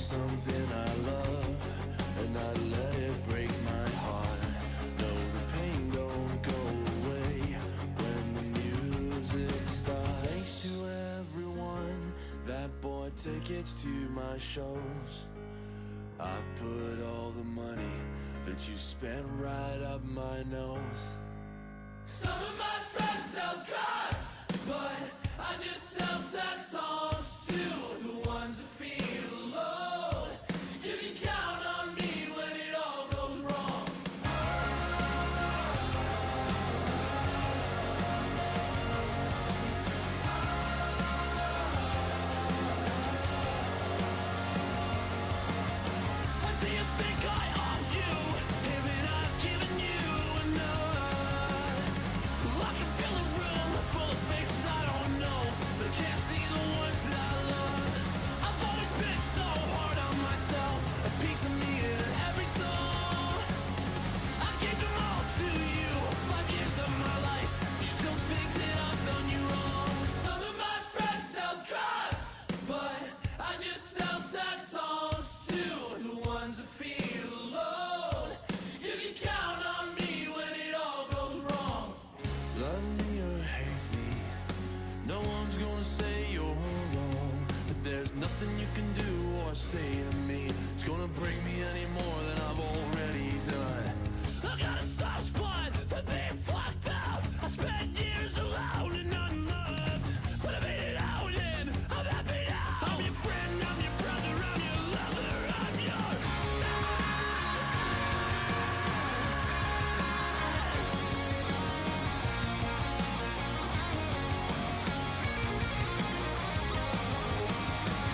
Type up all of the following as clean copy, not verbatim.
something I love and not let it break my heart. No, the pain don't go away when the music starts. Thanks to everyone that bought tickets to my shows. I put all the money that you spent right up my nose. Some of my friends sell drugs, but I just sell sad songs too. The ones that feel alone. You can count on me when it all goes wrong. What do you think I owe you? Haven't I given you enough? I can feel a room full of faces I don't know, but can't see the ones that I love. I've always been so hard on myself, a piece of me in every song. I gave them all to you, 5 years of my life. You still think that I've done you wrong? Some of my friends sell drugs, but I just sell sad songs too. The ones that feel alone. You can count on me when it all goes wrong. Love me or hate me, no one's gonna say you're wrong. But there's nothing you can do or say to me it's gonna break me any more than I've already done. I got a soft spot for being fucked up. I spent years alone and unloved, but I made it out and I'm happy now. I'm your friend, I'm your brother, I'm your lover, I'm your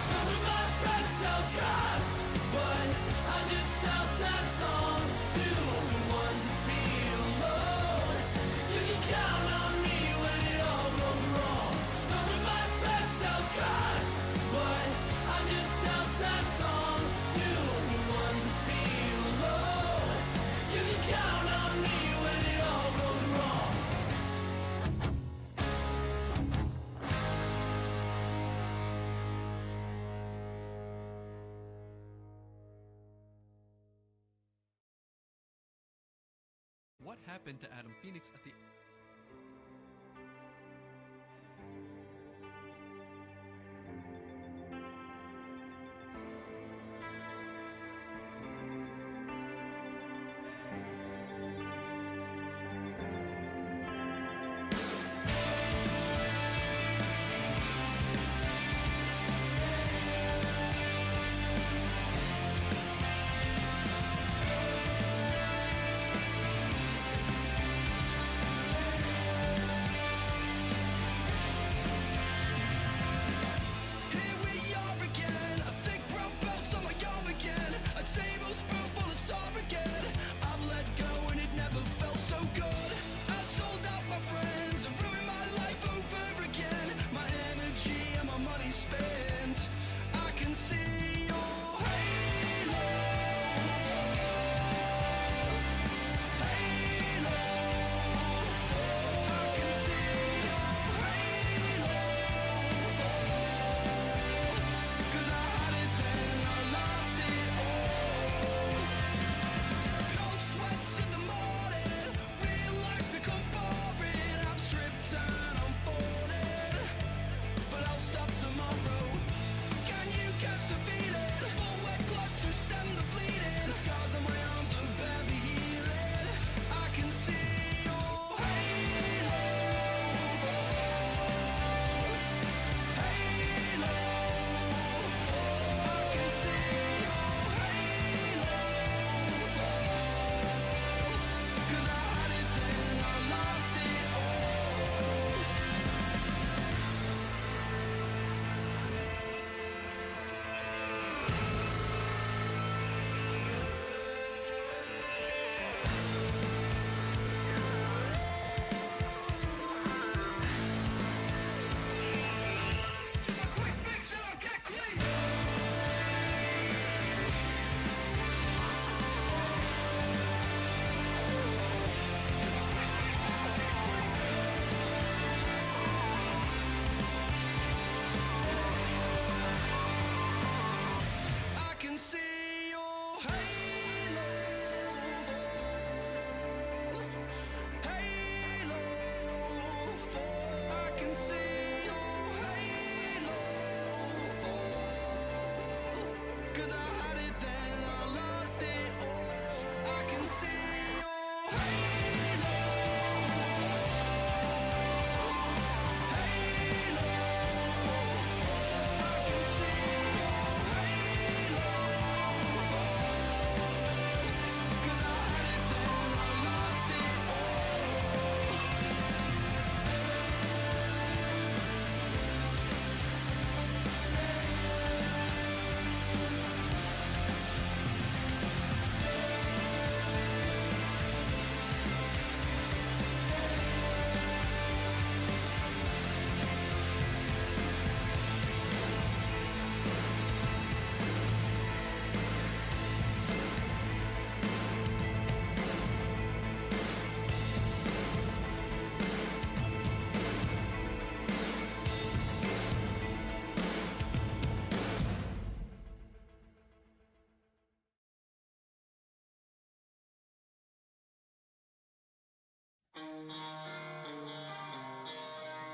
Some of my friends sell drugs, but I just sell sad songs too. The ones that feel alone. You can count on me when it all goes wrong. Some of my friends sell drugs, but I just sell sad songs too. The ones that feel alone. You can count on me when it all goes wrong. What happened to Adam Phoenix at the...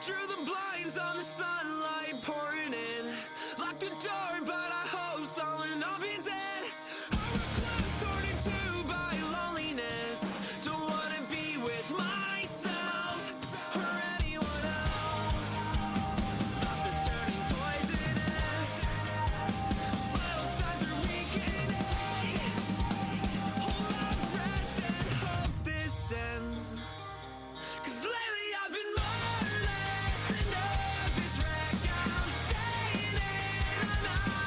drew the blinds on the sunlight pouring in. Locked the door, but I hope someone opens it. I'm recluse, torn in two by loneliness. Don't wanna be with myself or anyone else. Thoughts are turning poisonous. Vital signs are weakening. Hold my breath and hope this ends. 'Cause lately I've been more or less a nervous wreck. I'm staying in, I'm out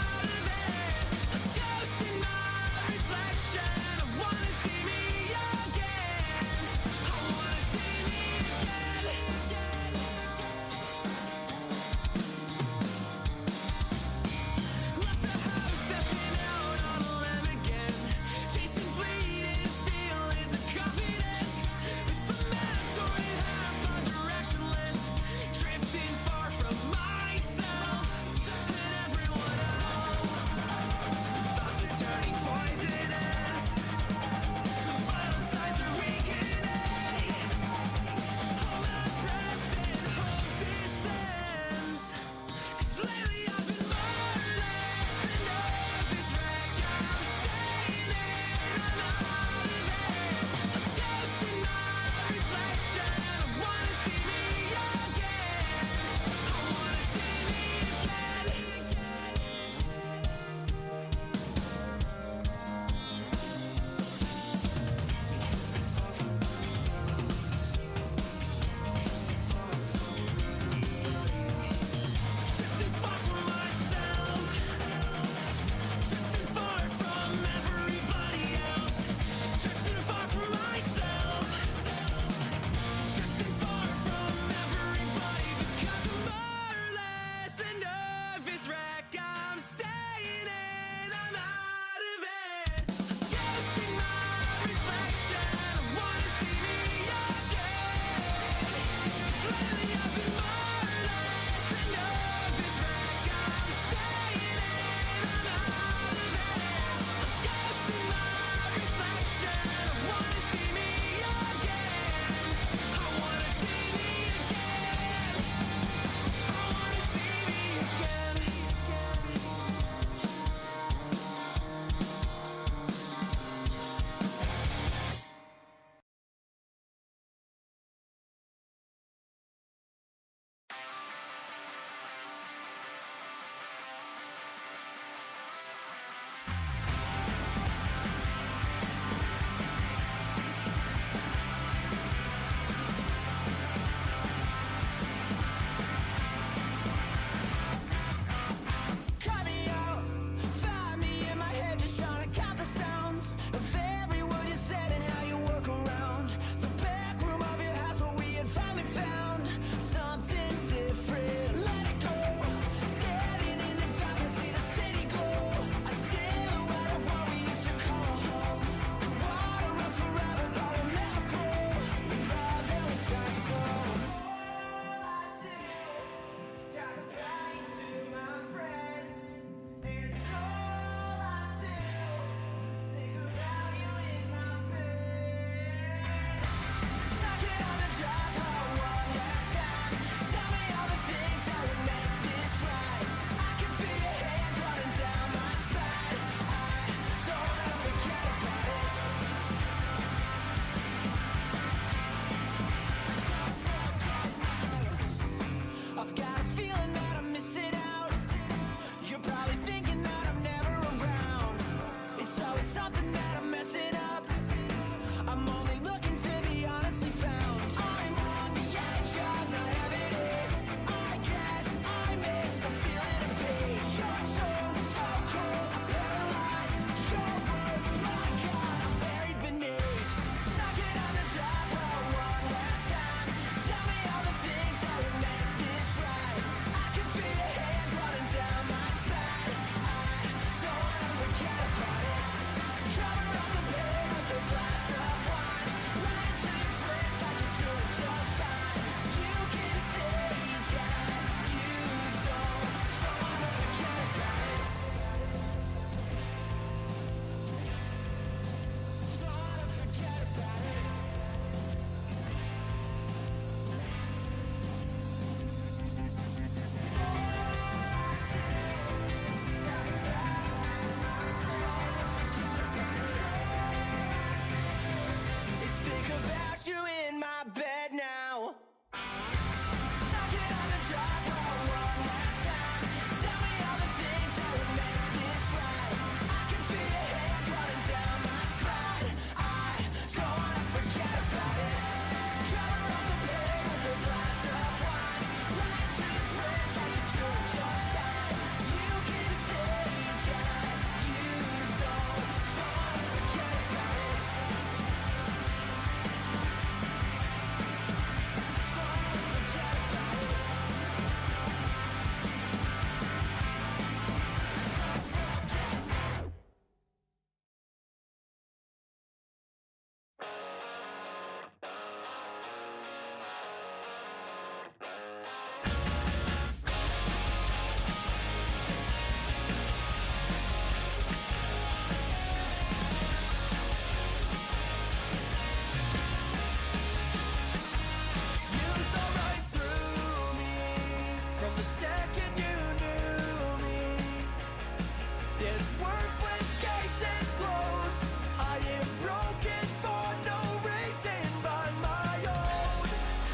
This worthless case is closed. I am broken for no reason but my own.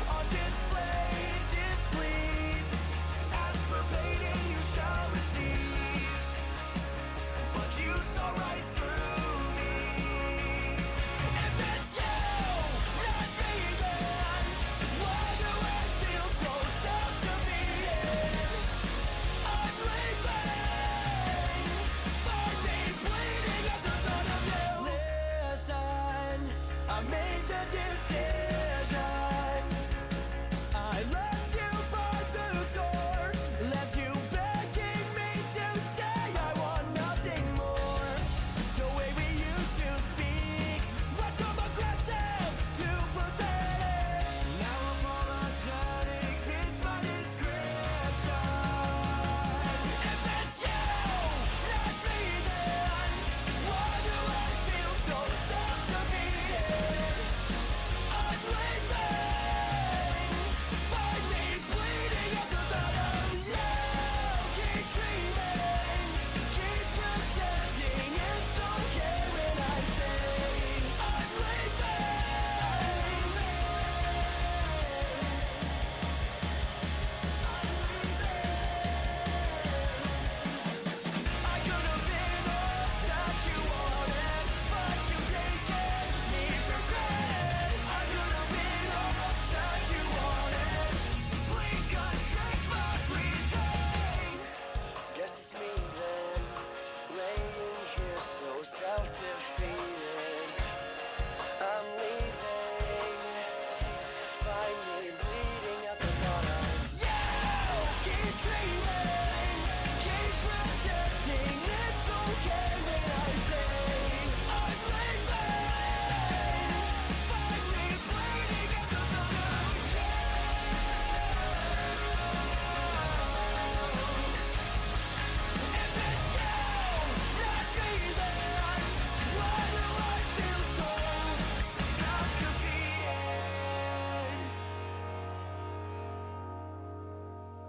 On display, displeased. Ask for paying, you shall receive. But you saw right through me. If it's you, not me, then why do I feel so self-defeated? I'm leaving. Find me bleeding at the thought of you. Listen, I made the decision. I left you by the door, left you begging me to say I want nothing more. The way we used to speak went from aggressive to pathetic. Now apologetic fits my description. If it's you, not me, then why do I feel so self-defeated? I'm leaving. Find me bleeding at the thought of you. Keep dreaming, keep pretending it's okay when I say I'm leaving. I could have been all that you wanted, but you taken me for granted. I could have been all that you wanted. Please constrict my breathing. Guess it's me then, laying here so self-defeated. I'm leaving. Find me bleeding at the thought of you. Keep dreaming, keep pretending it's okay when I say I'm leaving. Find me bleeding at the thought of you. If it's you, not me, then why do I feel so self-defeated?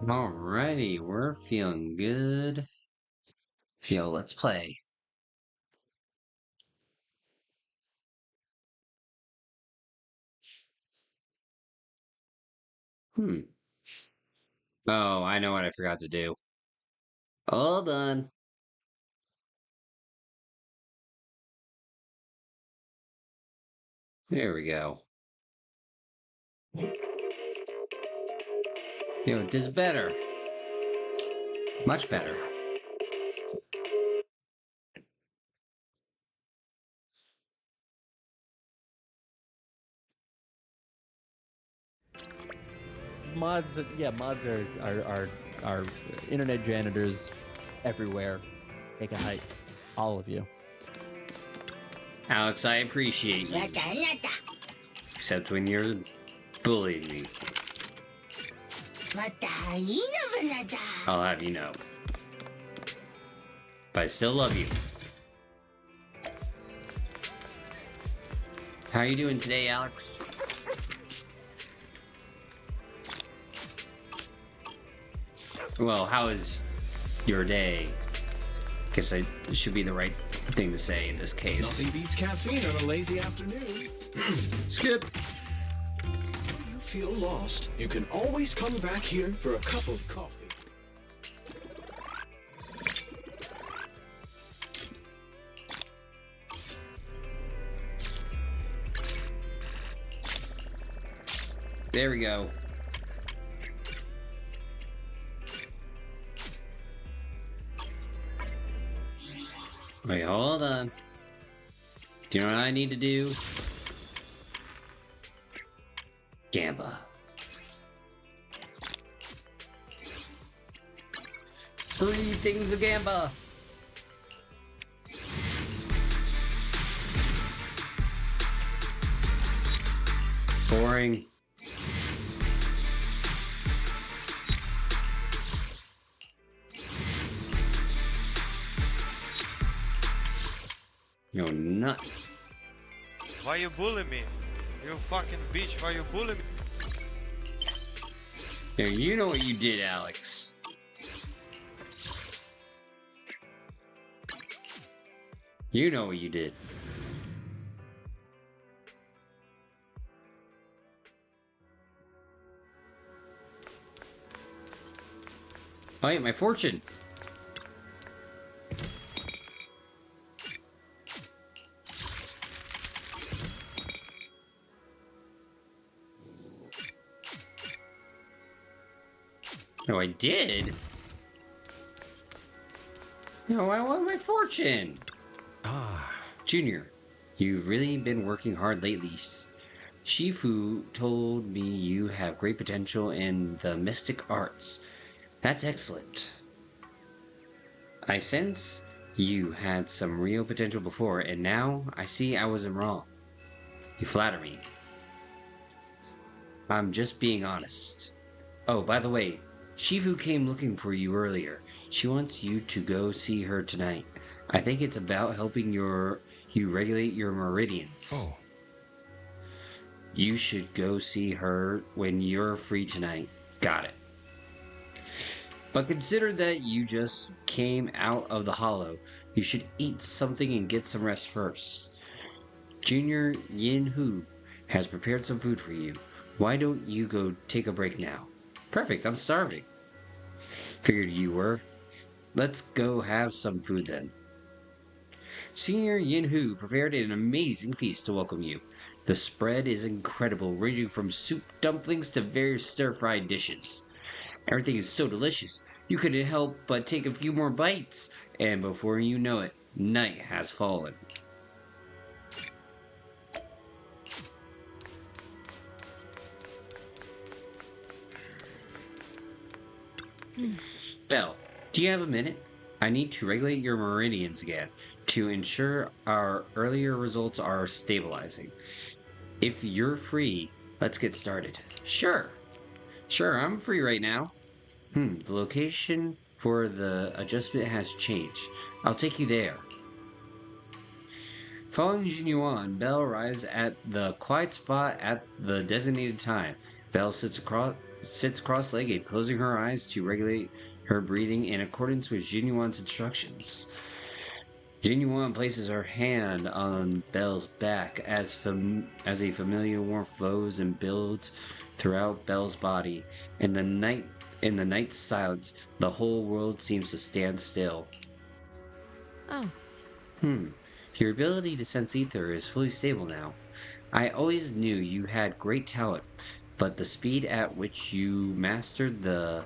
Alrighty, we're feeling good. Yo, let's play. Oh, I know what I forgot to do. Hold on. There we go. Yo, it is better. Much better. Mods, yeah, mods are internet janitors everywhere. Make a hype, all of you. Alex, I appreciate you. Except when you're bullying me. I'll have you know. But I still love you. How are you doing today, Alex? Well, how is your day? Guess I should be the right thing to say in this case. Nothing beats caffeine on a lazy afternoon. Skip! When you feel lost, you can always come back here for a cup of coffee. There we go. Wait, hold on. Do you know what I need to do? Gamba. 3 things of Gamba. Boring. No, not. Why you bully me? You fucking bitch, why you bully me? Yeah, you know what you did, Alex. You know what you did. Oh yeah, my fortune! No, I did? No, I want my fortune! Junior, you've really been working hard lately. Shifu told me you have great potential in the mystic arts. That's excellent. I sense you had some real potential before, and now I see I wasn't wrong. You flatter me. I'm just being honest. Oh, by the way, Shifu came looking for you earlier. She wants you to go see her tonight. I think it's about helping you regulate your meridians. Oh. You should go see her when you're free tonight. Got it. But consider that you just came out of the hollow. You should eat something and get some rest first. Junior Yin Hu has prepared some food for you. Why don't you go take a break now? Perfect, I'm starving. Figured you were. Let's go have some food then. Senior Yin Hu prepared an amazing feast to welcome you. The spread is incredible, ranging from soup dumplings to various stir-fried dishes. Everything is so delicious, you couldn't help but take a few more bites, and before you know it, night has fallen. Belle, do you have a minute? I need to regulate your meridians again to ensure our earlier results are stabilizing. If you're free, let's get started. Sure, I'm free right now. The location for the adjustment has changed. I'll take you there. Following Jinyuan, Belle arrives at the quiet spot at the designated time. Belle sits cross-legged, closing her eyes to regulate her breathing in accordance with Jinyuan's instructions. Jinyuan places her hand on Belle's back as a familiar warmth flows and builds throughout Belle's body. In the night's silence, the whole world seems to stand still. Oh. Your ability to sense ether is fully stable now. I always knew you had great talent, but the speed at which you mastered the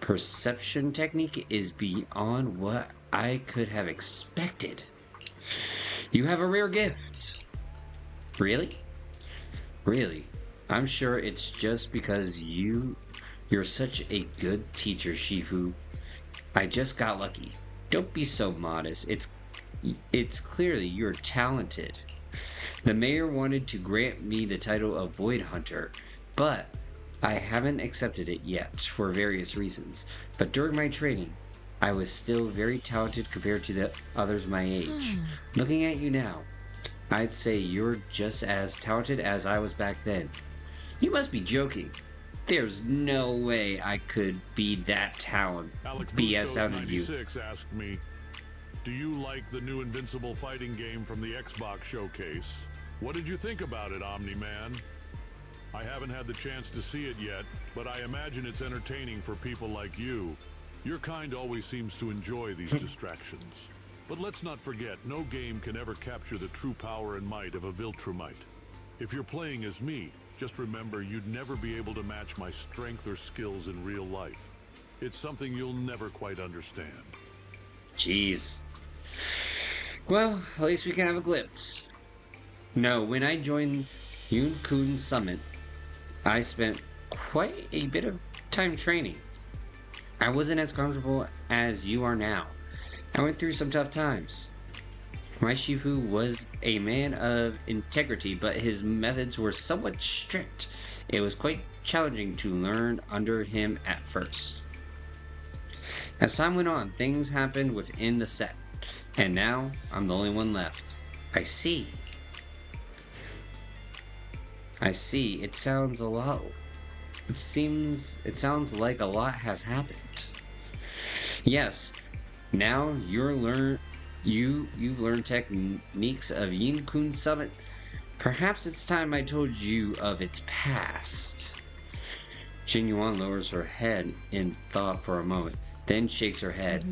perception technique is beyond what I could have expected. You have a rare gift. Really? Really? I'm sure it's just because you're such a good teacher, Shifu. I just got lucky. Don't be so modest. It's clearly you're talented. The mayor wanted to grant me the title of Void Hunter, but I haven't accepted it yet for various reasons. But during my training, I was still very talented compared to the others my age. Looking at you now, I'd say you're just as talented as I was back then. You must be joking. There's no way I could be that talented. Be as talented as you. 96 asked me, do you like the new Invincible fighting game from the Xbox showcase? What did you think about it, Omni-Man? I haven't had the chance to see it yet, but I imagine it's entertaining for people like you. Your kind always seems to enjoy these distractions. But let's not forget, no game can ever capture the true power and might of a Viltrumite. If you're playing as me, just remember you'd never be able to match my strength or skills in real life. It's something you'll never quite understand. Jeez. Well, at least we can have a glimpse. No, when I joined Yun-kun Summit, I spent quite a bit of time training. I wasn't as comfortable as you are now. I went through some tough times. My Shifu was a man of integrity, but his methods were somewhat strict. It was quite challenging to learn under him at first. As time went on, things happened within the set, and now I'm the only one left. I see. It sounds like a lot has happened. Yes, now you're You've learned techniques of Yin-Kun Summit. Perhaps it's time I told you of its past. Jin Yuan lowers her head in thought for a moment, then shakes her head.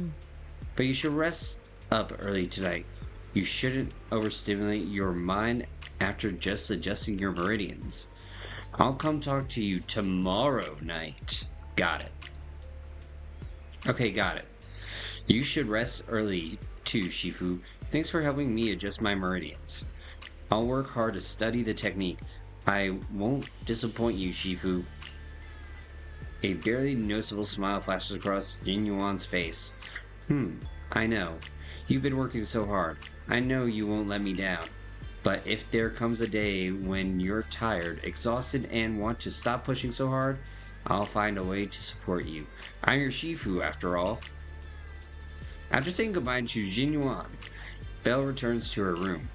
But you should rest up early tonight. You shouldn't overstimulate your mind after just adjusting your meridians. I'll come talk to you tomorrow night. Got it. Okay, got it. You should rest early too, Shifu. Thanks for helping me adjust my meridians. I'll work hard to study the technique. I won't disappoint you, Shifu. A barely noticeable smile flashes across Jin Yuan's face. I know. You've been working so hard. I know you won't let me down. But if there comes a day when you're tired, exhausted, and want to stop pushing so hard, I'll find a way to support you. I'm your Shifu, after all. After saying goodbye to Jin Yuan, Belle returns to her room.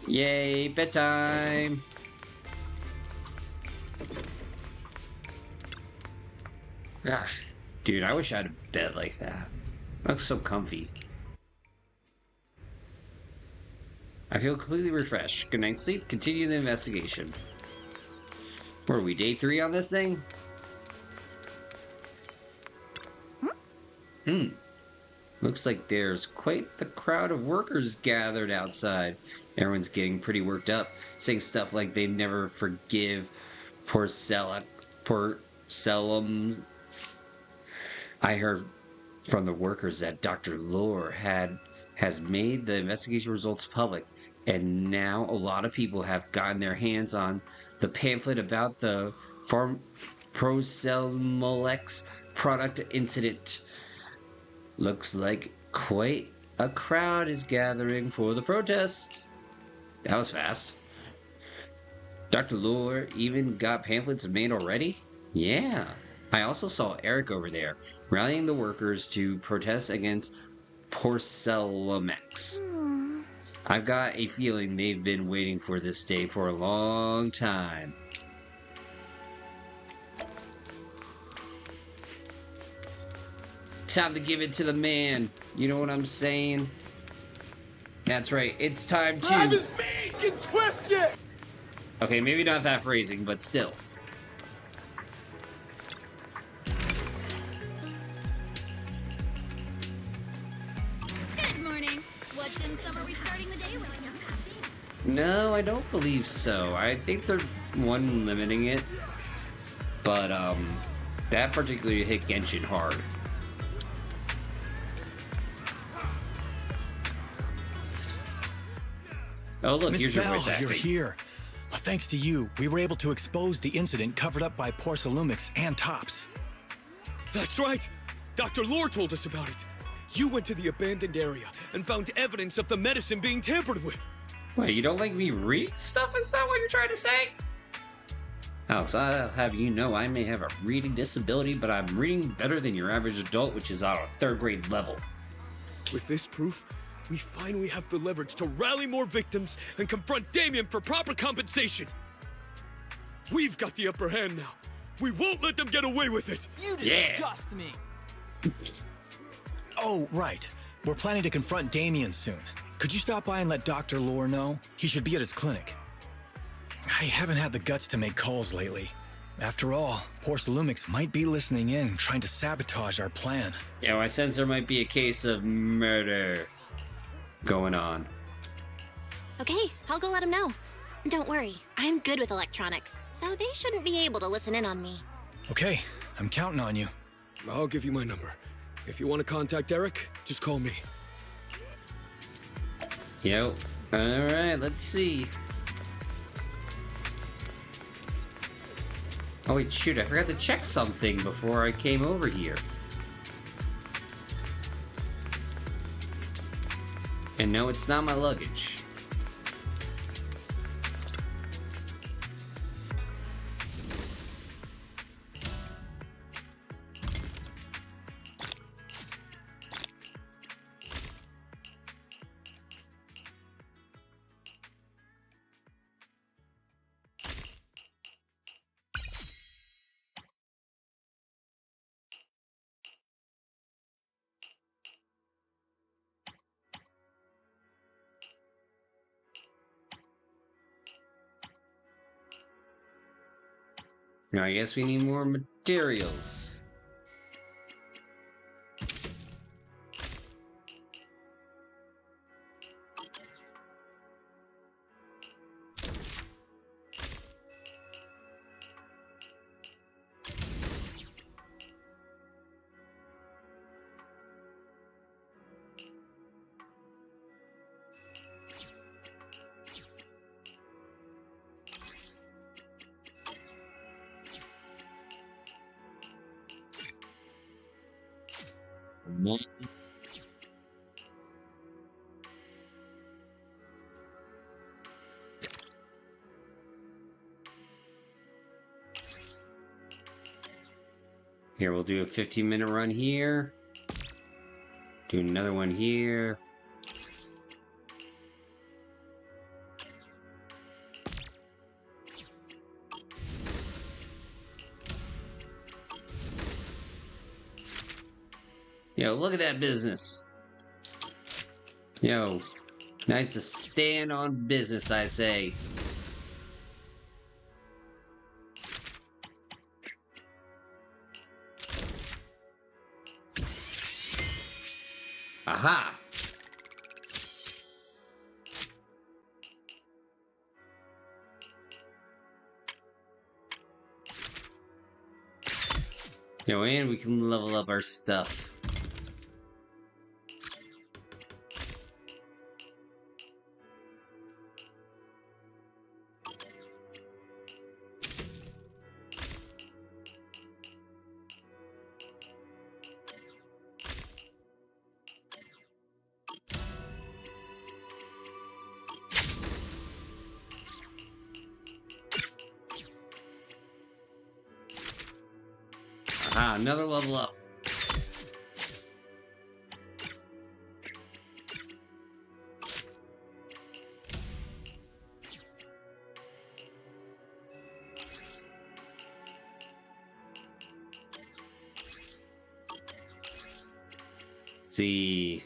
Yay, bedtime! Ah, dude, I wish I had a bed like that. Looks so comfy. I feel completely refreshed. Good night's sleep. Continue the investigation. What are we, day 3 on this thing? Looks like there's quite the crowd of workers gathered outside. Everyone's getting pretty worked up, saying stuff like they never forgive Porcellums. I heard from the workers that Dr. Lore has made the investigation results public, and now a lot of people have gotten their hands on the pamphlet about the Procellmolex product incident. Looks like quite a crowd is gathering for the protest. That was fast. Dr. Lore even got pamphlets made already? Yeah. I also saw Eric over there, rallying the workers to protest against Porcellomex. I've got a feeling they've been waiting for this day for a long time. Time to give it to the man. You know what I'm saying? That's right. It's time to... Have his meat! Get twisted! Okay, maybe not that phrasing, but still. Good morning. What dim sum are we starting the day with? No, I don't believe so. I think they're limiting it. But, that particularly hit Genshin hard. Oh, look, here's your voice acting. You're here. Thanks to you, we were able to expose the incident covered up by Porcellumics and Tops. That's right! Dr. Lore told us about it. You went to the abandoned area and found evidence of the medicine being tampered with. Wait, you don't like me reading stuff? Is that what you're trying to say? Alex, I'll have you know I may have a reading disability, but I'm reading better than your average adult, which is on a 3rd grade level. With this proof, we finally have the leverage to rally more victims and confront Damien for proper compensation. We've got the upper hand now. We won't let them get away with it. You disgust me. Oh, right. We're planning to confront Damien soon. Could you stop by and let Dr. Lore know? He should be at his clinic. I haven't had the guts to make calls lately. After all, Porcellumics might be listening in, trying to sabotage our plan. Yeah, well, I sense there might be a case of murder going on. Okay, I'll go let him know. Don't worry, I'm good with electronics, so they shouldn't be able to listen in on me. Okay, I'm counting on you. I'll give you my number. If you want to contact Eric, just call me. Yo, alright, let's see. Oh wait, shoot, I forgot to check something before I came over here. And no, it's not my luggage. Now I guess we need more materials. Here, we'll do a 15-minute run here. Do another one here. Yo, look at that business. Yo, nice to stand on business, I say. Aha! Yo, and we can level up our stuff. Ah, another level up. See.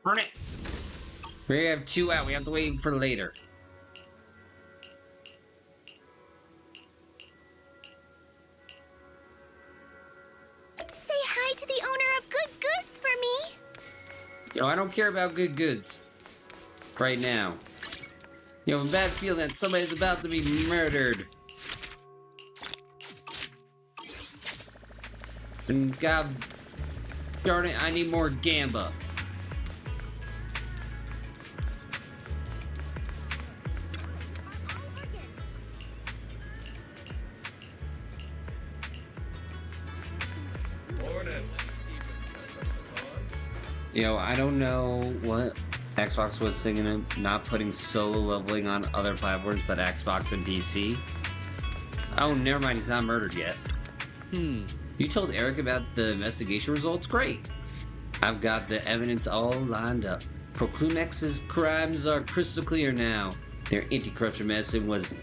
Burn it! We have 2 out. We have to wait for later. Say hi to the owner of good goods for me. Yo, I don't care about good goods. Right now. Yo, I have a bad feeling that somebody's about to be murdered. And god darn it, I need more gamba. Yo, I don't know what Xbox was thinking of not putting solo leveling on other platforms but Xbox and PC. Oh, never mind, he's not murdered yet. You told Eric about the investigation results? Great. I've got the evidence all lined up. Proclumex's crimes are crystal clear now. Their anti-corruption medicine was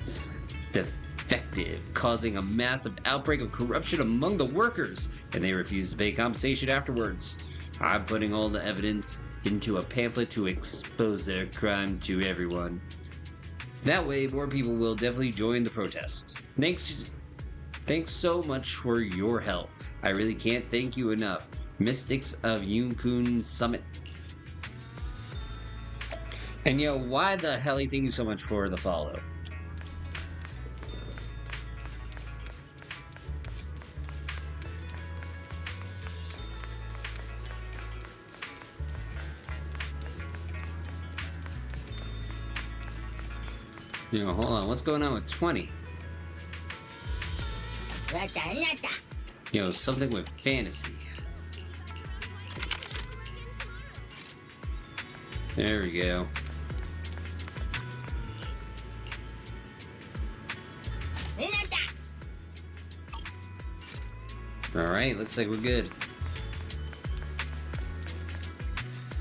defective, causing a massive outbreak of corruption among the workers, and they refused to pay compensation afterwards. I'm putting all the evidence into a pamphlet to expose their crime to everyone. That way, more people will definitely join the protest. Thanks so much for your help. I really can't thank you enough. Mystics of Yunkun Summit. And yo, why the hell thank you so much for the follow? Yo, hold on, what's going on with 20? Yo, something with fantasy. There we go. Alright, looks like we're good.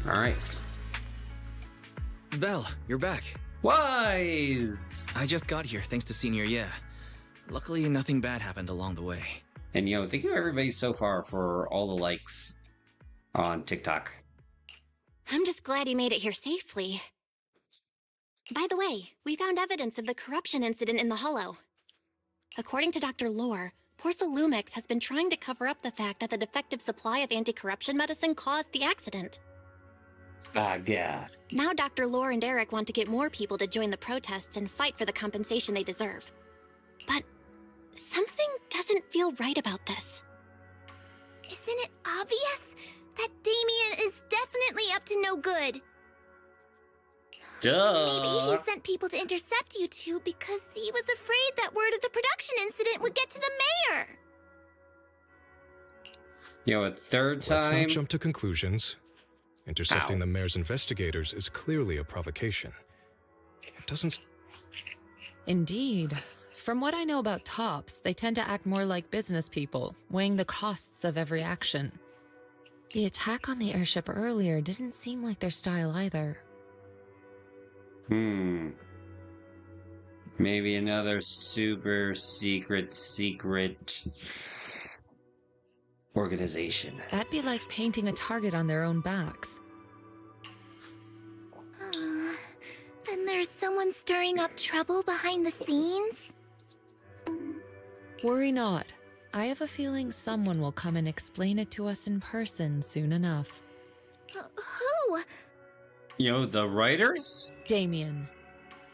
Alright. Belle, you're back. Wise! I just got here thanks to Senior Yeah. Luckily, nothing bad happened along the way. And, thank you everybody so far for all the likes on TikTok. I'm just glad you made it here safely. By the way, we found evidence of the corruption incident in the Hollow. According to Dr. Lore, Lumix has been trying to cover up the fact that the defective supply of anti-corruption medicine caused the accident. Ah, God. Now Dr. Lore and Eric want to get more people to join the protests and fight for the compensation they deserve. But something doesn't feel right about this. Isn't it obvious that Damien is definitely up to no good? Duh. Maybe he sent people to intercept you two because he was afraid that word of the production incident would get to the mayor. A third time. Let's not jump to conclusions. Intercepting the mayor's investigators is clearly a provocation. It doesn't... Indeed. From what I know about tops, they tend to act more like business people, weighing the costs of every action. The attack on the airship earlier didn't seem like their style either. Maybe another super secret organization. That'd be like painting a target on their own backs. Then there's someone stirring up trouble behind the scenes? Worry not. I have a feeling someone will come and explain it to us in person soon enough. Who? The writers? Damien.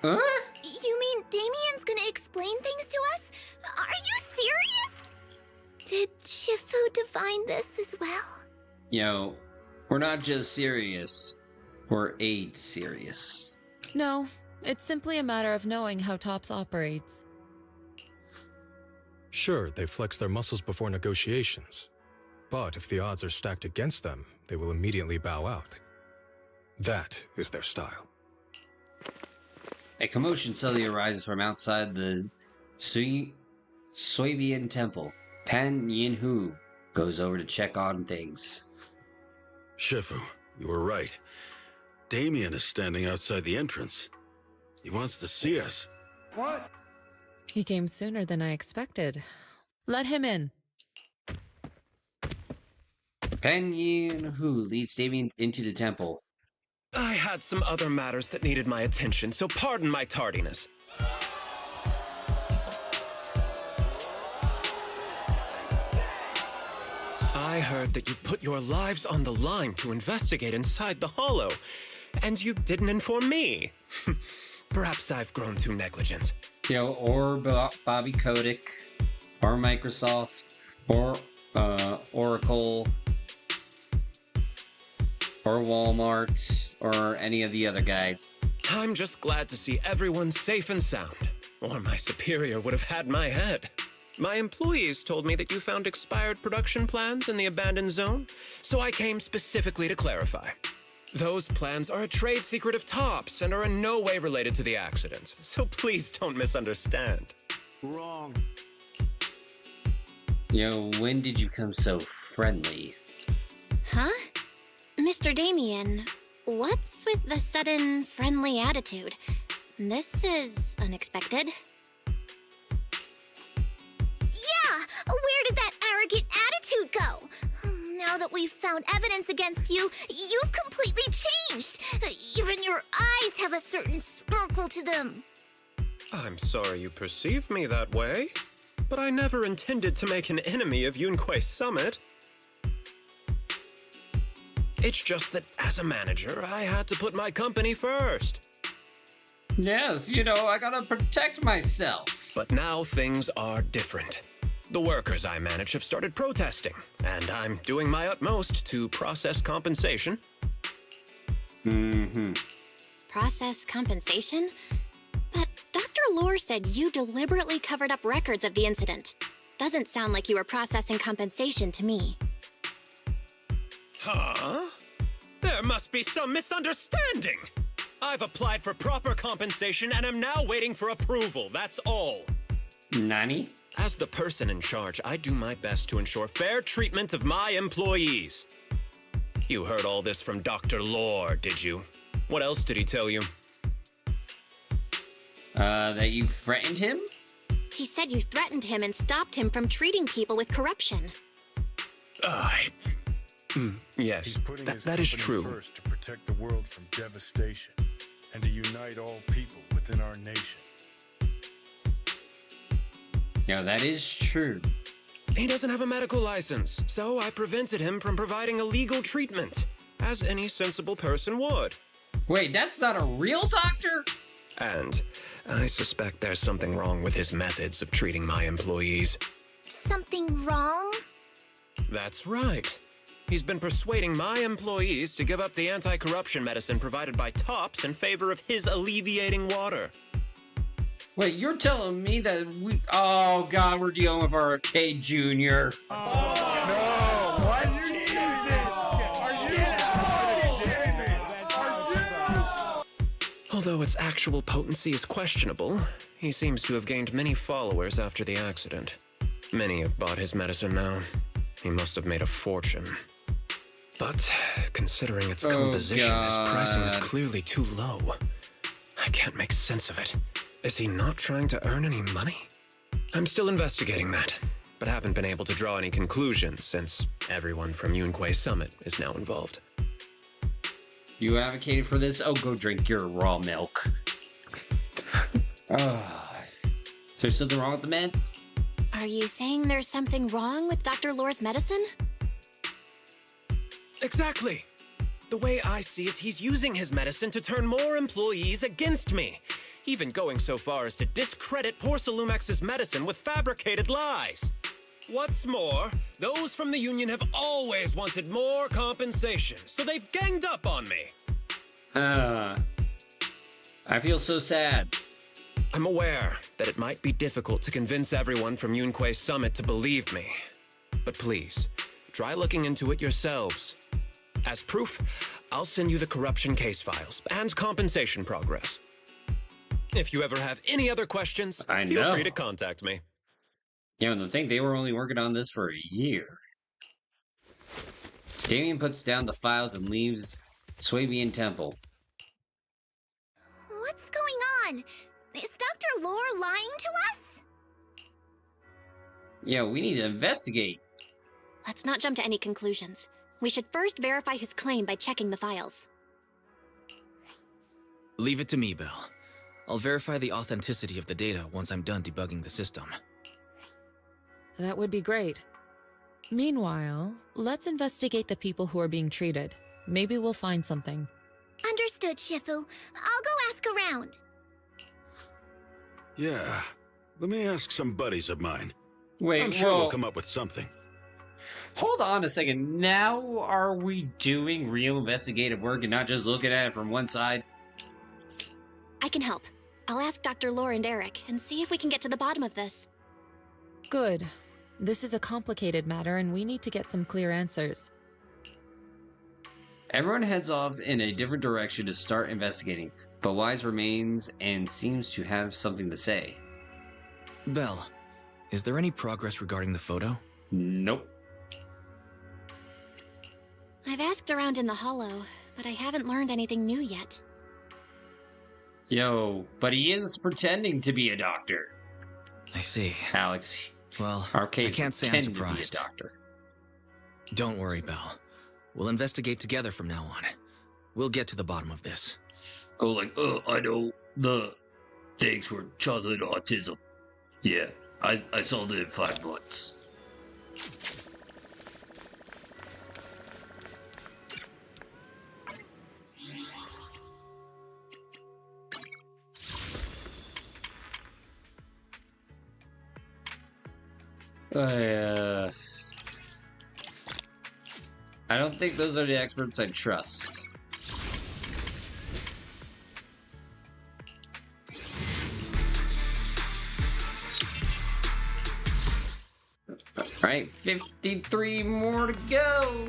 Huh? You mean Damien's gonna explain things to us? Are you serious? Did Shifu divine this as well? We're not just serious. We're AIDS serious. No, it's simply a matter of knowing how Tops operates. Sure, they flex their muscles before negotiations. But if the odds are stacked against them, they will immediately bow out. That is their style. A commotion suddenly arises from outside the Suibian temple. Pan Yinhu goes over to check on things. Shifu, you were right. Damien is standing outside the entrance. He wants to see us. What? He came sooner than I expected. Let him in. Pan Yinhu leads Damien into the temple. I had some other matters that needed my attention, so pardon my tardiness. I heard that you put your lives on the line to investigate inside the Hollow, and you didn't inform me. Perhaps I've grown too negligent. Or Bobby Kotick, or Microsoft, or Oracle, or Walmart, or any of the other guys. I'm just glad to see everyone safe and sound, or my superior would have had my head. My employees told me that you found expired production plans in the abandoned zone, so I came specifically to clarify. Those plans are a trade secret of Tops and are in no way related to the accident, so please don't misunderstand. Wrong. When did you become so friendly? Huh? Mr. Damien, what's with the sudden friendly attitude? This is unexpected. Yeah! Where did that arrogant attitude go? Now that we've found evidence against you, you've completely changed. Even your eyes have a certain sparkle to them. I'm sorry you perceive me that way, but I never intended to make an enemy of Yunquei Summit. It's just that as a manager, I had to put my company first. Yes, I gotta protect myself. But now things are different. The workers I manage have started protesting, and I'm doing my utmost to process compensation. Process compensation? But Dr. Lore said you deliberately covered up records of the incident. Doesn't sound like you were processing compensation to me. Huh? There must be some misunderstanding! I've applied for proper compensation and am now waiting for approval, that's all. Nani? As the person in charge, I do my best to ensure fair treatment of my employees. You heard all this from Dr. Lore, did you? What else did he tell you? That you threatened him? He said you threatened him and stopped him from treating people with corruption. Yes, Putting his that is company true. first to protect the world from devastation and to unite all people within our nation. Yeah, that is true. He doesn't have a medical license, so I prevented him from providing a legal treatment, as any sensible person would. Wait, that's not a real doctor? And I suspect there's something wrong with his methods of treating my employees. Something wrong? That's right. He's been persuading my employees to give up the anti-corruption medicine provided by Tops in favor of his alleviating water. Wait, you're telling me that we... Oh, God, we're dealing with our arcade junior. Although its actual potency is questionable, he seems to have gained many followers after the accident. Many have bought his medicine now. He must have made a fortune. But considering its composition, his pricing is clearly too low. I can't make sense of it. Is he not trying to earn any money? I'm still investigating that, but haven't been able to draw any conclusions since everyone from Yunquei Summit is now involved. You advocated for this? Oh, go drink your raw milk. Is there something wrong with the meds? Are you saying there's something wrong with Dr. Lore's medicine? Exactly! The way I see it, he's using his medicine to turn more employees against me, even going so far as to discredit Porcelumex's medicine with fabricated lies. What's more, those from the Union have always wanted more compensation, so they've ganged up on me. I feel so sad. I'm aware that it might be difficult to convince everyone from Yunquei Summit to believe me. But please, try looking into it yourselves. As proof, I'll send you the corruption case files and compensation progress. If you ever have any other questions, feel free to contact me. Yeah, and the thing, they were only working on this for a year. Damien puts down the files and leaves Swabian Temple. What's going on? Is Dr. Lore lying to us? Yeah, we need to investigate. Let's not jump to any conclusions. We should first verify his claim by checking the files. Leave it to me, Belle. I'll verify the authenticity of the data once I'm done debugging the system. That would be great. Meanwhile, let's investigate the people who are being treated. Maybe we'll find something. Understood, Shifu. I'll go ask around. Yeah, let me ask some buddies of mine. Wait, I'm sure we'll come up with something. Hold on a second. Now are we doing real investigative work and not just looking at it from one side? I can help. I'll ask Dr. Lore and Eric and see if we can get to the bottom of this. Good. This is a complicated matter and we need to get some clear answers. Everyone heads off in a different direction to start investigating, but Wise remains and seems to have something to say. Belle, is there any progress regarding the photo? Nope. I've asked around in the Hollow, but I haven't learned anything new yet. Yo, but he is pretending to be a doctor. I see. Alex, well, I can't say I'm surprised. To be a doctor. Don't worry, Belle. We'll investigate together from now on. We'll get to the bottom of this. Oh, I know the thanks for childhood autism. Yeah, I solved it in 5 months. I don't think those are the experts I trust. Alright, 53 more to go!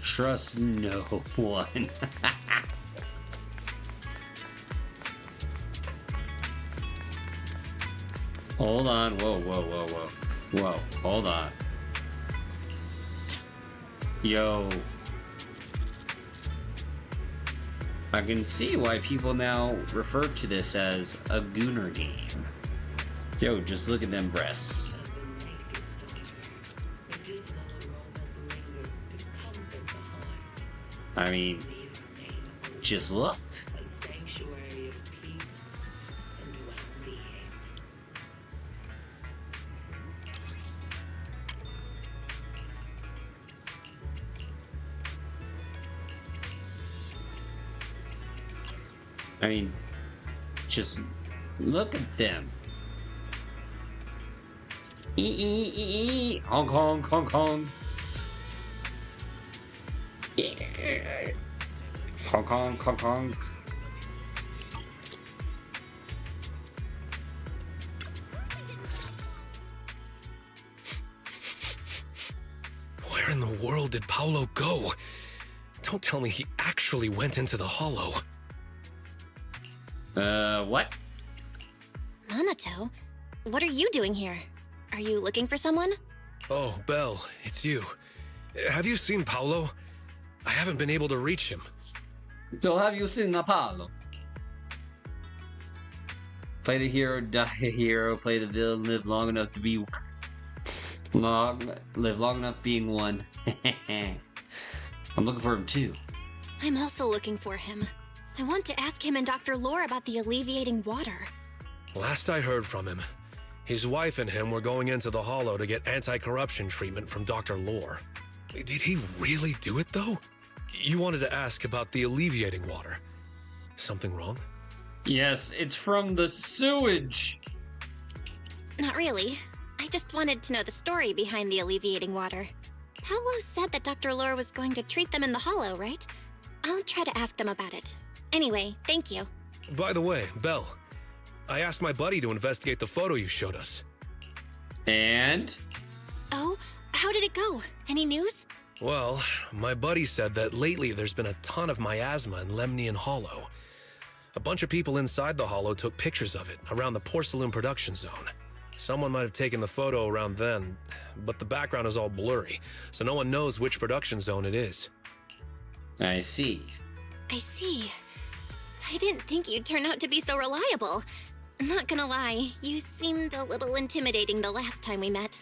Trust no one. Hold on, whoa, hold on. I can see why people now refer to this as a gooner game. Yo, just look at them breasts. I mean, just look. I mean, just look at them. Hong Kong, Hong Kong. Yeah. Hong Kong, Hong Kong. Where in the world did Paolo go? Don't tell me he actually went into the hollow. What? Minato, what are you doing here? Are you looking for someone? Oh, Belle, it's you. Have you seen Paolo? I haven't been able to reach him. So have you seen Apollo? Play the hero, die a hero, play the villain, live long enough to be live long enough being one. I'm looking for him too. I'm also looking for him. I want to ask him and Dr. Lore about the alleviating water. Last I heard from him, his wife and him were going into the hollow to get anti-corruption treatment from Dr. Lore. Did he really do it though? You wanted to ask about the alleviating water. Something wrong? Yes, it's from the sewage. Not really. I just wanted to know the story behind the alleviating water. Paolo said that Dr. Lore was going to treat them in the hollow, right? I'll try to ask them about it. Anyway, thank you. By the way, Belle, I asked my buddy to investigate the photo you showed us. And? Oh, how did it go? Any news? Well, my buddy said that lately there's been a ton of miasma in Lemnian Hollow. A bunch of people inside the hollow took pictures of it around the porcelain production zone. Someone might have taken the photo around then, but the background is all blurry, so no one knows which production zone it is. I see. I see. I didn't think you'd turn out to be so reliable. Not gonna lie, you seemed a little intimidating the last time we met.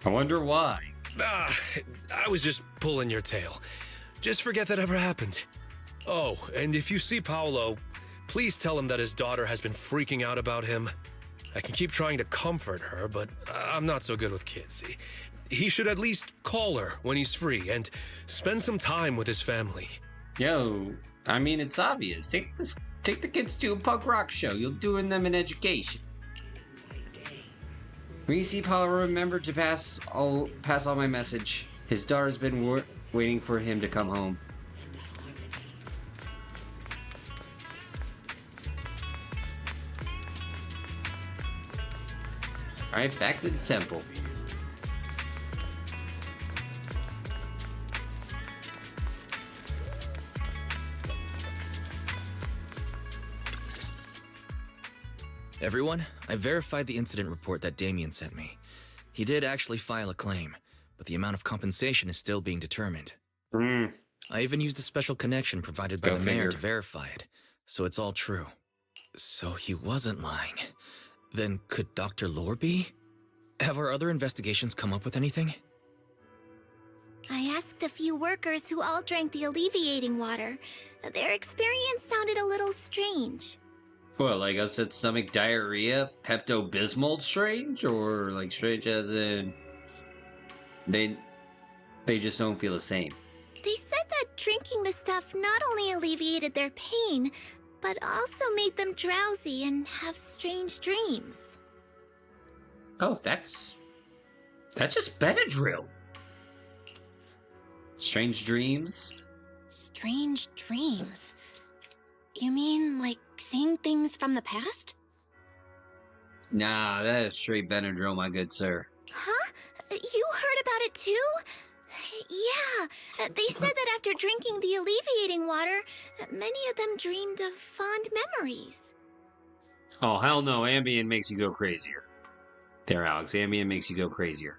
I wonder why. I was just pulling your tail. Just forget that ever happened. Oh, and if you see Paolo, please tell him that his daughter has been freaking out about him. I can keep trying to comfort her, but I'm not so good with kids. He should at least call her when he's free and spend some time with his family. Yo, I mean, it's obvious. Take the kids to a punk rock show. You'll doing them an education. When you see Paolo, remember to pass all my message. His daughter's been waiting for him to come home. Alright, back to the temple. Everyone, I verified the incident report that Damien sent me. He did actually file a claim, but the amount of compensation is still being determined. I even used a special connection provided by the mayor to verify it, so it's all true. So he wasn't lying. Then could Dr. Lore be? Have our other investigations come up with anything? I asked a few workers who all drank the alleviating water. Their experience sounded a little strange. What, like upset stomach diarrhea, Pepto-Bismol strange? Or like strange as in they just don't feel the same? They said that drinking the stuff not only alleviated their pain, but also made them drowsy and have strange dreams. Oh, that's just Benadryl. Strange dreams? Strange dreams? You mean like seeing things from the past? Nah, that is straight Benadryl, my good sir. Huh? You heard about it too? Yeah, they said that after drinking the alleviating water, many of them dreamed of fond memories. Oh, hell no, Ambien makes you go crazier. There, Alex, Ambien makes you go crazier.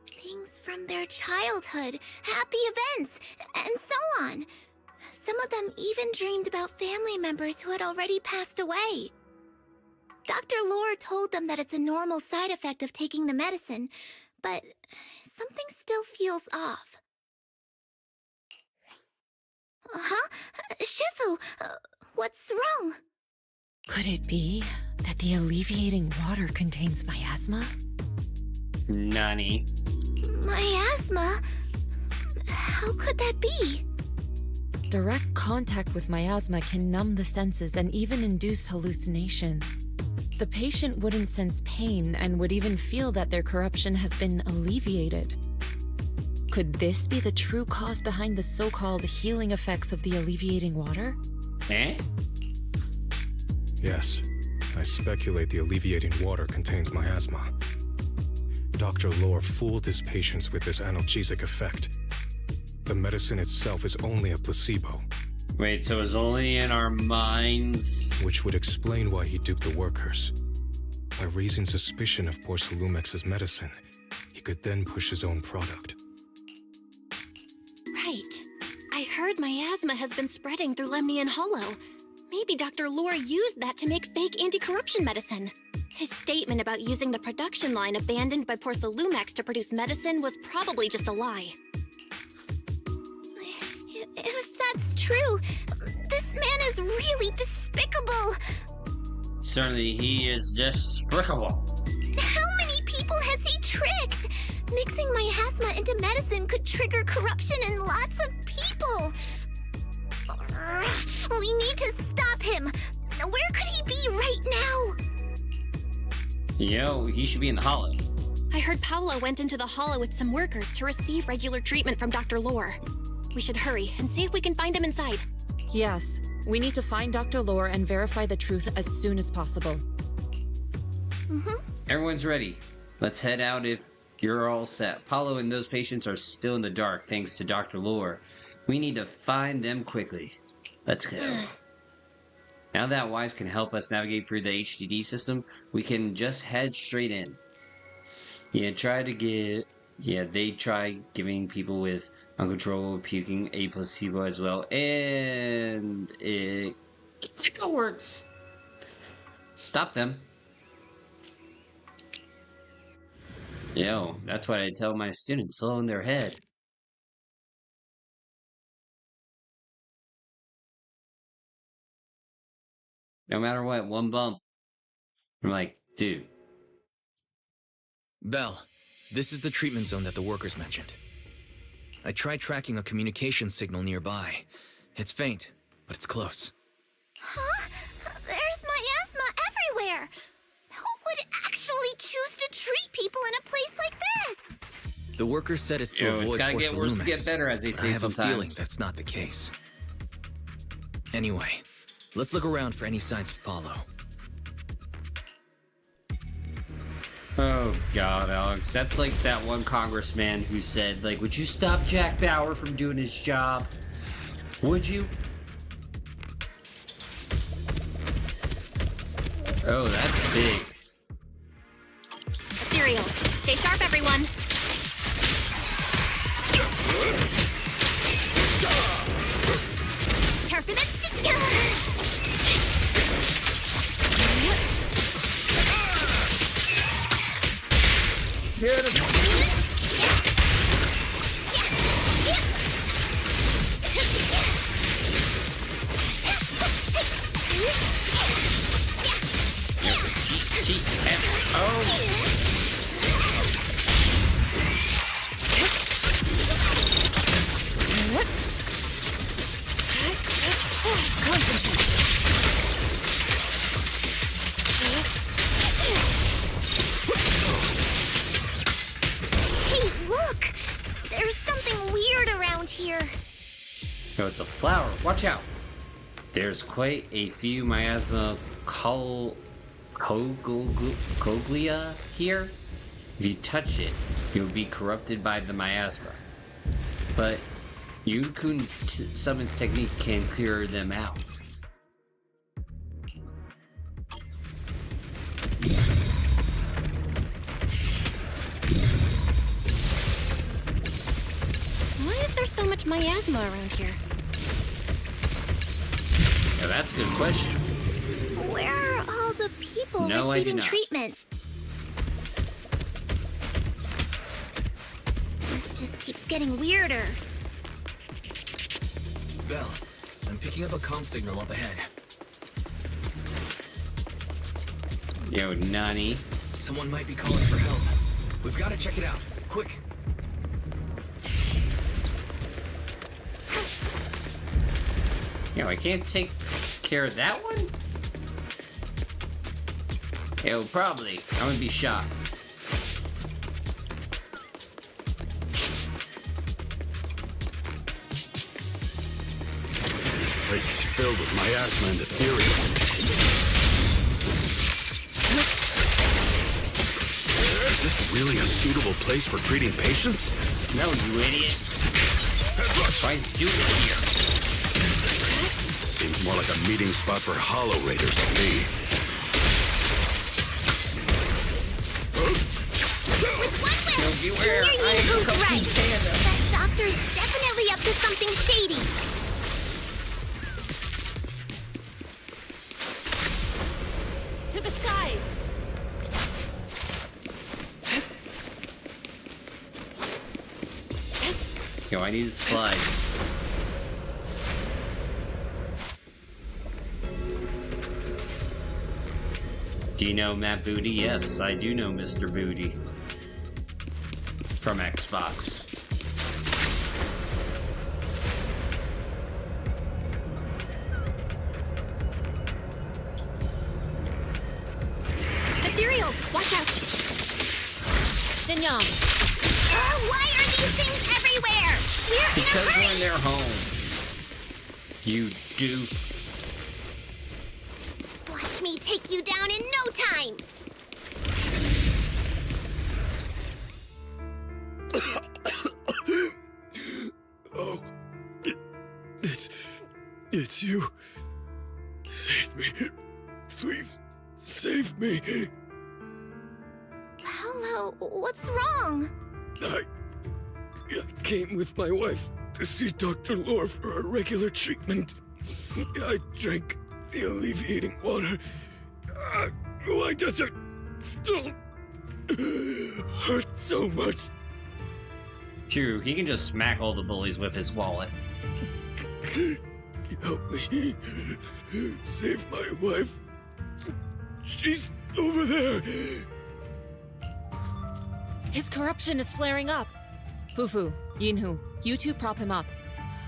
Things from their childhood, happy events, and so on. Some of them even dreamed about family members who had already passed away. Dr. Lore told them that it's a normal side effect of taking the medicine, but something still feels off. Huh? Shifu, what's wrong? Could it be that the alleviating water contains miasma? Nani? Miasma? How could that be? Direct contact with miasma can numb the senses and even induce hallucinations. The patient wouldn't sense pain and would even feel that their corruption has been alleviated. Could this be the true cause behind the so-called healing effects of the alleviating water? Eh? Yes, I speculate the alleviating water contains miasma. Dr. Lore fooled his patients with this analgesic effect. The medicine itself is only a placebo. Wait, so it's only in our minds? Which would explain why he duped the workers. By raising suspicion of Porcelumex's medicine, he could then push his own product. Right. I heard miasma has been spreading through Lemnian Hollow. Maybe Dr. Lore used that to make fake anti-corruption medicine. His statement about using the production line abandoned by Porcelumex to produce medicine was probably just a lie. If that's true, this man is really despicable. Certainly he is despicable. How many people has he tricked? Mixing miasma into medicine could trigger corruption in lots of people. We need to stop him. Where could he be right now? Yo, he should be in the hollow. I heard Paolo went into the Hollow with some workers to receive regular treatment from Dr. Lore. We should hurry and see if we can find him inside. Yes, we need to find Dr. Lore and verify the truth as soon as possible. Everyone's ready. Let's head out if you're all set. Paulo and those patients are still in the dark thanks to Dr. Lore. We need to find them quickly. Let's go. Now that Wise can help us navigate through the HDD system, we can just head straight in. They try giving people with uncontrollable puking a placebo as well, and it works. Stop them. Yo, that's what I tell my students, slow in their head. No matter what, one bump. I'm like, dude. Belle, this is the treatment zone that the workers mentioned. I tried tracking a communication signal nearby. It's faint, but it's close. Huh? There's miasma everywhere! Who would actually choose to treat people in a place like this? The workers said it's to Yo, avoid it's gotta get worse to Porcelumex. get better, as they say I have a feeling sometimes. that's not the case. Anyway, let's look around for any signs of Paulo. Oh god, Alex. That's like that one congressman who said, like, would you stop Jack Bauer from doing his job? Would you? Oh, that's big. Ethereal, stay sharp, everyone. Sharper than sticky. Hey, look! There's something weird around here. Oh, it's a flower. Watch out. There's quite a few miasma coglia here. If you touch it, you'll be corrupted by the miasma. But Yukun Summon's technique can clear them out. Why is there so much miasma around here? Now that's a good question. Where are all the people No, I do receiving not. treatment? This just keeps getting weirder. Bell, I'm picking up a comm signal up ahead. Yo, Nani. Someone might be calling for help. We've got to check it out. Quick. Yo, I can't take care of that one? Yo, probably. I'm gonna be shocked. This place is filled with miasma and Ethereals. Is this really a suitable place for treating patients? No, you idiot. Why is doing it here? Seems more like a meeting spot for Hollow Raiders to me. Beware, I am who's right. That doctor's definitely up to something shady. To the skies! Yo, I need supplies. Do you know Matt Booty? Yes, I do know Mr. Booty. From Xbox. Ethereals, watch out! Sinyang! Why are these things everywhere? We're Because we're in their home. You do. Watch me take you down in no time. Oh, it's you. Save me. Please, save me. Paolo, what's wrong? I came with my wife to see Dr. Lore for a regular treatment. I drank the alleviating water. Why does it still hurt so much? True, he can just smack all the bullies with his wallet. Help me. Save my wife. She's over there. His corruption is flaring up. Fufu, Yinhu, you two prop him up.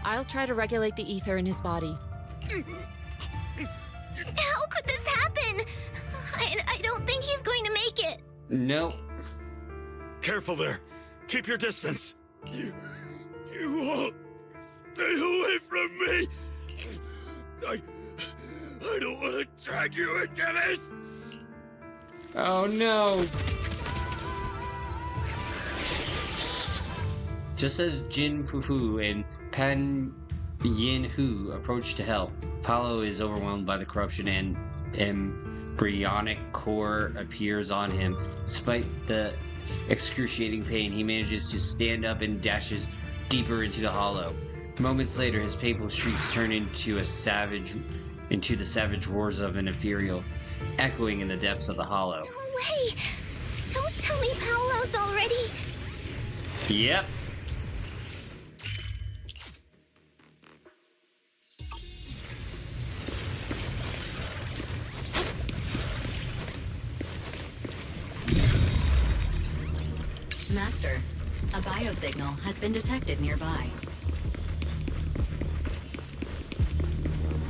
I'll try to regulate the ether in his body. How could this happen? I don't think he's going to make it. Nope. Careful there. Keep your distance. You all stay away from me. I don't want to drag you into this. Oh no. Just as Jin Fufu and Pan Yin-Hu approach to help, Paolo is overwhelmed by the corruption and embryonic core appears on him. Despite the excruciating pain, he manages to stand up and dashes deeper into the hollow. Moments later, his painful shrieks turn into the savage roars of an ethereal, echoing in the depths of the hollow. No way! Don't tell me Paolo's already... Yep. Master, a biosignal has been detected nearby.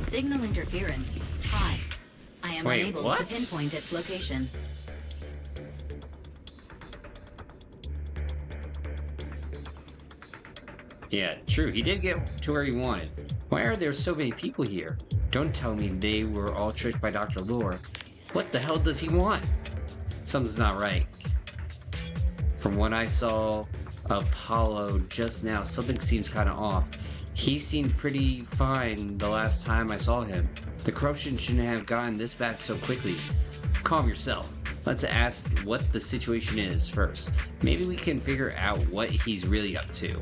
Signal interference high. I am Wait, unable what? to pinpoint its location. Yeah, true. He did get to where he wanted. Why are there so many people here? Don't tell me they were all tricked by Dr. Lore. What the hell does he want? Something's not right. From what I saw of Apollo just now, something seems kind of off. He seemed pretty fine the last time I saw him. The corruption shouldn't have gotten this bad so quickly. Calm yourself. Let's ask what the situation is first. Maybe we can figure out what he's really up to.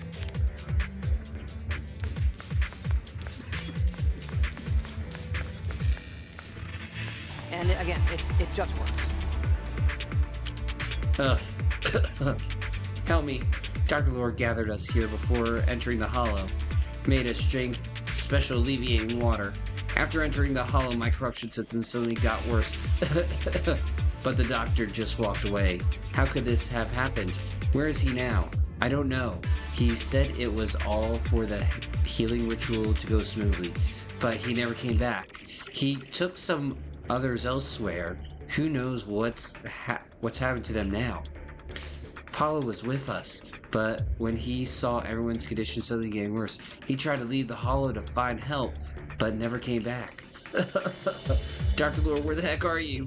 and again, it just works. Help me. Dr. Lore gathered us here before entering the hollow. Made us drink special alleviating water. After entering the hollow, my corruption symptoms suddenly got worse. But the doctor just walked away. How could this have happened? Where is he now? I don't know. He said it was all for the healing ritual to go smoothly, but he never came back. He took some others elsewhere. Who knows what's happened to them now? Paulo was with us, but when he saw everyone's condition suddenly getting worse, he tried to leave the hollow to find help, but never came back. Dr. Lore, where the heck are you?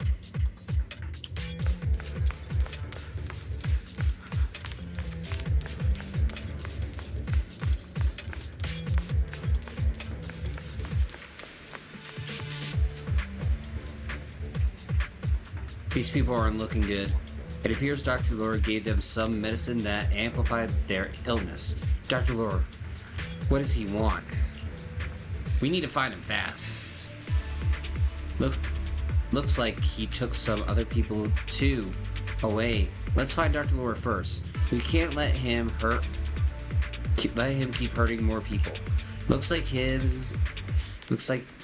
These people aren't looking good. It appears Dr. Lore gave them some medicine that amplified their illness. Dr. Lore, what does he want? We need to find him fast. Looks like he took some other people too away. Let's find Dr. Lore first. We can't let him keep hurting more people. Looks like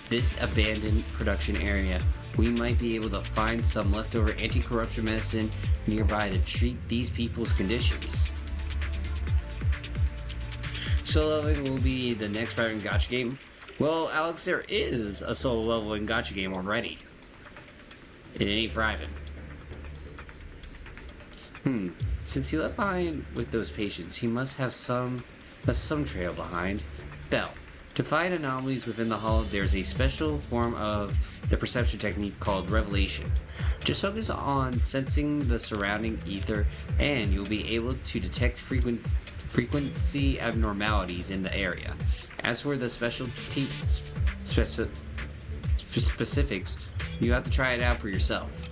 this abandoned production area. We might be able to find some leftover anti-corruption medicine nearby to treat these people's conditions. Solo leveling will be the next thriving gacha game. Well, Alex, there is a solo leveling gacha game already. It ain't thriving. Since he left behind with those patients, he must have some trail behind. Bell. To find anomalies within the hollow, there's a special form of the perception technique called revelation. Just focus on sensing the surrounding ether, and you'll be able to detect frequency abnormalities in the area. As for the specifics, you have to try it out for yourself.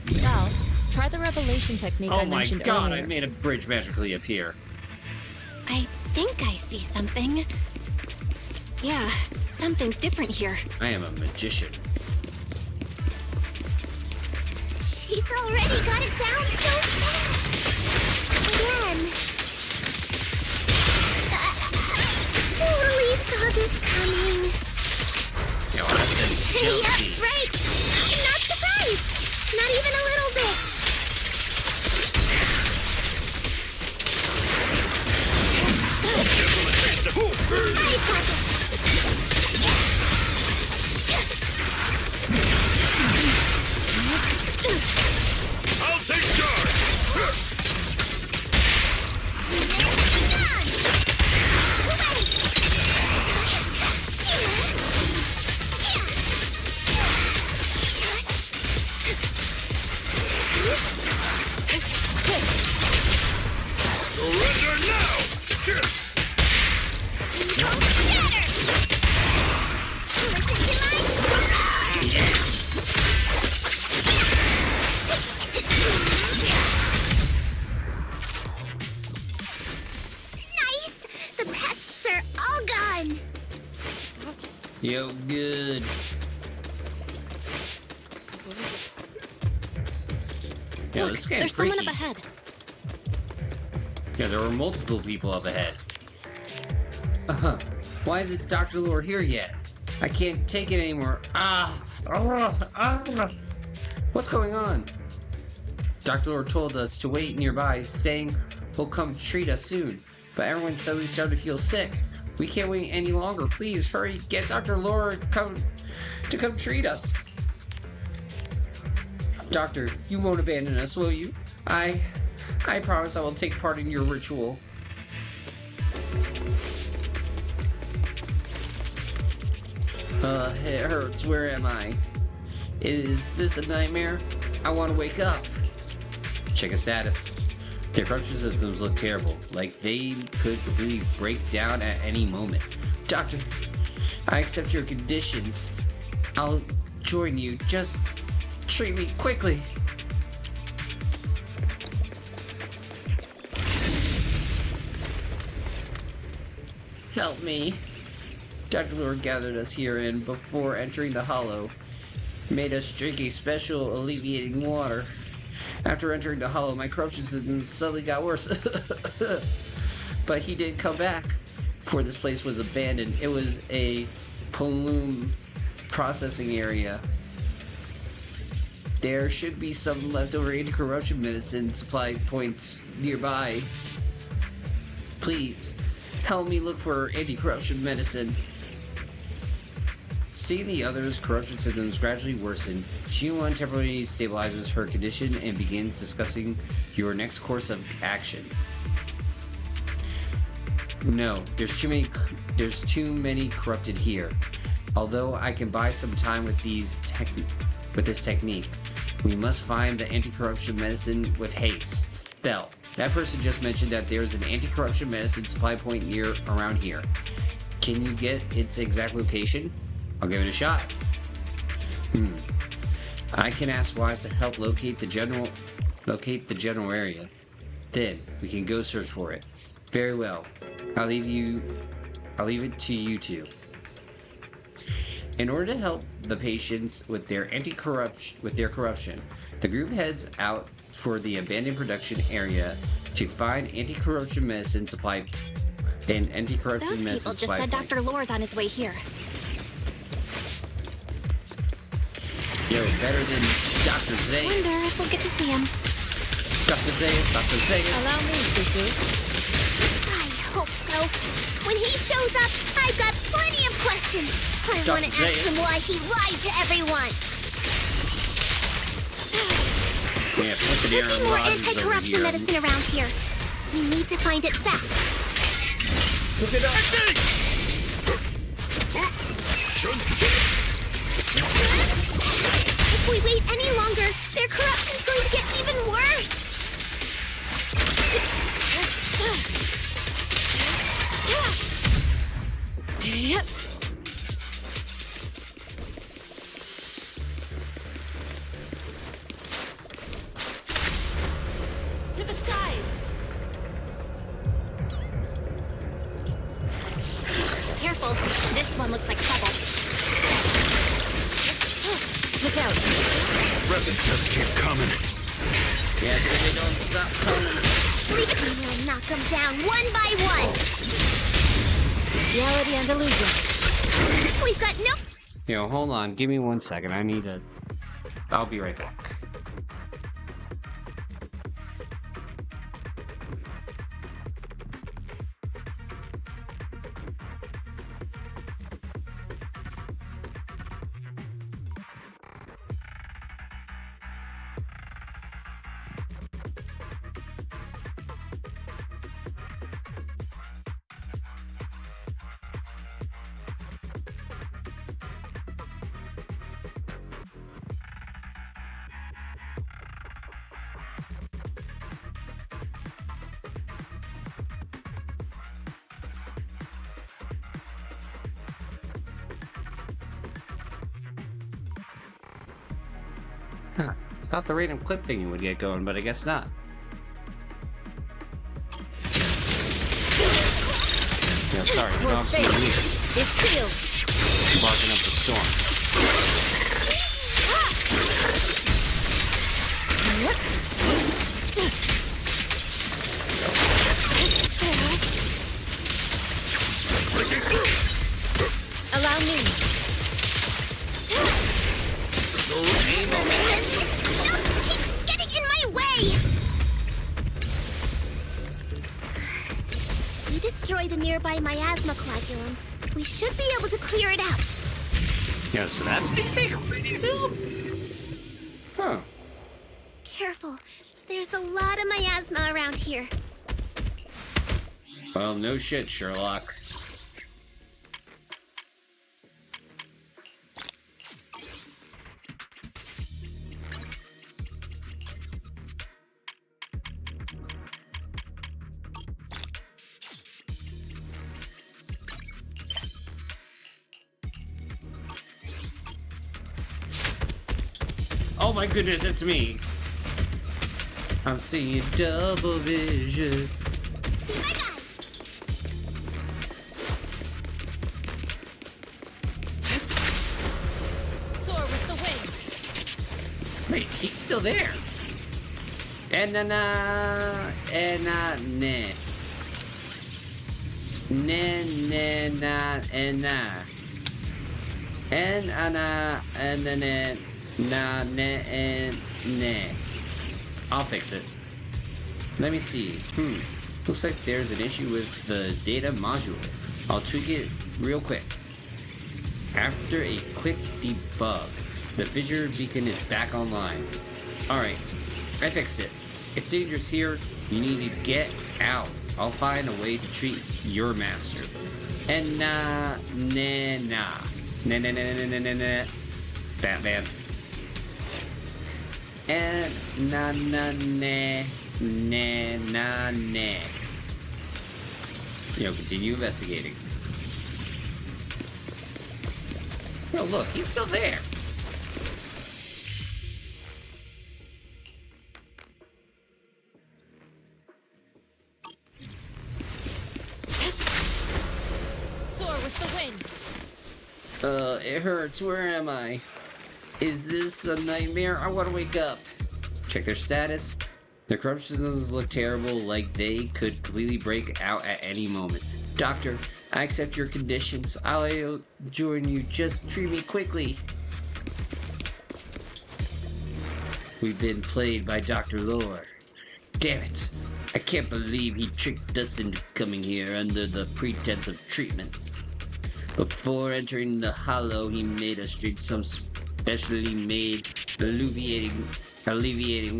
Val, try the revelation technique I mentioned earlier. Oh my god, I made a bridge magically appear. I think I see something. Yeah, something's different here. I am a magician. She's already got it down so fast. Again. Totally saw this coming. Yo, that's some Yeah, right. Not surprised. Not even a little bit. I'll take charge! Surrender now! Nice! The pests are all gone. Yo, good. Yeah, Look, this is kind there's of freaky. someone up ahead. Yeah, there were multiple people up ahead. Why isn't Dr. Lore here yet? I can't take it anymore. What's going on? Dr. Lore told us to wait nearby, saying he'll come treat us soon. But everyone suddenly started to feel sick. We can't wait any longer. Please hurry, get Dr. Lore to come treat us. Doctor, you won't abandon us, will you? I promise I will take part in your ritual. It hurts. Where am I? Is this a nightmare? I want to wake up. Check his status. Their corruption systems look terrible, like they could really break down at any moment. Doctor, I accept your conditions. I'll join you. Just treat me quickly. Help me. Dr. Lord gathered us here and, before entering the hollow, made us drink a special alleviating water. After entering the hollow, my corruption system suddenly got worse. But he didn't come back, for this place was abandoned. It was a plume processing area. There should be some leftover anti-corruption medicine supply points nearby. Please, help me look for anti-corruption medicine. Seeing the other's corruption symptoms gradually worsen, Xinyuan temporarily stabilizes her condition and begins discussing your next course of action. No, there's too many corrupted here. Although I can buy some time with this technique, we must find the anti-corruption medicine with haste. Bell, that person just mentioned that there's an anti-corruption medicine supply point around here. Can you get its exact location? I'll give it a shot. I can ask Wise to help locate the general area. Then we can go search for it. Very well. I'll leave it to you two. In order to help the patients with their corruption, the group heads out for the abandoned production area to find anti-corruption medicine supply and anti-corruption medicine Those people just said point. Dr. Lore's on his way here. Yo, better than Dr. Zayas. Wonder if we'll get to see him. Dr. Zayas. Allow me, Suzu. I hope so. When he shows up, I've got plenty of questions. I want to ask him why he lied to everyone. Yeah, Could be more anti-corruption medicine around here. We need to find it fast. Look it up. If we wait any longer, their corruption's going to get even worse. Yep. To the skies! Careful. This one looks like trouble. Look out. They just keep coming. Yes, and they don't stop coming. We'll knock them down one by one. Reality and illusion. We've got no... Yo, hold on. Give me 1 second. I'll be right back. Huh. Thought the random clip thingy would get going, but I guess not. Yeah, sorry, you don't have to me. It's sealed. Barking up the storm. Allow me. Keeps getting in my way! If we destroy the nearby miasma coagulum, we should be able to clear it out. Yeah, so that's basic. Huh. Careful. There's a lot of miasma around here. Well, no shit, Sherlock. Oh my goodness, it's me. I'm seeing double vision. Wait, he's still there. And nah. Nah. I'll fix it. Let me see. Looks like there's an issue with the data module. I'll tweak it real quick. After a quick debug, the fissure beacon is back online. Alright, I fixed it. It's dangerous here. You need to get out. I'll find a way to treat your master. And nah. Batman. And nah. Continue investigating. Yo, look, he's still there. Soar with the wind. It hurts. Where am I? Is this a nightmare? I want to wake up. Check their status. Their corruption systems look terrible, like they could completely break out at any moment. Doctor, I accept your conditions. I'll join you. Just treat me quickly. We've been played by Dr. Lore. Damn it. I can't believe he tricked us into coming here under the pretense of treatment. Before entering the hollow, he made us drink some specially made alleviating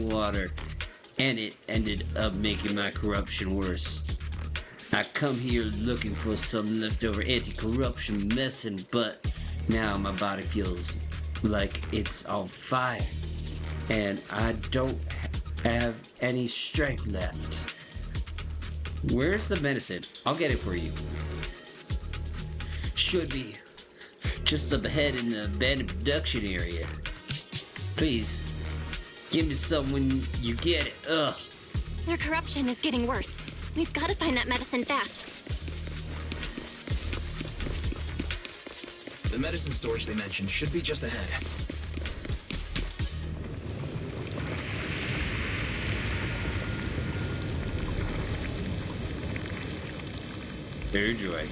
water, and it ended up making my corruption worse. I come here looking for some leftover anti-corruption medicine, but now my body feels like it's on fire, and I don't have any strength left. Where's the medicine? I'll get it for you. Should be just up ahead in the abandoned production area. Please, give me some when you get it. Ugh. Their corruption is getting worse. We've got to find that medicine fast. The medicine storage they mentioned should be just ahead. Enjoy.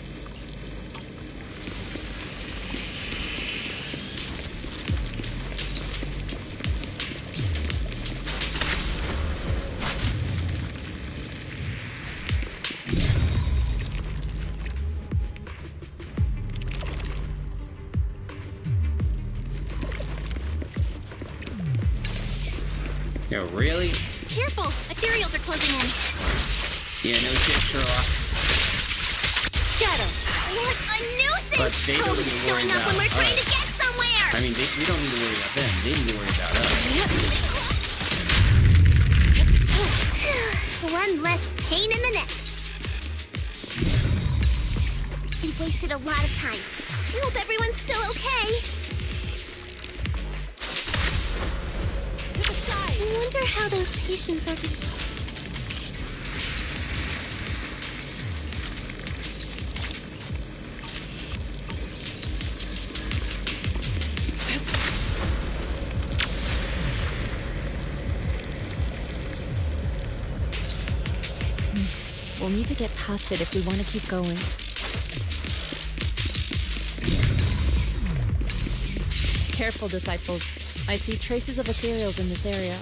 Yo, really? Careful! Ethereals are closing in. Yeah, no shit, Sherlock. Got him. What a nuisance! But they don't need to worry showing up about when we're trying to us. get somewhere! I mean, we don't need to worry about them. They need to worry about us. One less pain in the neck. We've wasted a lot of time. I hope everyone's still okay. To the side. I wonder how those patients are doing. We'll need to get past it if we want to keep going. Careful, disciples. I see traces of Ethereals in this area.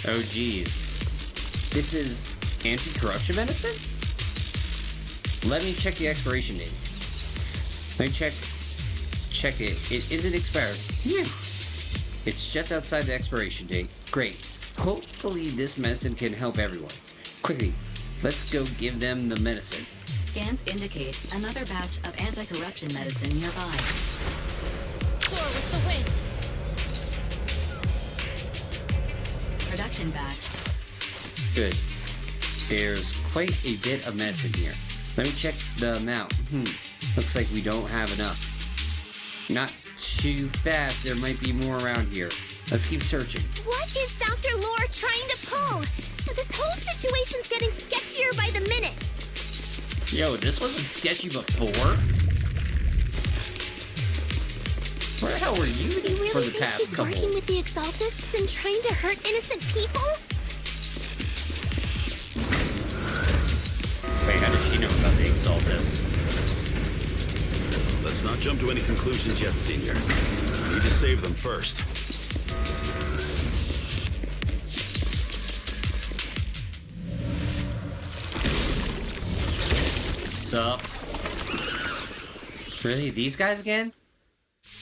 Oh, geez. This is anti-corruption medicine? Let me check the expiration date. Let me check it. It isn't expired. Phew. It's just outside the expiration date. Great. Hopefully this medicine can help everyone. Quickly, let's go give them the medicine. Scans indicate another batch of anti-corruption medicine nearby. Soar with the wind. Production batch. Good. There's quite a bit of medicine here. Let me check the amount. Looks like we don't have enough. Not too fast. There might be more around here. Let's keep searching. What is Dr. Lore trying to pull? This whole situation's getting sketchier by the minute. Yo, this wasn't sketchy before? Where the hell hell were you Do you really for the think past he's couple? working with the Exaltists and trying to hurt innocent people? Wait, how does she know about the Exaltus? Let's not jump to any conclusions yet, Senior. We need to save them first. Sup? Really? These guys again?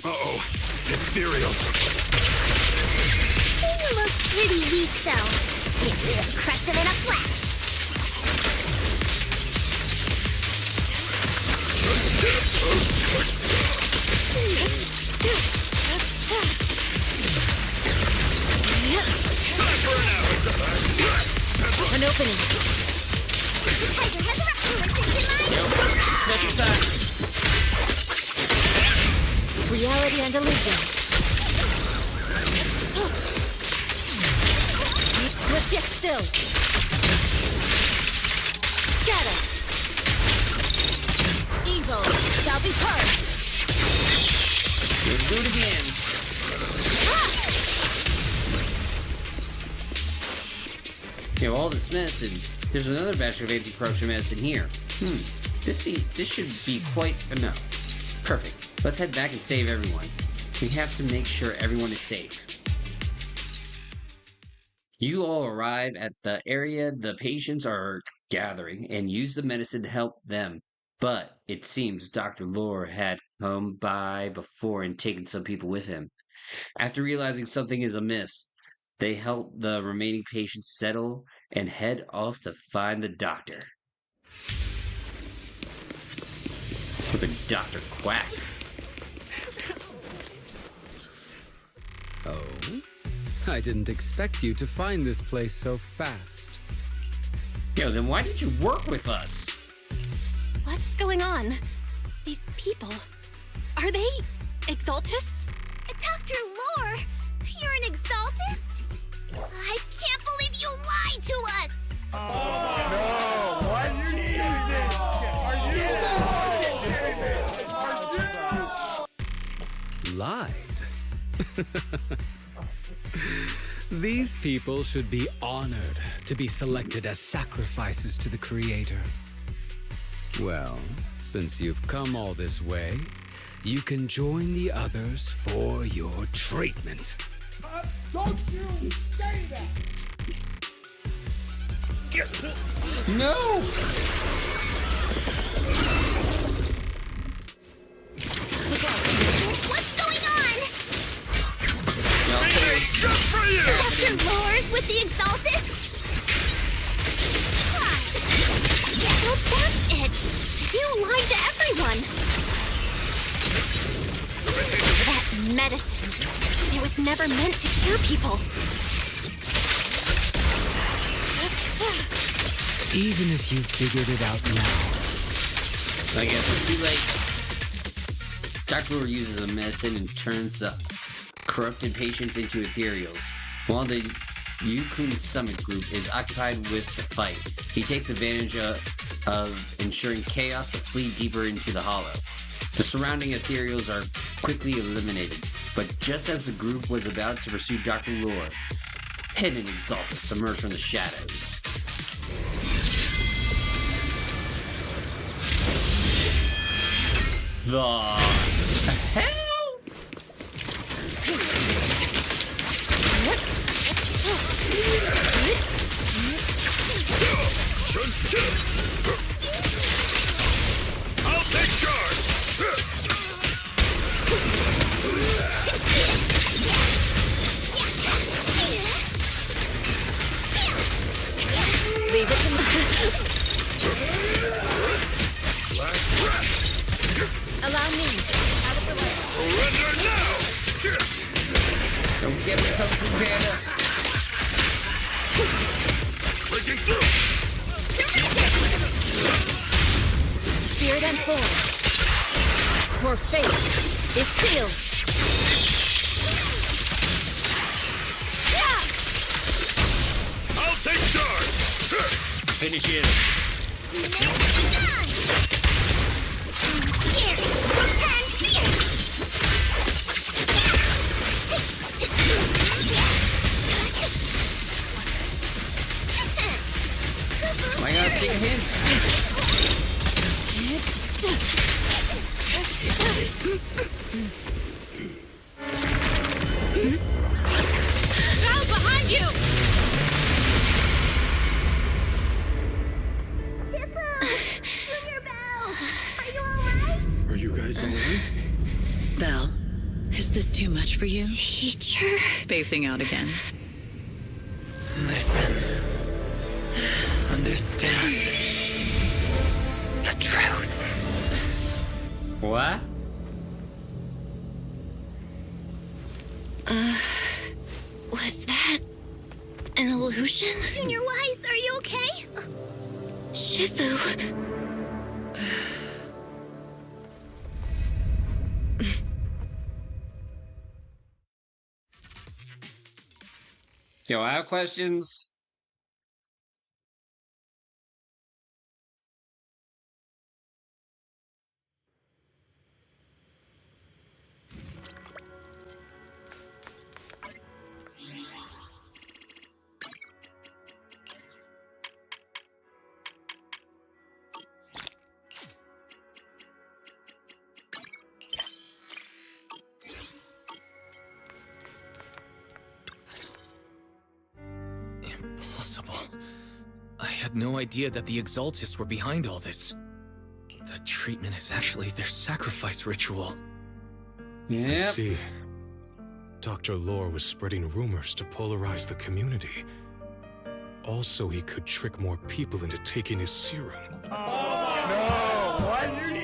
Uh-oh. Ethereals. They look pretty weak, though. We'll crush them in a flash. An opening. Tiger has a reference into Special time. Reality and illusion. Swift yet still. Scatter. Evil shall be purged. We'll do it again. You know, all this medicine. There's another batch of anti-corruption medicine here. This should be quite enough. Perfect. Let's head back and save everyone. We have to make sure everyone is safe. You all arrive at the area the patients are gathering and use the medicine to help them. But it seems Dr. Lore had come by before and taken some people with him. After realizing something is amiss, they help the remaining patients settle and head off to find the doctor. For the Dr. Quack. Oh? I didn't expect you to find this place so fast. Yo, then why did you work with us? What's going on? These people. Are they Exaltists? Dr. Lore, you're an Exaltist? I can't believe you lied to us! No! Why are you cheating? Lied? These people should be honored to be selected as sacrifices to the Creator. Well, since you've come all this way, you can join the others for your treatment. Don't you say that! No! What's going on? Phoenix, just for you! Dr. Lore's with the Exaltists? Well, that's it. You lied to everyone. That medicine. It was never meant to cure people. Even if you figured it out now. I guess it's too late. Dr. Lore uses a medicine and turns the corrupted patients into Ethereals. While the Yukun Summit group is occupied with the fight, he takes advantage of ensuring chaos to flee deeper into the hollow. The surrounding Ethereals are quickly eliminated, but just as the group was about to pursue Dr. Lore, hidden Exaltus emerge from the shadows. The hell? I'll take charge! Leave it to me. Allow me. Out of the way. Surrender now! Don't get me Kung Fu Panda. Breaking through! Spirit and form. Your fate is sealed. I'll take charge! Finish it. Take a hint. Out behind you! Are you guys alright? Belle, is this too much for you? Teacher. Spacing out again. Listen. Understand. The truth. What? Was that an illusion? Junior Wise, are you okay? Shifu. Yo, I have questions. Impossible. I had no idea that the Exaltists were behind all this. The treatment is actually their sacrifice ritual. I see. Dr. Lore was spreading rumors to polarize the community. Also, he could trick more people into taking his serum. Why you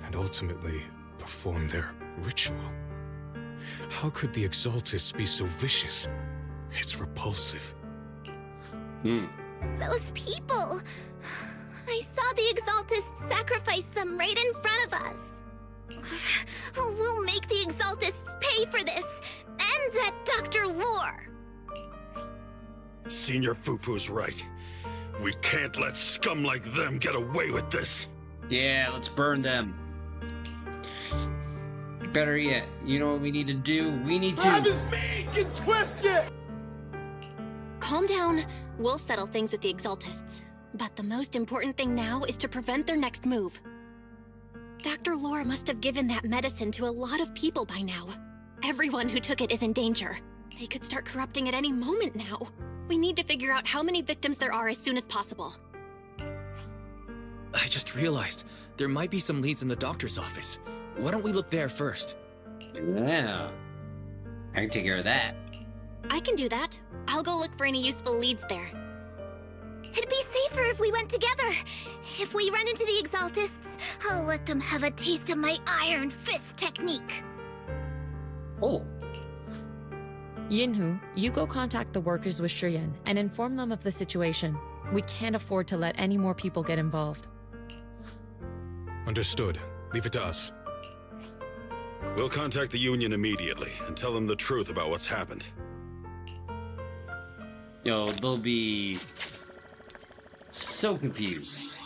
And ultimately, perform their ritual. How could the Exaltists be so vicious? It's repulsive. Those people. I saw the Exaltists sacrifice them right in front of us. We'll make the Exaltists pay for this. And that Dr. Lore. Senior Fufu's right. We can't let scum like them get away with this. Yeah, let's burn them. Better yet, you know what we need to do? We need to... Get twisted! Calm down. We'll settle things with the Exaltists. But the most important thing now is to prevent their next move. Dr. Lore must have given that medicine to a lot of people by now. Everyone who took it is in danger. They could start corrupting at any moment now. We need to figure out how many victims there are as soon as possible. I just realized there might be some leads in the doctor's office. Why don't we look there first? Yeah. I can take care of that. I can do that. I'll go look for any useful leads there. It'd be safer if we went together. If we run into the Exaltists, I'll let them have a taste of my iron fist technique. Oh. Yinhu, you go contact the workers with Shiyan and inform them of the situation. We can't afford to let any more people get involved. Understood. Leave it to us. We'll contact the Union immediately and tell them the truth about what's happened. Yo, they'll be so confused.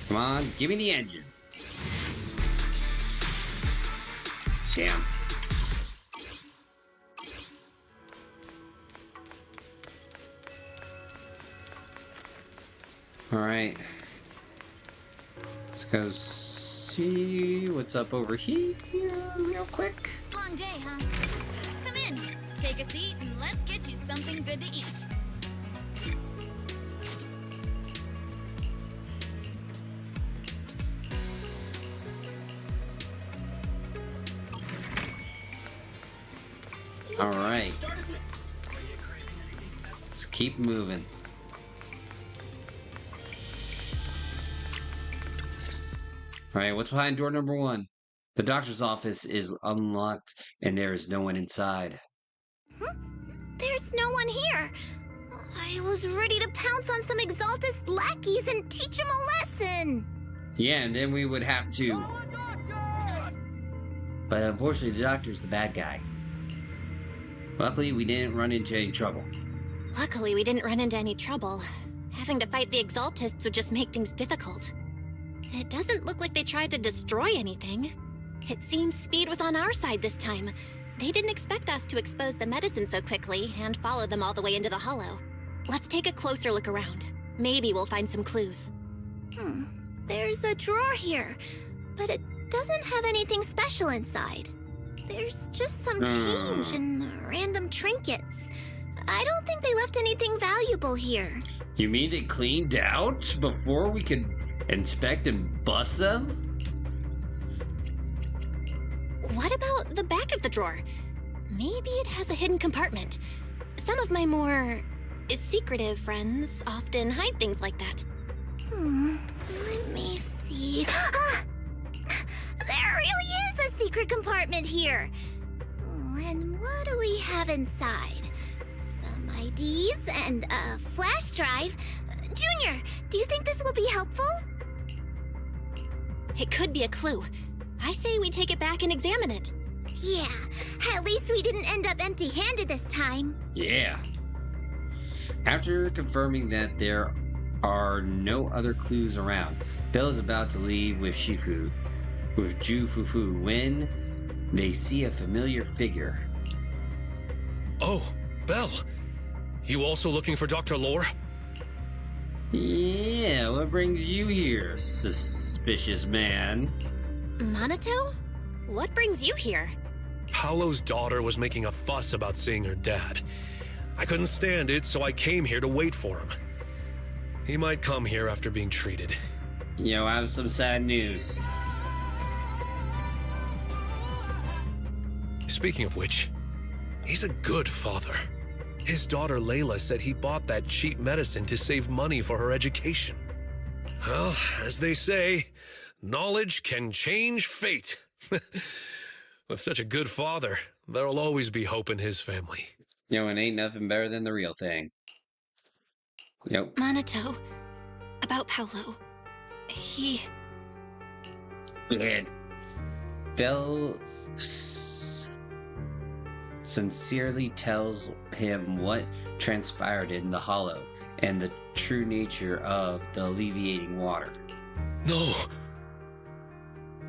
Come on, give me the engine. Damn. Alright. Let's go see what's up over here real quick. Long day, huh? Come in, take a seat, and let's get you something good to eat. Alright. Let's keep moving. Alright, what's behind door number 1? The doctor's office is unlocked, and there is no one inside. There's no one here. I was ready to pounce on some Exaltist lackeys and teach them a lesson. Yeah, and then we would have to... But unfortunately, the doctor's the bad guy. Luckily, we didn't run into any trouble. Luckily, we didn't run into any trouble. Having to fight the Exaltists would just make things difficult. It doesn't look like they tried to destroy anything. It seems speed was on our side this time. They didn't expect us to expose the medicine so quickly and follow them all the way into the hollow. Let's take a closer look around. Maybe we'll find some clues. There's a drawer here, but it doesn't have anything special inside. There's just some change and random trinkets. I don't think they left anything valuable here. You mean they cleaned out before we could inspect and bust them? What about the back of the drawer? Maybe it has a hidden compartment. Some of my more secretive friends often hide things like that. Let me see. There really is a secret compartment here. And what do we have inside? Some IDs and a flash drive. Junior, do you think this will be helpful? It could be a clue. I say we take it back and examine it. Yeah, at least we didn't end up empty-handed this time. Yeah. After confirming that there are no other clues around, Belle is about to leave with Shifu, with Ju Fufu, when they see a familiar figure. Oh, Belle. You also looking for Dr. Lore? Yeah, what brings you here, suspicious man? Minato? What brings you here? Paolo's daughter was making a fuss about seeing her dad. I couldn't stand it, so I came here to wait for him. He might come here after being treated. Yo, I have some sad news. Speaking of which, he's a good father. His daughter Layla said he bought that cheap medicine to save money for her education. Well, as they say, knowledge can change fate. With such a good father, there'll always be hope in his family. Yo, and ain't nothing better than the real thing. Yo. Minato, about Paolo. He... And Belle sincerely tells him what transpired in the hollow and the true nature of the alleviating water. No!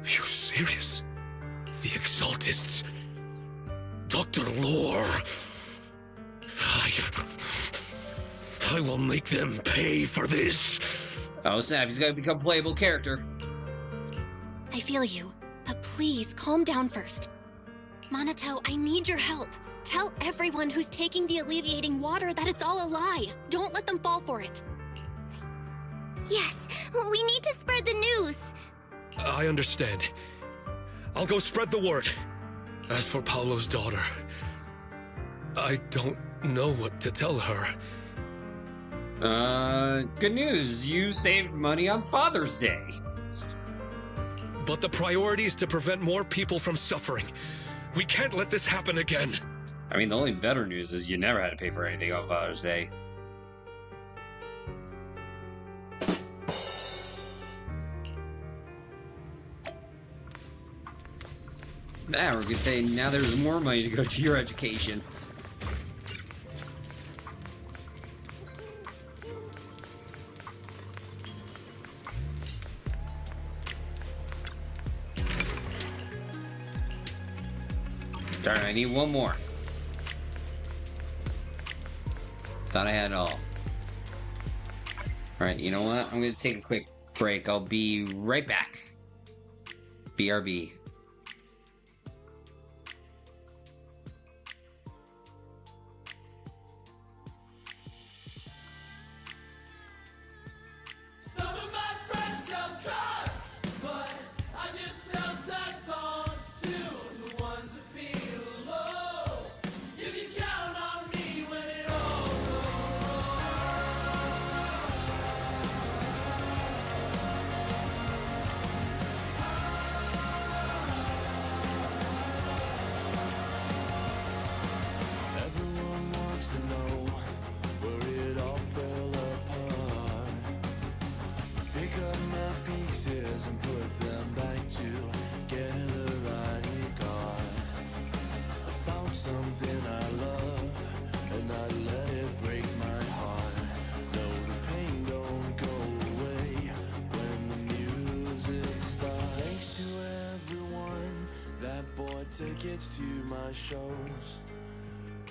You serious? The Exaltists? Dr. Lore? I will make them pay for this. Oh, snap, he's gonna become a playable character. I feel you, but please calm down first. Minato, I need your help. Tell everyone who's taking the alleviating water that it's all a lie. Don't let them fall for it. Yes, we need to spread the news. I understand. I'll go spread the word. As for Paolo's daughter, I don't know what to tell her. Good news. You saved money on Father's Day. But the priority is to prevent more people from suffering. We can't let this happen again. I mean, the only better news is you never had to pay for anything on Father's Day. Now we could say now there's more money to go to your education. Darn, I need one more. Thought I had it all. Alright, you know what? I'm gonna take a quick break. I'll be right back. BRB. Some of my friends sell drugs, but I just sell sad songs too. The ones who feel low. You can count on me when it all goes wrong. tickets to my shows.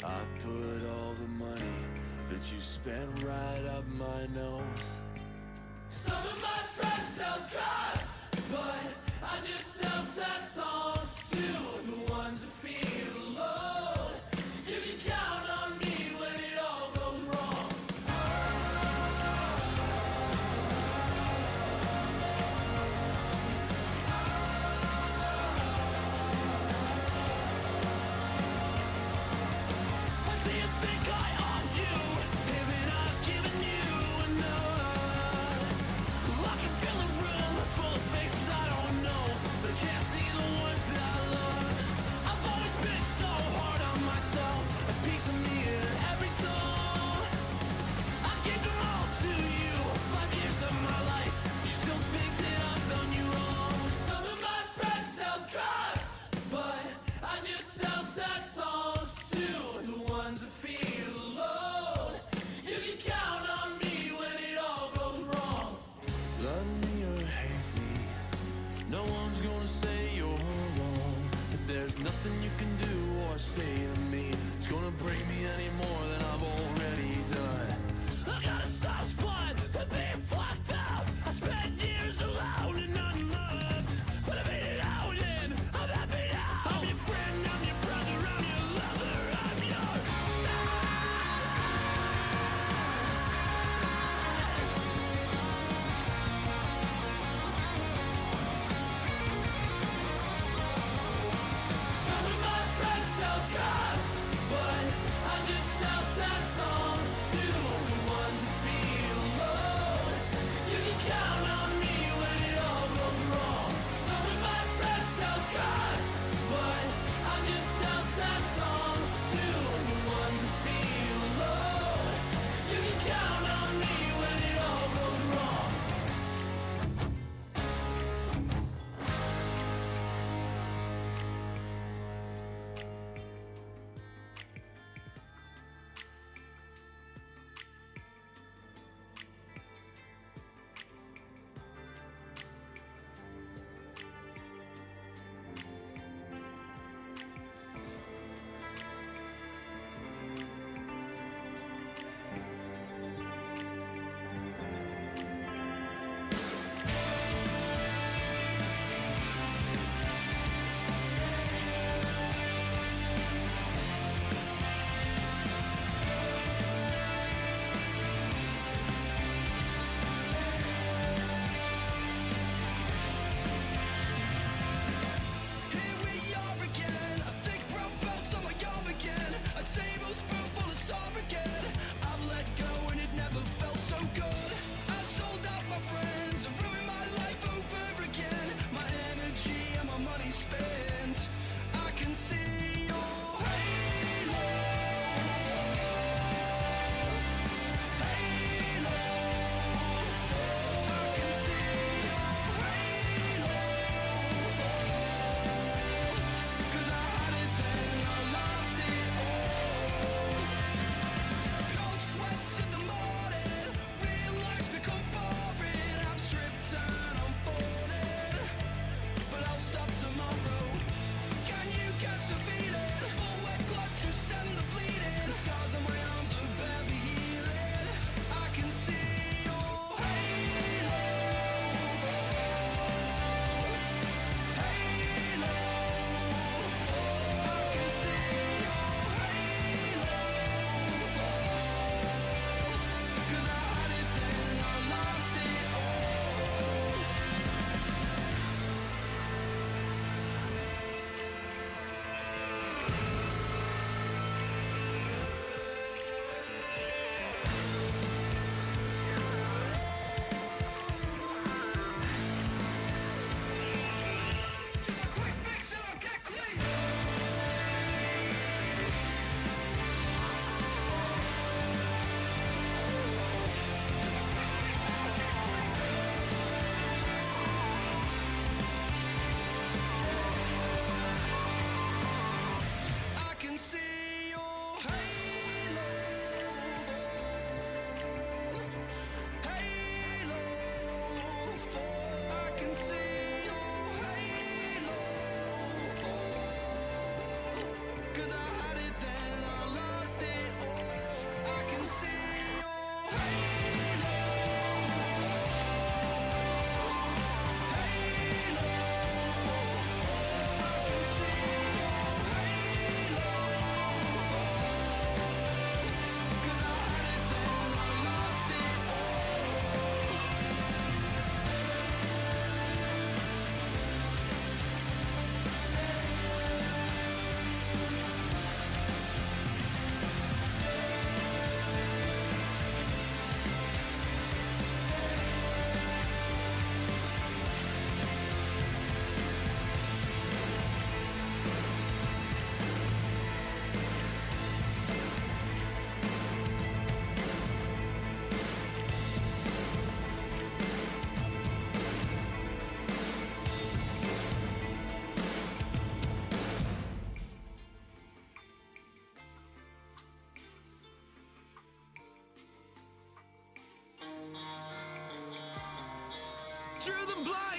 I put all the money that you spent right up my nose. Some of my friends sell drugs, but I just sell sad songs too. The ones that feel alone. You can count on me when it all goes wrong. What do you think I owe you? Haven't I given you enough? I can fill a room full of faces I don't know, but can't see the ones that I love.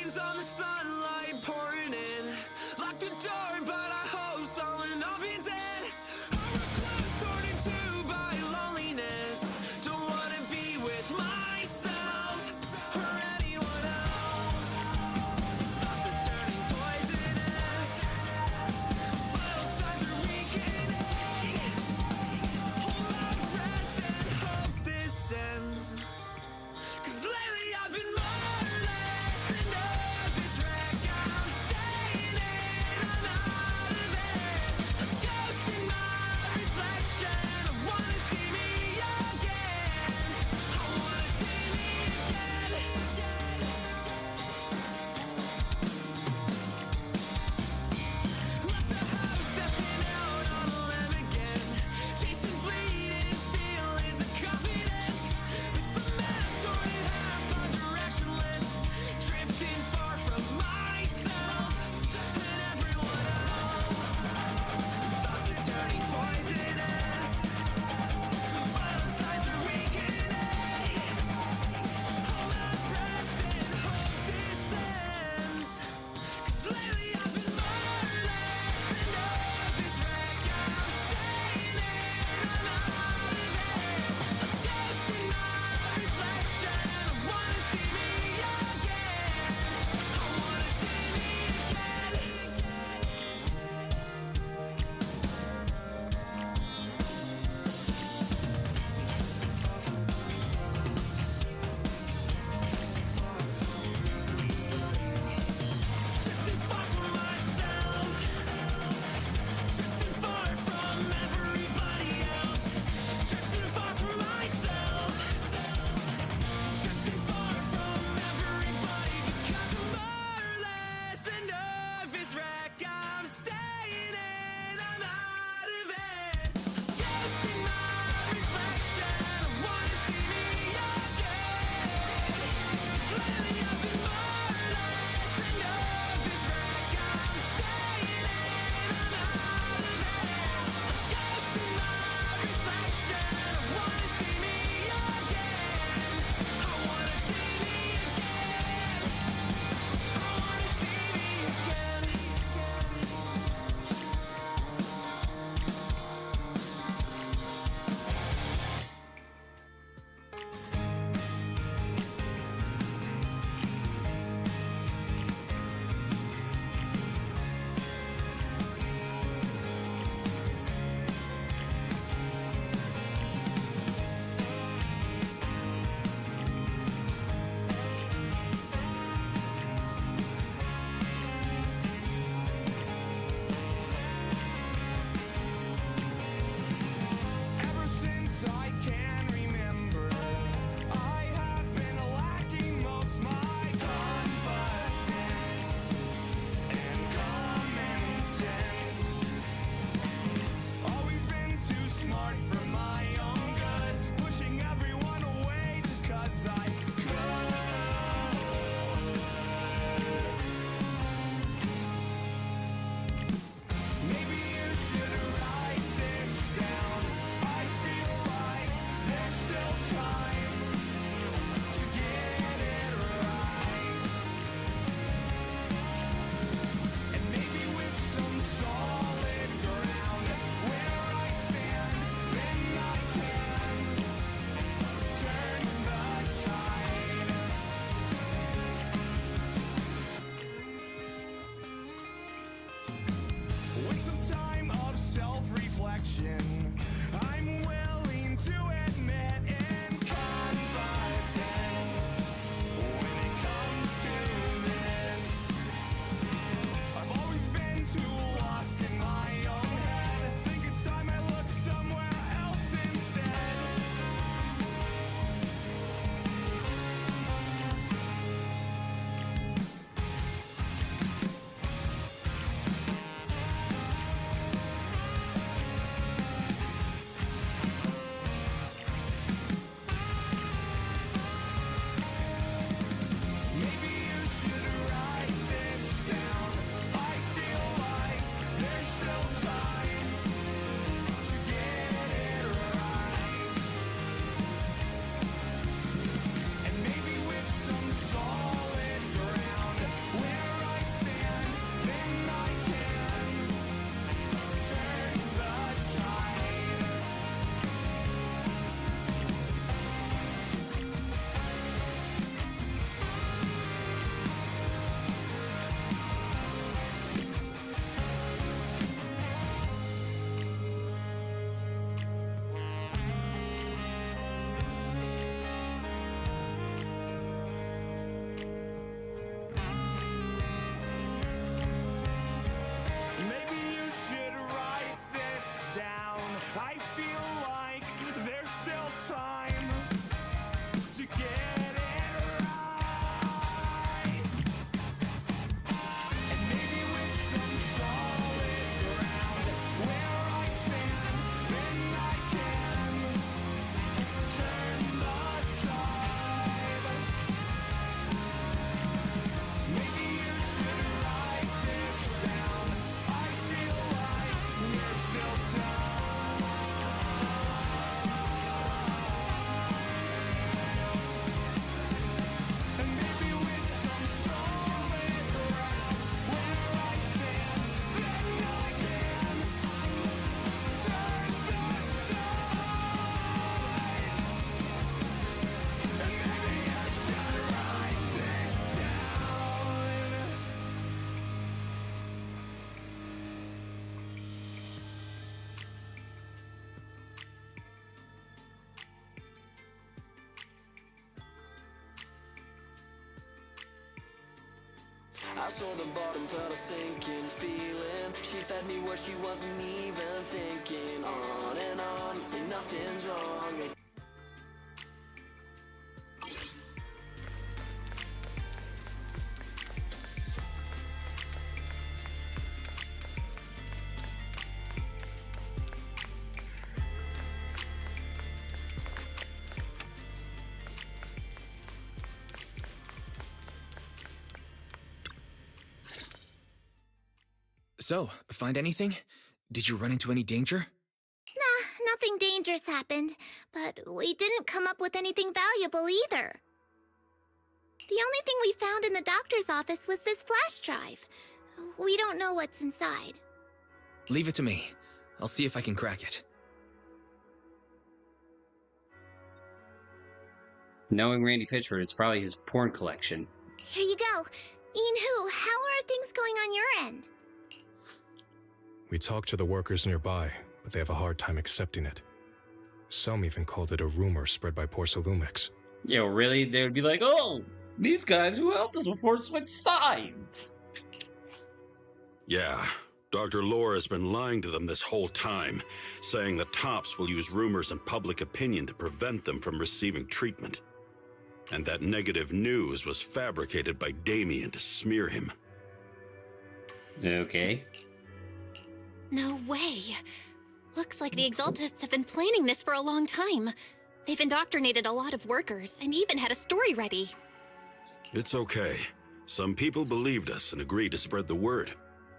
Reflections on the sunlight pouring in. Lock the door, but I hope someone opens it. A recluse torn in two by loneliness. Don't wanna be with myself or anyone else. Thoughts are turning poisonous. Vital signs are weakening. Hold my breath and hope this ends. 'Cause lately I've been more or less a nervous wreck. I'm staying in, I'm out of it. A ghost in my I saw the bottom, felt a sinking feeling. She fed me what she wasn't even thinking. On and on, say nothing's wrong. So, find anything? Did you run into any danger? Nah, nothing dangerous happened, but we didn't come up with anything valuable either. The only thing we found in the doctor's office was this flash drive. We don't know what's inside. Leave it to me. I'll see if I can crack it. Knowing Randy Pitchford, it's probably his porn collection. Here you go. Inhu, how are things going on your end? We talked to the workers nearby, but they have a hard time accepting it. Some even called it a rumor spread by Porsalumix. Yo, really? They would be like, oh, these guys who helped us before switched sides. Yeah, Dr. Lore has been lying to them this whole time, saying the Tops will use rumors and public opinion to prevent them from receiving treatment. And that negative news was fabricated by Damien to smear him. Okay. No way. Looks like the Exaltists have been planning this for a long time. They've indoctrinated a lot of workers and even had a story ready. It's okay. Some people believed us and agreed to spread the word.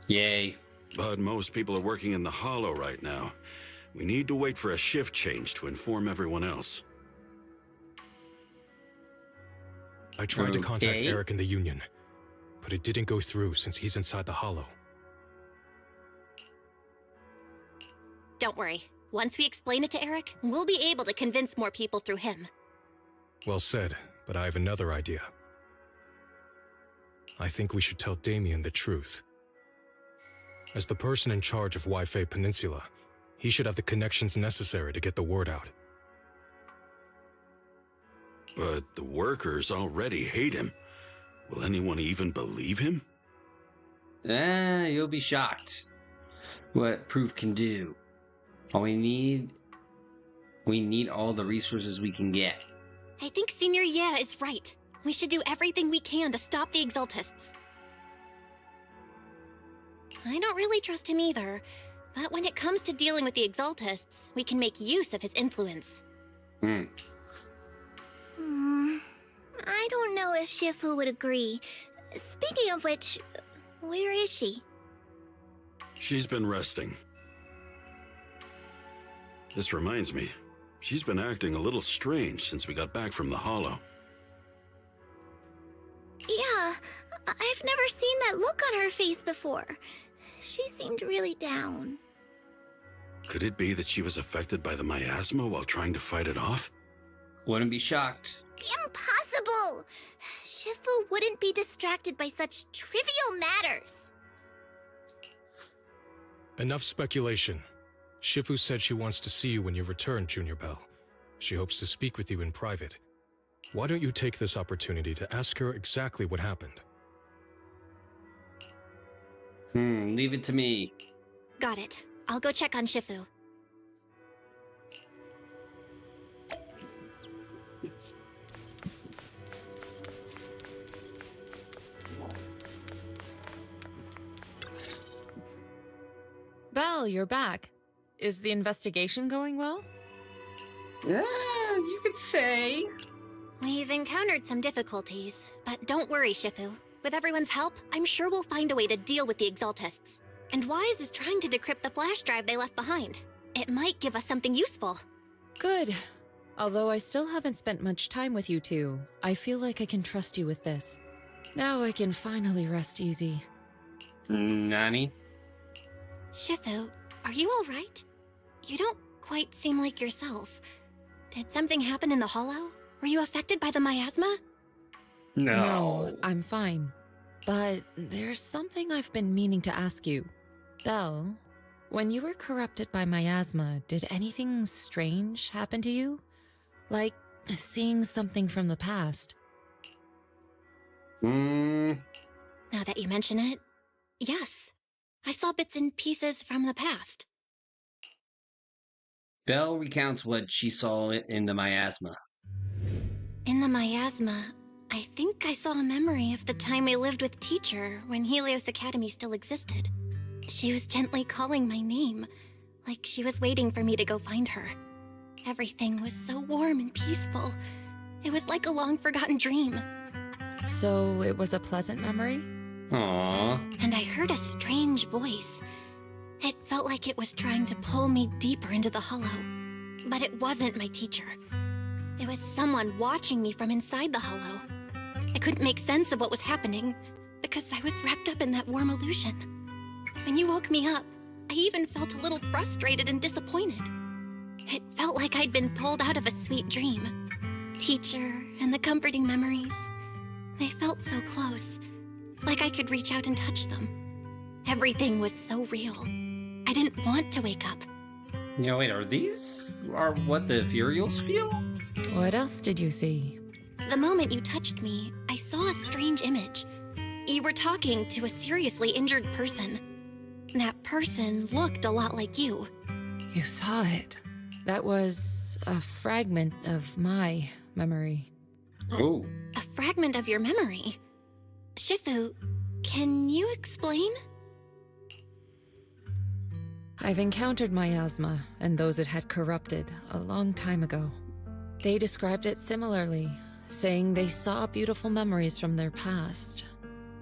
Yay. But most people are working in the Hollow right now. We need to wait for a shift change to inform everyone else. I tried to contact Eric in the Union, but it didn't go through since he's inside the Hollow. Don't worry. Once we explain it to Eric, we'll be able to convince more people through him. Well said, but I have another idea. I think we should tell Damien the truth. As the person in charge of WIFIE Peninsula, he should have the connections necessary to get the word out. But the workers already hate him. Will anyone even believe him? You'll be shocked. What proof can do. All we need all the resources we can get. I think Senior Ye is right. We should do everything we can to stop the Exaltists. I don't really trust him either, but when it comes to dealing with the Exaltists, we can make use of his influence. I don't know if Shifu would agree. Speaking of which, where is she? She's been resting. This reminds me, she's been acting a little strange since we got back from the Hollow. Yeah, I've never seen that look on her face before. She seemed really down. Could it be that she was affected by the miasma while trying to fight it off? Wouldn't be shocked. Impossible! Shifu wouldn't be distracted by such trivial matters. Enough speculation. Shifu said she wants to see you when you return, Junior Bell. She hopes to speak with you in private. Why don't you take this opportunity to ask her exactly what happened? Leave it to me. Got it. I'll go check on Shifu. Belle, you're back. Is the investigation going well? You could say. We've encountered some difficulties, but don't worry, Shifu. With everyone's help, I'm sure we'll find a way to deal with the Exaltists. And Wise is trying to decrypt the flash drive they left behind. It might give us something useful. Good. Although I still haven't spent much time with you two, I feel like I can trust you with this. Now I can finally rest easy. Nani? Shifu, are you alright? You don't quite seem like yourself. Did something happen in the Hollow? Were you affected by the miasma? No, I'm fine. But there's something I've been meaning to ask you. Belle, when you were corrupted by miasma, did anything strange happen to you? Like seeing something from the past? Now that you mention it, yes. I saw bits and pieces from the past. Belle recounts what she saw in the miasma. In the miasma, I think I saw a memory of the time I lived with Teacher when Helios Academy still existed. She was gently calling my name, like she was waiting for me to go find her. Everything was so warm and peaceful. It was like a long-forgotten dream. So it was a pleasant memory? Aww. And I heard a strange voice. It felt like it was trying to pull me deeper into the hollow. But it wasn't my teacher. It was someone watching me from inside the hollow. I couldn't make sense of what was happening, because I was wrapped up in that warm illusion. When you woke me up, I even felt a little frustrated and disappointed. It felt like I'd been pulled out of a sweet dream. Teacher and the comforting memories. They felt so close, like I could reach out and touch them. Everything was so real. I didn't want to wake up. No, wait, are what the Ethereals feel? What else did you see? The moment you touched me, I saw a strange image. You were talking to a seriously injured person. That person looked a lot like you. You saw it. That was a fragment of my memory. Oh. A fragment of your memory? Shifu, can you explain? I've encountered miasma and those it had corrupted a long time ago. They described it similarly, saying they saw beautiful memories from their past.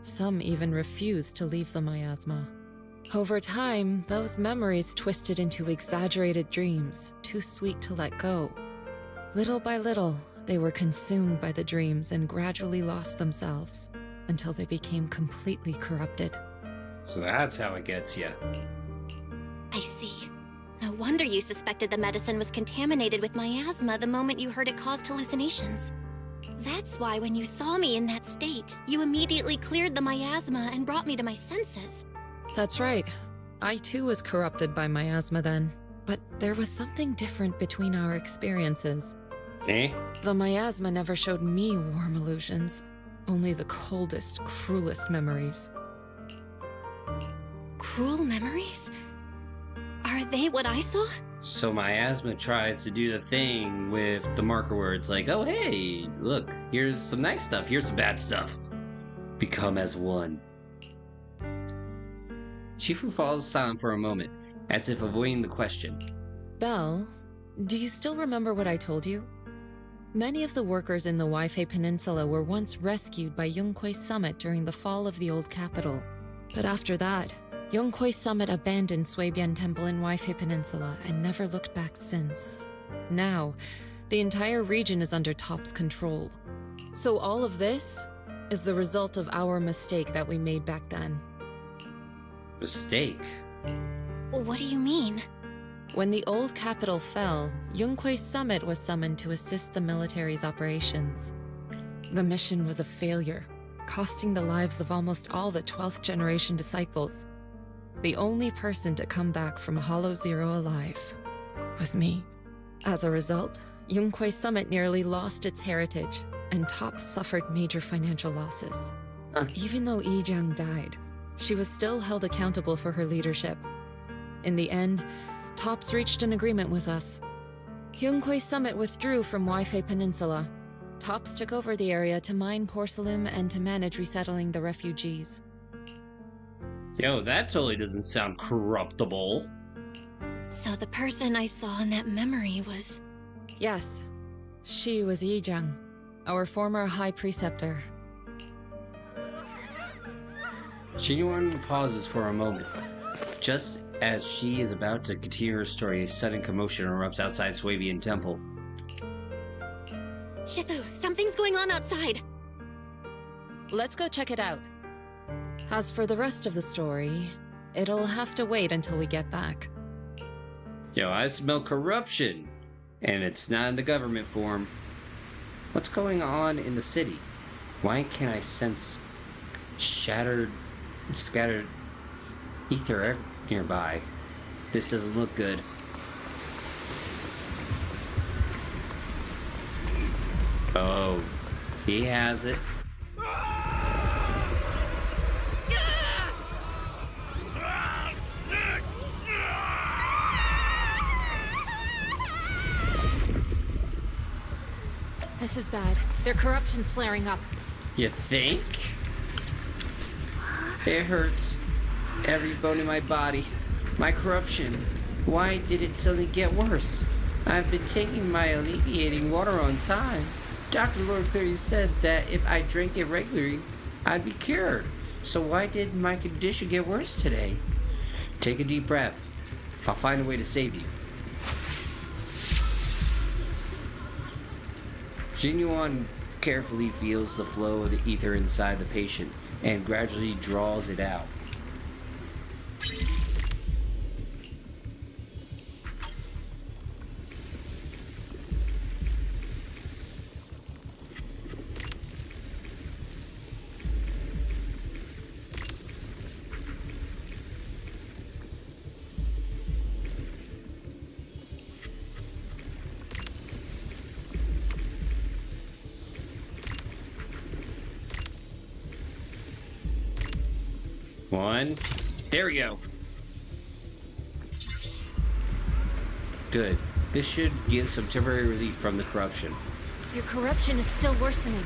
Some even refused to leave the miasma. Over time, those memories twisted into exaggerated dreams, too sweet to let go. Little by little, they were consumed by the dreams and gradually lost themselves, until they became completely corrupted. So that's how it gets you. I see. No wonder you suspected the medicine was contaminated with miasma the moment you heard it caused hallucinations. That's why when you saw me in that state, you immediately cleared the miasma and brought me to my senses. That's right. I too was corrupted by miasma then. But there was something different between our experiences. Eh? The miasma never showed me warm illusions. Only the coldest, cruelest memories. Cruel memories? Are they what I saw? So miasma tries to do the thing with the marker words like, oh hey, look, here's some nice stuff, here's some bad stuff. Become as one. Shifu falls silent for a moment, as if avoiding the question. Belle, do you still remember what I told you? Many of the workers in the WIFIE Peninsula were once rescued by Yonghui Summit during the fall of the old capital. But after that, Yonghui Summit abandoned Suibian Temple in WIFIE Peninsula and never looked back since. Now, the entire region is under TOP's control. So all of this is the result of our mistake that we made back then. Mistake? What do you mean? When the old capital fell, Yonghui Summit was summoned to assist the military's operations. The mission was a failure, costing the lives of almost all the 12th generation disciples. The only person to come back from Hollow Zero alive was me. As a result, Yonghui Summit nearly lost its heritage, and TOP suffered major financial losses. Even though Yijiang died, she was still held accountable for her leadership. In the end, TOPS reached an agreement with us. Yonghui Summit withdrew from WIFIE Peninsula. TOPS took over the area to mine porcelain and to manage resettling the refugees. Yo, that totally doesn't sound corruptible. So the person I saw in that memory was... Yes, she was Yijiang, our former high preceptor. Xinyuan pauses for a moment. Just as she is about to continue her story, a sudden commotion erupts outside Suibian Temple. Shifu, something's going on outside! Let's go check it out. As for the rest of the story, it'll have to wait until we get back. Yo, I smell corruption! And it's not in the government form. What's going on in the city? Why can't I sense scattered ether nearby? This doesn't look good. Oh, he has it. This is bad. Their corruption's flaring up. You think? It hurts. Every bone in my body. My corruption. Why did it suddenly get worse? I've been taking my alleviating water on time. Dr. Lord clearly said that if I drank it regularly, I'd be cured. So why did my condition get worse today? Take a deep breath. I'll find a way to save you. Genuine carefully feels the flow of the ether inside the patient and gradually draws it out. One. There we go. Good. This should give some temporary relief from the corruption. Their corruption is still worsening.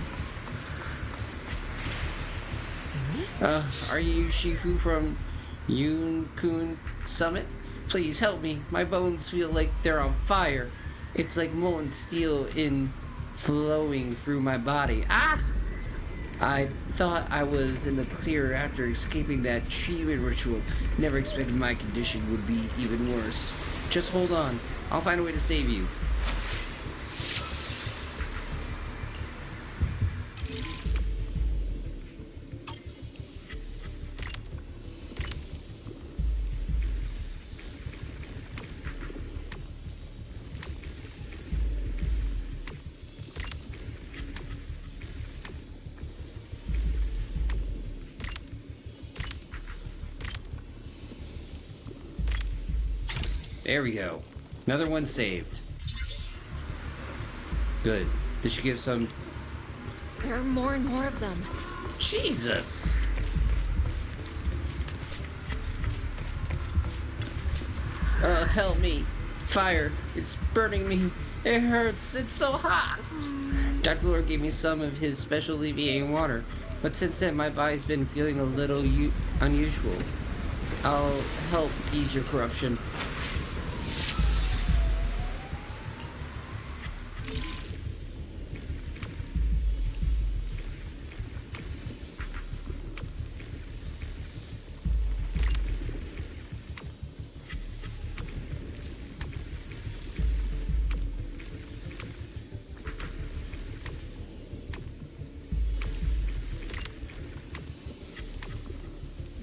Are you Shifu from Yun-kun Summit? Please help me. My bones feel like they're on fire. It's like molten steel flowing through my body. Ah! I thought I was in the clear after escaping that treatment ritual. Never expected my condition would be even worse. Just hold on. I'll find a way to save you. There we go. Another one saved. Good. This should give some... There are more and more of them. Jesus! Help me. Fire. It's burning me. It hurts. It's so hot. Dr. Lord gave me some of his special alleviating water, but since then my body's been feeling a little unusual. I'll help ease your corruption.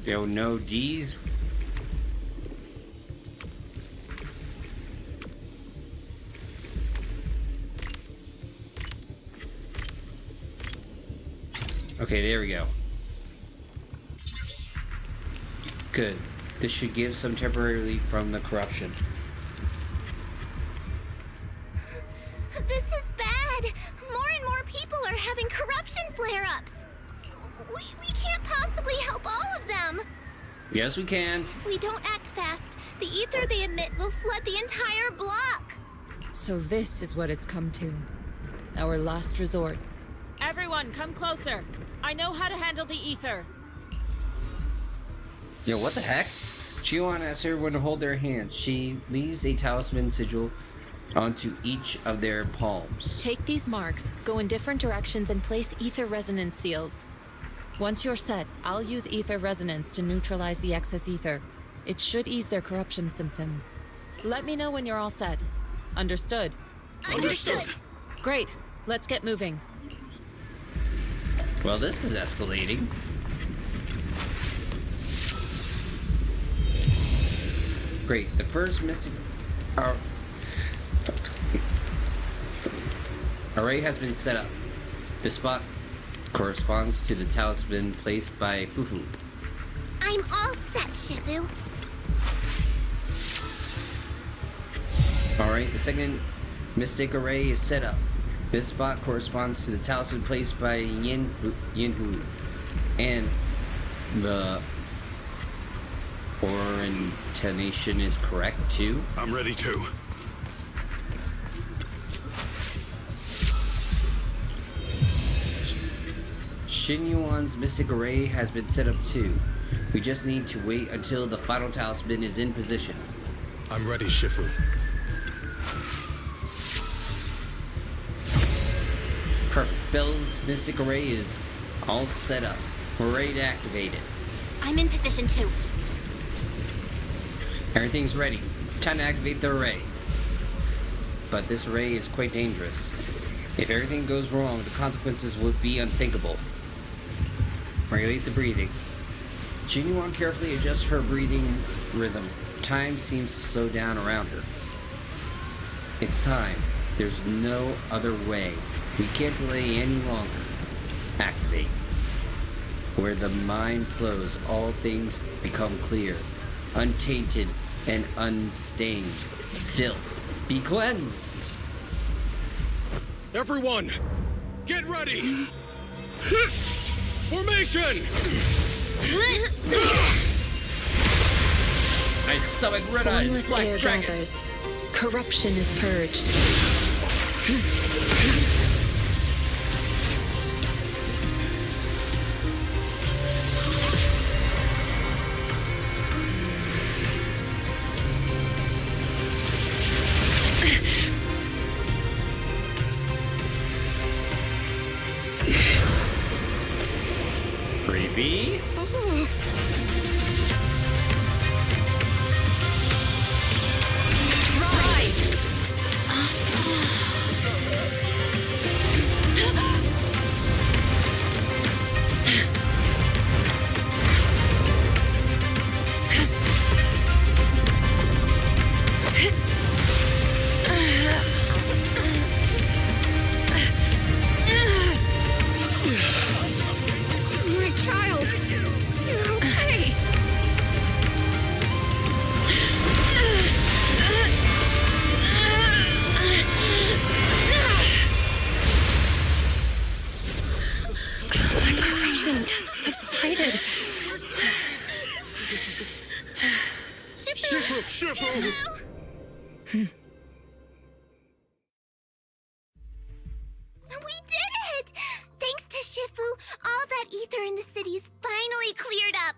Yo, no D's. Okay, there we go. Good. This should give some temporary relief from the corruption. This is bad. More and more people are having corruption flare-ups. We can't possibly help all of them. Yes, we can. If we don't act fast, the ether they emit will flood the entire block. So this is what it's come to. Our last resort. Everyone, come closer. I know how to handle the ether. Yo, what the heck? Chion asks everyone to hold their hands. She leaves a talisman sigil onto each of their palms. Take these marks, go in different directions, and place ether resonance seals. Once you're set, I'll use ether resonance to neutralize the excess ether. It should ease their corruption symptoms. Let me know when you're all set. Understood? Understood. Great. Let's get moving. Well, this is escalating. Great. The first mystic array has been set up. The spot corresponds to the talisman placed by Fufu. I'm all set, Shifu. Alright, the second mystic array is set up. This spot corresponds to the talisman placed by Yinhu. And the orientation is correct too? I'm ready too. Xinyuan's mystic array has been set up too. We just need to wait until the final talisman is in position. I'm ready, Shifu. Perfect. Belle's mystic array is all set up. We're ready to activate it. I'm in position too. Everything's ready. Time to activate the array. But this array is quite dangerous. If everything goes wrong, the consequences would be unthinkable. Regulate the breathing. Xinyuan carefully adjusts her breathing rhythm. Time seems to slow down around her. It's time. There's no other way. We can't delay any longer. Activate. Where the mind flows, all things become clear, untainted and unstained. Filth, be cleansed. Everyone, get ready! Formation! I summon Red Eyes, Formless Black air Dragon. gathers. Corruption is purged. Creepy. My child, you're okay. My corruption just subsided. Shifu! We did it! Thanks to Shifu, all that ether in the city's finally cleared up.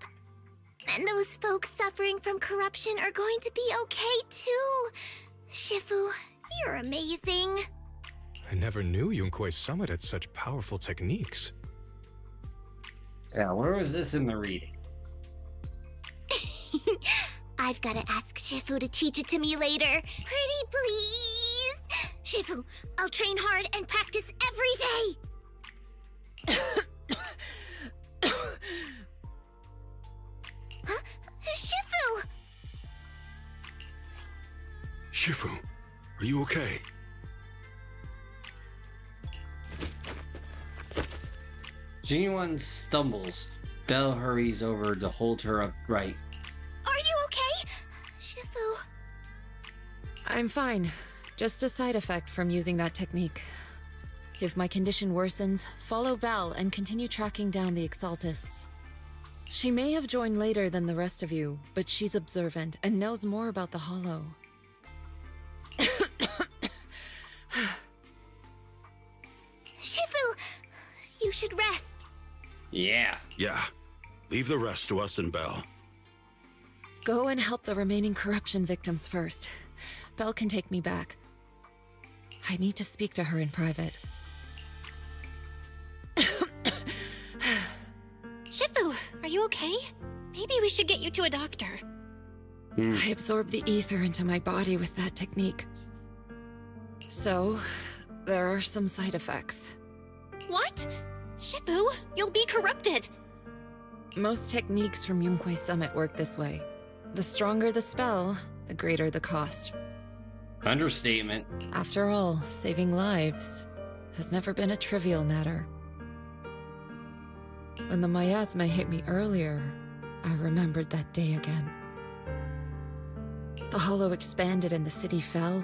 And those folks suffering from corruption are going to be okay too. Shifu, you're amazing. I never knew Yunkui's summit had such powerful techniques. Yeah, where was this in the reading? I've got to ask Shifu to teach it to me later. Pretty please? Shifu, I'll train hard and practice every day. Huh? Shifu! Shifu, are you okay? Xinyuan stumbles. Belle hurries over to hold her upright. Are you okay? Shifu. I'm fine. Just a side effect from using that technique. If my condition worsens, follow Belle and continue tracking down the Exaltists. She may have joined later than the rest of you, but she's observant and knows more about the Hollow. Shifu, you should rest. Yeah. Yeah. Leave the rest to us and Belle. Go and help the remaining corruption victims first. Belle can take me back. I need to speak to her in private. Shifu, are you okay? Maybe we should get you to a doctor. I absorbed the ether into my body with that technique. So, there are some side effects. What? Shifu, you'll be corrupted. Most techniques from Yunkui's summit work this way. The stronger the spell, the greater the cost. Understatement. After all, saving lives has never been a trivial matter. When the miasma hit me earlier, I remembered that day again. The Hollow expanded and the city fell.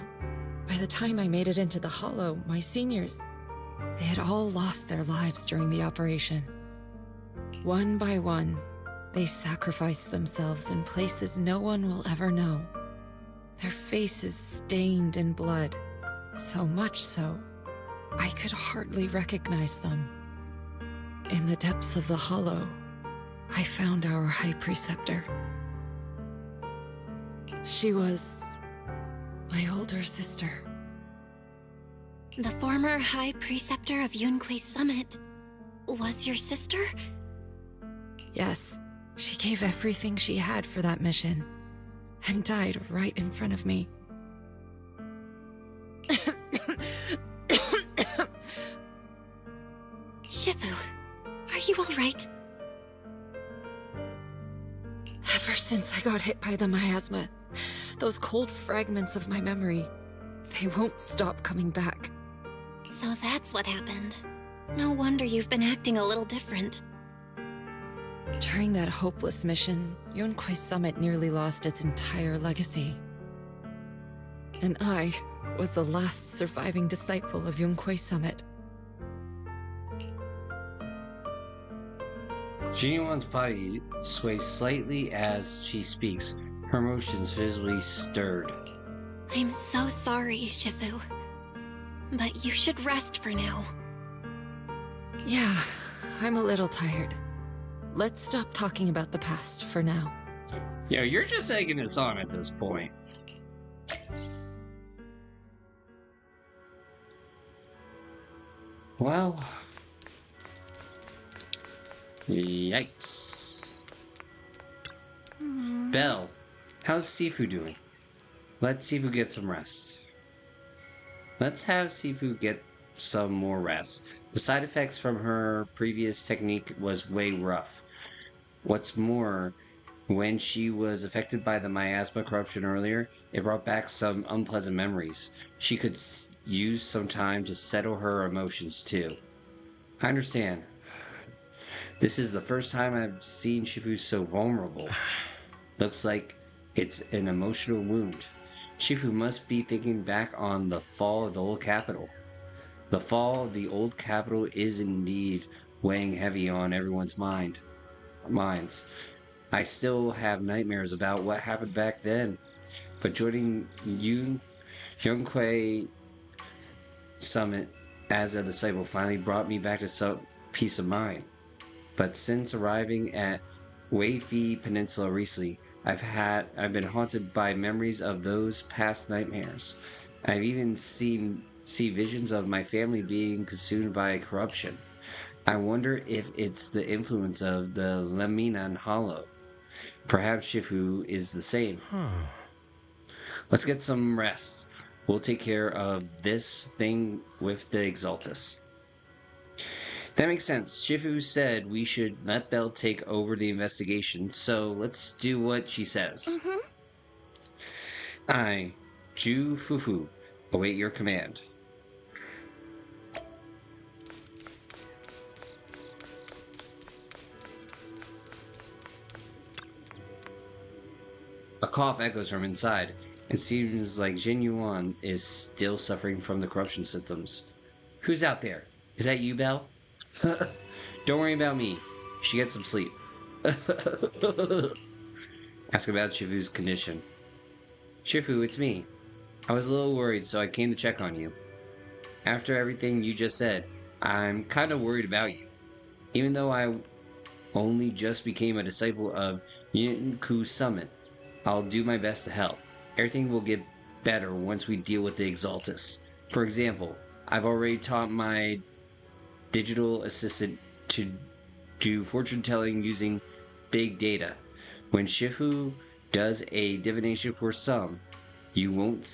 By the time I made it into the Hollow, my seniors, they had all lost their lives during the operation. One by one, they sacrificed themselves in places no one will ever know. Their faces stained in blood, so much so, I could hardly recognize them. In the depths of the hollow, I found our High Preceptor. She was my older sister. The former High Preceptor of Yunque's Summit was your sister? Yes, she gave everything she had for that mission, and died right in front of me. Shifu, are you alright? Ever since I got hit by the miasma, those cold fragments of my memory, they won't stop coming back. So that's what happened. No wonder you've been acting a little different. During that hopeless mission, Yunque's Summit nearly lost its entire legacy. And I was the last surviving disciple of Yunque's Summit. Jinyuan's body sways slightly as she speaks, her emotions visibly stirred. I'm so sorry, Shifu. But you should rest for now. Yeah, I'm a little tired. Let's stop talking about the past for now. Yo, you're just egging us on at this point. Well... Yikes. Belle, how's Sifu doing? Let Sifu get some rest. Let's have Sifu get some more rest. The side effects from her previous technique was way rough. What's more, when she was affected by the miasma corruption earlier, it brought back some unpleasant memories. She could use some time to settle her emotions too. I understand. This is the first time I've seen Shifu so vulnerable. Looks like it's an emotional wound. Shifu must be thinking back on the fall of the old capital. The fall of the old capital is indeed weighing heavy on everyone's minds. I still have nightmares about what happened back then, but joining Yunque Summit as a disciple finally brought me back to some peace of mind. But since arriving at WIFIE Peninsula recently, I've been haunted by memories of those past nightmares. I've even see visions of my family being consumed by corruption. I wonder if it's the influence of the Leminan Hollow. Perhaps Shifu is the same. Let's get some rest. We'll take care of this thing with the Exaltus. That makes sense. Shifu said we should let Belle take over the investigation, so let's do what she says. I, Ju Fufu, await your command. A cough echoes from inside. It seems like Jinyuan is still suffering from the corruption symptoms. Who's out there? Is that you, Belle? Don't worry about me. You should get some sleep. Ask about Shifu's condition. Shifu, it's me. I was a little worried, so I came to check on you. After everything you just said, I'm kind of worried about you. Even though I only just became a disciple of Yunque's Summit, I'll do my best to help. Everything will get better once we deal with the Exaltus. For example, I've already taught my digital assistant to do fortune telling using big data. When Shifu does a divination for some, you won't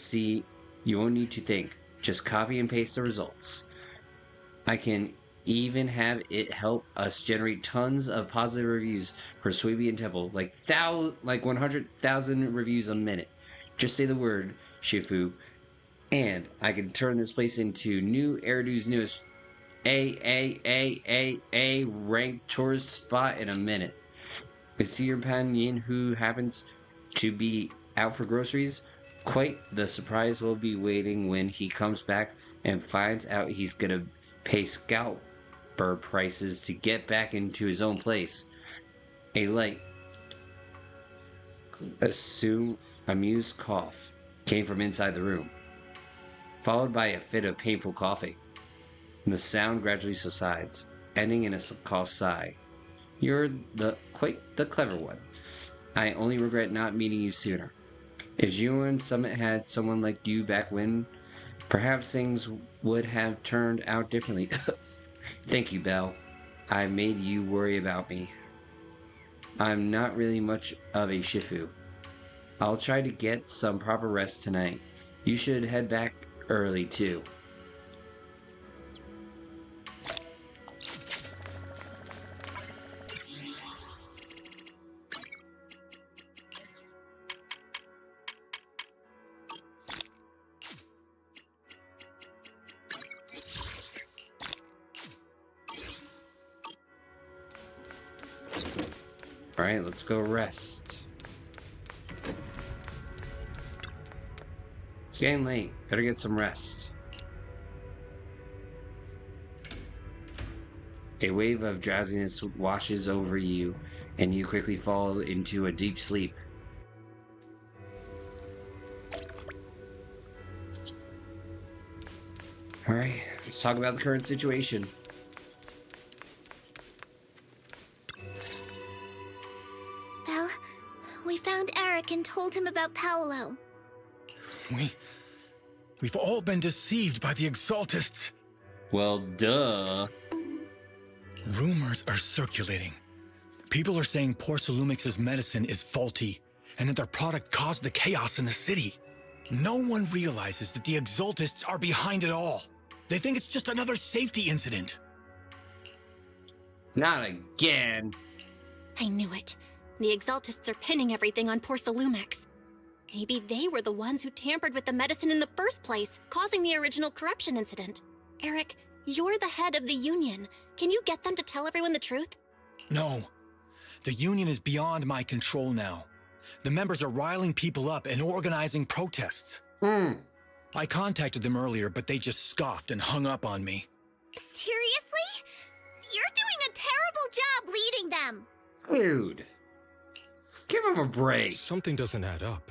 need to think. Just copy and paste the results. I can even have it help us generate tons of positive reviews for Swabian Temple, like 100,000 reviews a minute. Just say the word, Shifu, and I can turn this place into new Eridu's newest A ranked tourist spot in a minute. If see your companion who happens to be out for groceries, quite the surprise will be waiting when he comes back and finds out he's gonna pay scalper prices to get back into his own place. A light, amused cough came from inside the room, followed by a fit of painful coughing. The sound gradually subsides, ending in a cough sigh. You're quite the clever one. I only regret not meeting you sooner. If Zhuan Summit had someone like you back when, perhaps things would have turned out differently. Thank you, Belle. I made you worry about me. I'm not really much of a Shifu. I'll try to get some proper rest tonight. You should head back early, too. Alright, let's go rest. It's getting late. Better get some rest. A wave of drowsiness washes over you, and you quickly fall into a deep sleep. Alright, let's talk about the current situation. We found Eric and told him about Paolo. We've all been deceived by the Exaltists. Well, duh. Rumors are circulating. People are saying Porcelumix's medicine is faulty, and that their product caused the chaos in the city. No one realizes that the Exaltists are behind it all. They think it's just another safety incident. Not again. I knew it. The Exaltists are pinning everything on Porcelumix. Maybe they were the ones who tampered with the medicine in the first place, causing the original corruption incident. Eric, you're the head of the Union. Can you get them to tell everyone the truth? No. The Union is beyond my control now. The members are riling people up and organizing protests. I contacted them earlier, but they just scoffed and hung up on me. Seriously? You're doing a terrible job leading them. Dude. Give him a break. Something doesn't add up.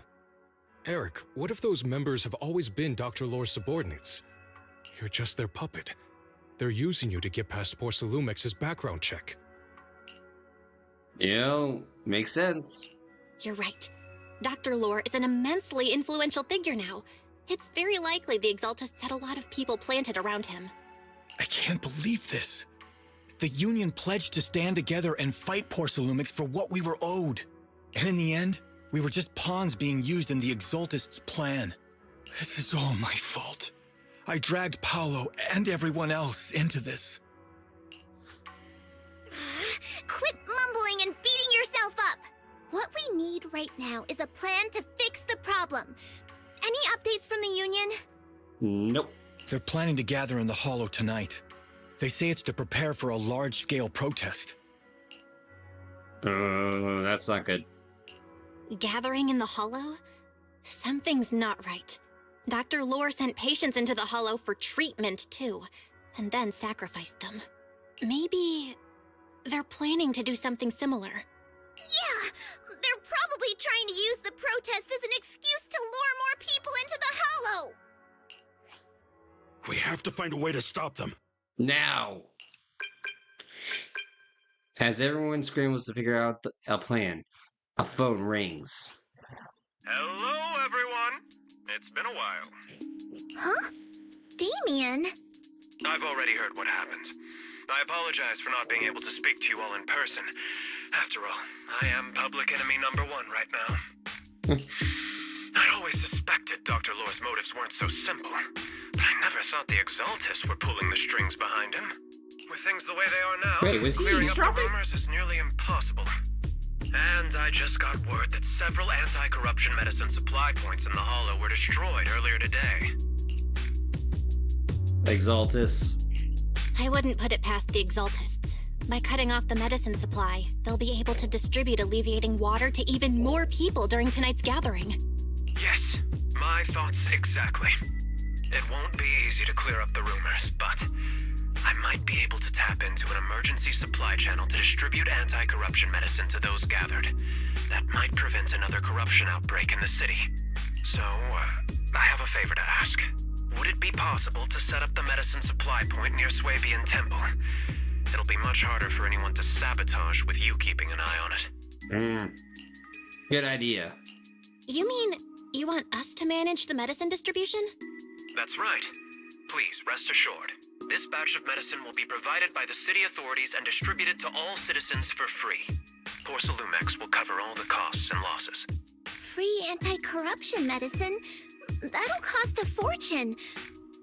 Eric, what if those members have always been Dr. Lore's subordinates? You're just their puppet. They're using you to get past Porcelumix's background check. Makes sense. You're right. Dr. Lore is an immensely influential figure now. It's very likely the Exaltists had a lot of people planted around him. I can't believe this. The Union pledged to stand together and fight Porcelumix for what we were owed. And in the end, we were just pawns being used in the Exaltists' plan. This is all my fault. I dragged Paolo and everyone else into this. Quit mumbling and beating yourself up! What we need right now is a plan to fix the problem. Any updates from the Union? Nope. They're planning to gather in the Hollow tonight. They say it's to prepare for a large-scale protest. That's not good. Gathering in the Hollow? Something's not right. Dr. Lore sent patients into the Hollow for treatment, too, and then sacrificed them. Maybe they're planning to do something similar. Yeah! They're probably trying to use the protest as an excuse to lure more people into the Hollow! We have to find a way to stop them. Now! As everyone scrambles to figure out a plan, a phone rings. Hello, everyone. It's been a while. Huh? Damien? I've already heard what happened. I apologize for not being able to speak to you all in person. After all, I am public enemy #1 right now. I'd always suspected Dr. Lore's motives weren't so simple, but I never thought the Exaltists were pulling the strings behind him. With things the way they are now, Wait, was he clearing up the eavesdropping? rumors is nearly impossible. And I just got word that several anti-corruption medicine supply points in the Hollow were destroyed earlier today. Exaltus. I wouldn't put it past the Exaltists. By cutting off the medicine supply, they'll be able to distribute alleviating water to even more people during tonight's gathering. Yes, my thoughts exactly. It won't be easy to clear up the rumors, but I might be able to tap into an emergency supply channel to distribute anti-corruption medicine to those gathered. That might prevent another corruption outbreak in the city. So, I have a favor to ask. Would it be possible to set up the medicine supply point near Swabian Temple? it'll be much harder for anyone to sabotage with you keeping an eye on it. Good idea. You mean you want us to manage the medicine distribution? That's right. Please, rest assured. This batch of medicine will be provided by the city authorities and distributed to all citizens for free. Porcelumex will cover all the costs and losses. Free anti-corruption medicine? That'll cost a fortune.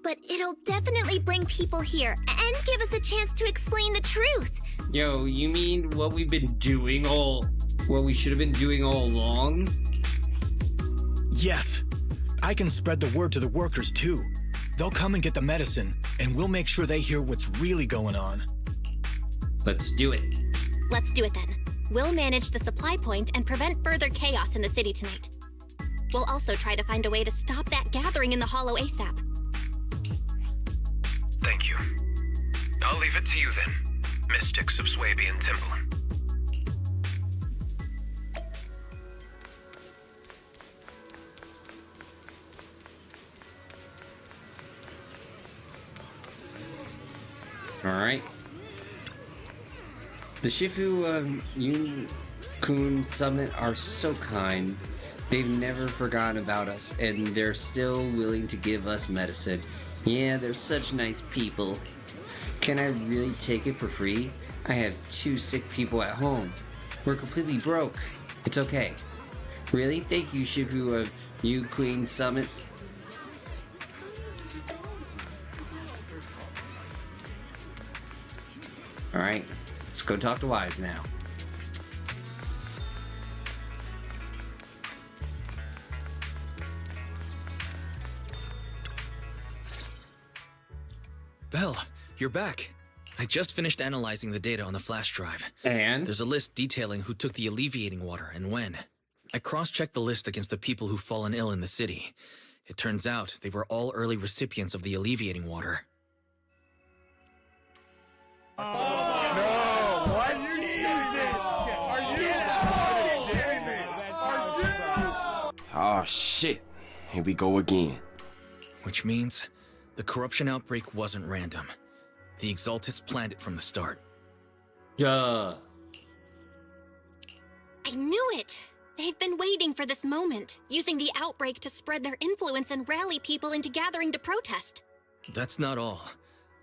But it'll definitely bring people here and give us a chance to explain the truth. Yo, you mean what we should have been doing all along? Yes. I can spread the word to the workers too. They'll come and get the medicine, and we'll make sure they hear what's really going on. Let's do it. Let's do it then. We'll manage the supply point and prevent further chaos in the city tonight. We'll also try to find a way to stop that gathering in the Hollow ASAP. Thank you. I'll leave it to you then, mystics of Swabian Temple. Alright. The Shifu Yun-kun Summit are so kind. They've never forgotten about us, and they're still willing to give us medicine. Yeah, they're such nice people. Can I really take it for free? I have 2 sick people at home. We're completely broke. It's okay. Really? Thank you, Shifu Yun-kun Summit. Alright, let's go talk to Wise now. Belle, you're back. I just finished analyzing the data on the flash drive. And? There's a list detailing who took the alleviating water and when. I cross-checked the list against the people who've fallen ill in the city. It turns out they were all early recipients of the alleviating water. Oh shit, here we go again. Which means the corruption outbreak wasn't random. The Exaltists planned it from the start. Duh. I knew it! They've been waiting for this moment, using the outbreak to spread their influence and rally people into gathering to protest. That's not all.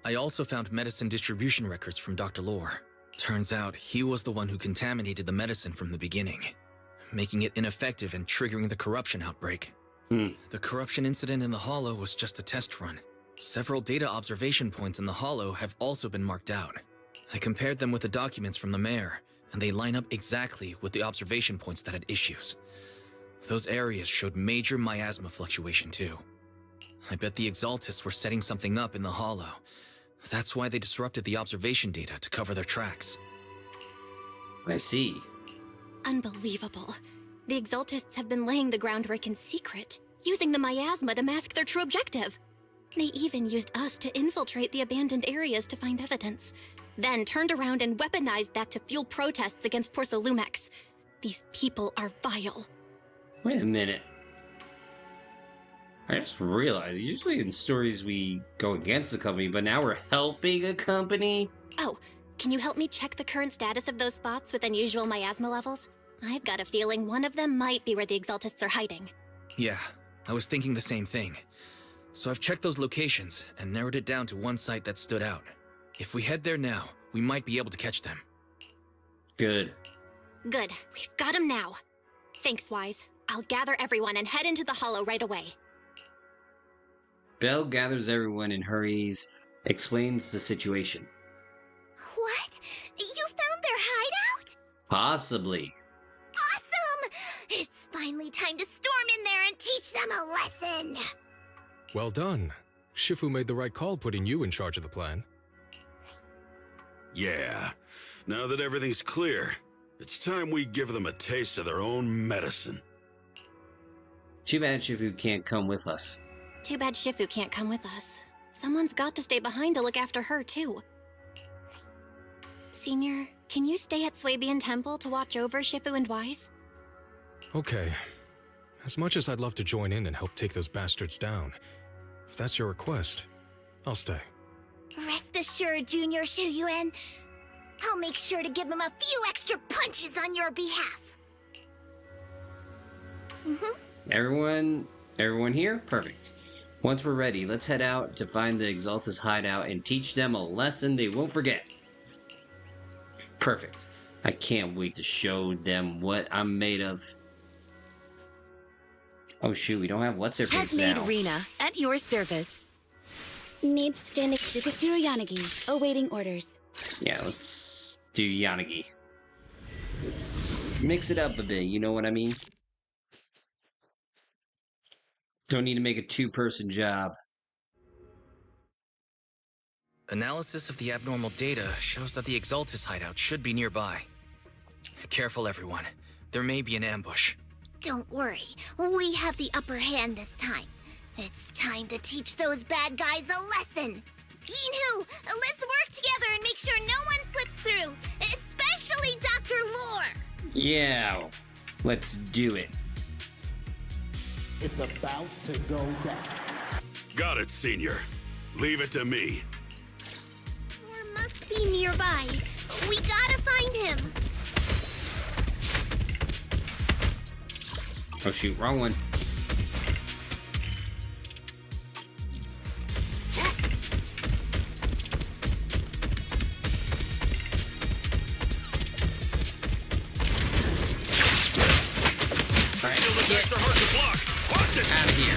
I also found medicine distribution records from Dr. Lore. Turns out he was the one who contaminated the medicine from the beginning, making it ineffective and triggering the corruption outbreak. The corruption incident in the Hollow was just a test run. Several data observation points in the Hollow have also been marked out. I compared them with the documents from the mayor, and they line up exactly with the observation points that had issues. Those areas showed major miasma fluctuation too. I bet the Exaltists were setting something up in the Hollow. That's why they disrupted the observation data to cover their tracks. I see. Unbelievable. The Exaltists have been laying the groundwork in secret, using the miasma to mask their true objective. They even used us to infiltrate the abandoned areas to find evidence, then turned around and weaponized that to fuel protests against Porcelumex. These people are vile. Wait a minute. I just realized, usually in stories we go against the company, but now we're helping a company? Oh, can you help me check the current status of those spots with unusual miasma levels? I've got a feeling one of them might be where the Exaltists are hiding. Yeah, I was thinking the same thing. So I've checked those locations and narrowed it down to one site that stood out. If we head there now, we might be able to catch them. Good. Good. We've got them now. Thanks, Wise. I'll gather everyone and head into the Hollow right away. Belle gathers everyone and hurries, explains the situation. What? You found their hideout? Possibly. Awesome! It's finally time to storm in there and teach them a lesson! Well done. Shifu made the right call putting you in charge of the plan. Yeah. Now that everything's clear, it's time we give them a taste of their own medicine. Too bad Shifu can't come with us. Too bad Shifu can't come with us. Someone's got to stay behind to look after her, too. Senior, can you stay at Swabian Temple to watch over Shifu and Wise? Okay. As much as I'd love to join in and help take those bastards down, if that's your request, I'll stay. Rest assured, Junior Shuyuan, I'll make sure to give him a few extra punches on your behalf. Everyone here? Perfect. Once we're ready, let's head out to find the Exaltus hideout and teach them a lesson they won't forget. Perfect. I can't wait to show them what I'm made of. Oh shoot, we don't have what's her face Have-made now. Rina, at your service. Needs standing Tsukashiro Yanagi, awaiting orders. Yeah, let's do Yanagi. Mix it up a bit, you know what I mean? Don't need to make a two-person job. Analysis of the abnormal data shows that the Exaltus hideout should be nearby. Careful, everyone. There may be an ambush. Don't worry, we have the upper hand this time. It's time to teach those bad guys a lesson. Yinhu, let's work together and make sure no one slips through, especially Dr. Lore. Yeah, let's do it. It's about to go down. Got it, Senior. Leave it to me. Lore must be nearby. We gotta find him. Oh shoot, wrong one. Alright, get out of here.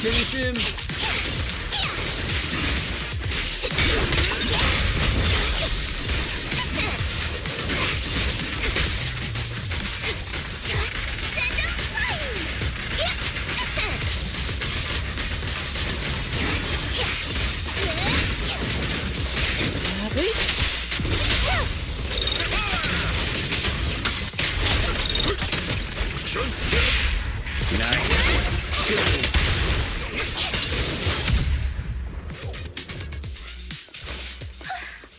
Finish him!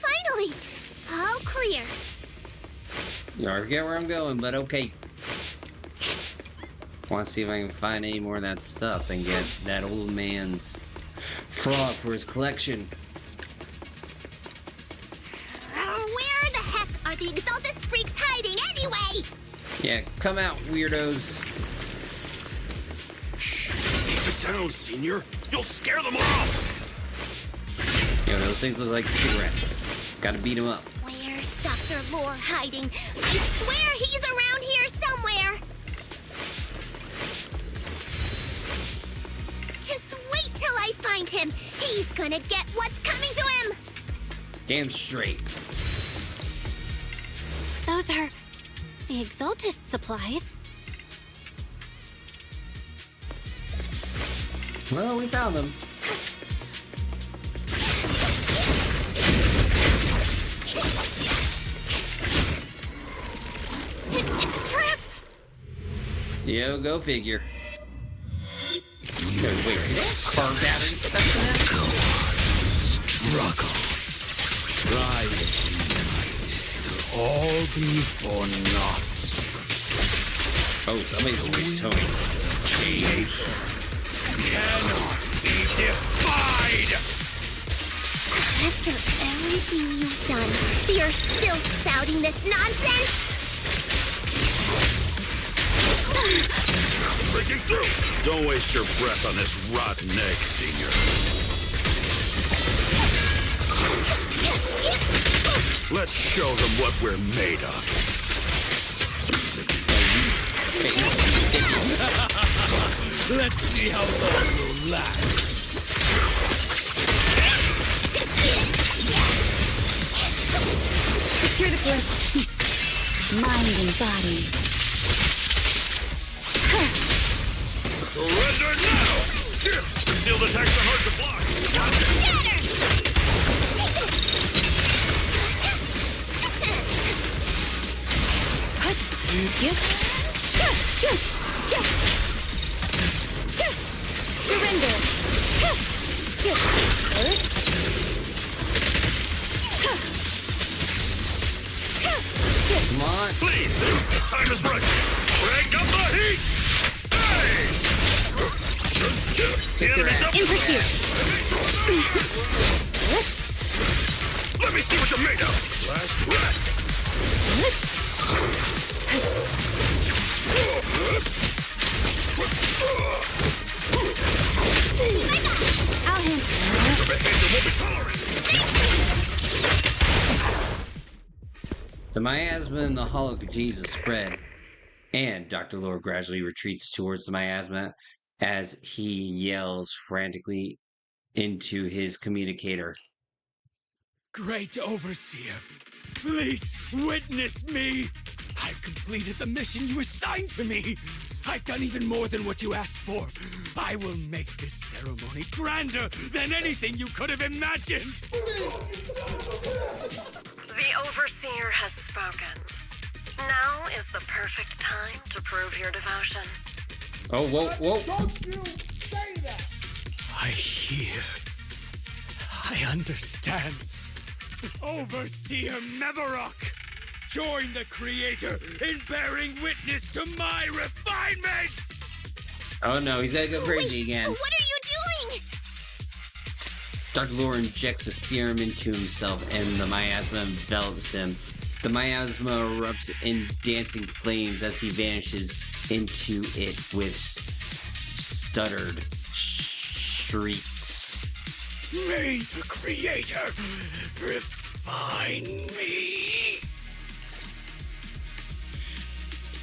Finally! All clear. You already get where I'm going, but okay. Want to see if I can find any more of that stuff and get that old man's frog for his collection. Where the heck are the Exaltus freaks hiding anyway? Yeah, come out, weirdos. Keep it down, Senior. You'll scare them off. Yo, those things look like cigarettes. Gotta beat them up. Where's Dr. Lore hiding? I swear he's around here somewhere. Just wait till I find him. He's gonna get what's coming to him. Damn straight. Those are the Exaltus supplies. Well, we found them. It's a trap. Yo, go figure. No, wait, did they carve battery stuff in that? Struggle. Try it tonight. All be for naught. Oh, somebody's voice tone. Change cannot be defied. After everything you've done, you're still spouting this nonsense? Breaking through. Don't waste your breath on this rotten egg, Senior. Let's show them what we're made of. Let's see how long you'll last. Secure the grip. Mind and body. Surrender now! Concealed attacks are hard to block. Surrender. Please, the time is right. Crank up the heat! Hey! The enemy's up. In pursuit. Let me see what you're made of. Last breath. Out him. Your behavior won't be tolerated. The miasma in the hollow continues to spread, and Dr. Lore gradually retreats towards the miasma as he yells frantically into his communicator. Great Overseer, please witness me! I've completed the mission you assigned to me! I've done even more than what you asked for! I will make this ceremony grander than anything you could have imagined! The Overseer has spoken. Now is the perfect time to prove your devotion. Oh, whoa. Don't you say that! I hear. I understand. Overseer Mevarok, join the Creator in bearing witness to my refinement! Oh no, he's gonna go crazy again. What are you doing? Dr. Lore injects a serum into himself and the miasma envelops him. The miasma erupts in dancing flames as he vanishes into it with stuttered shrieks. May the Creator refine me!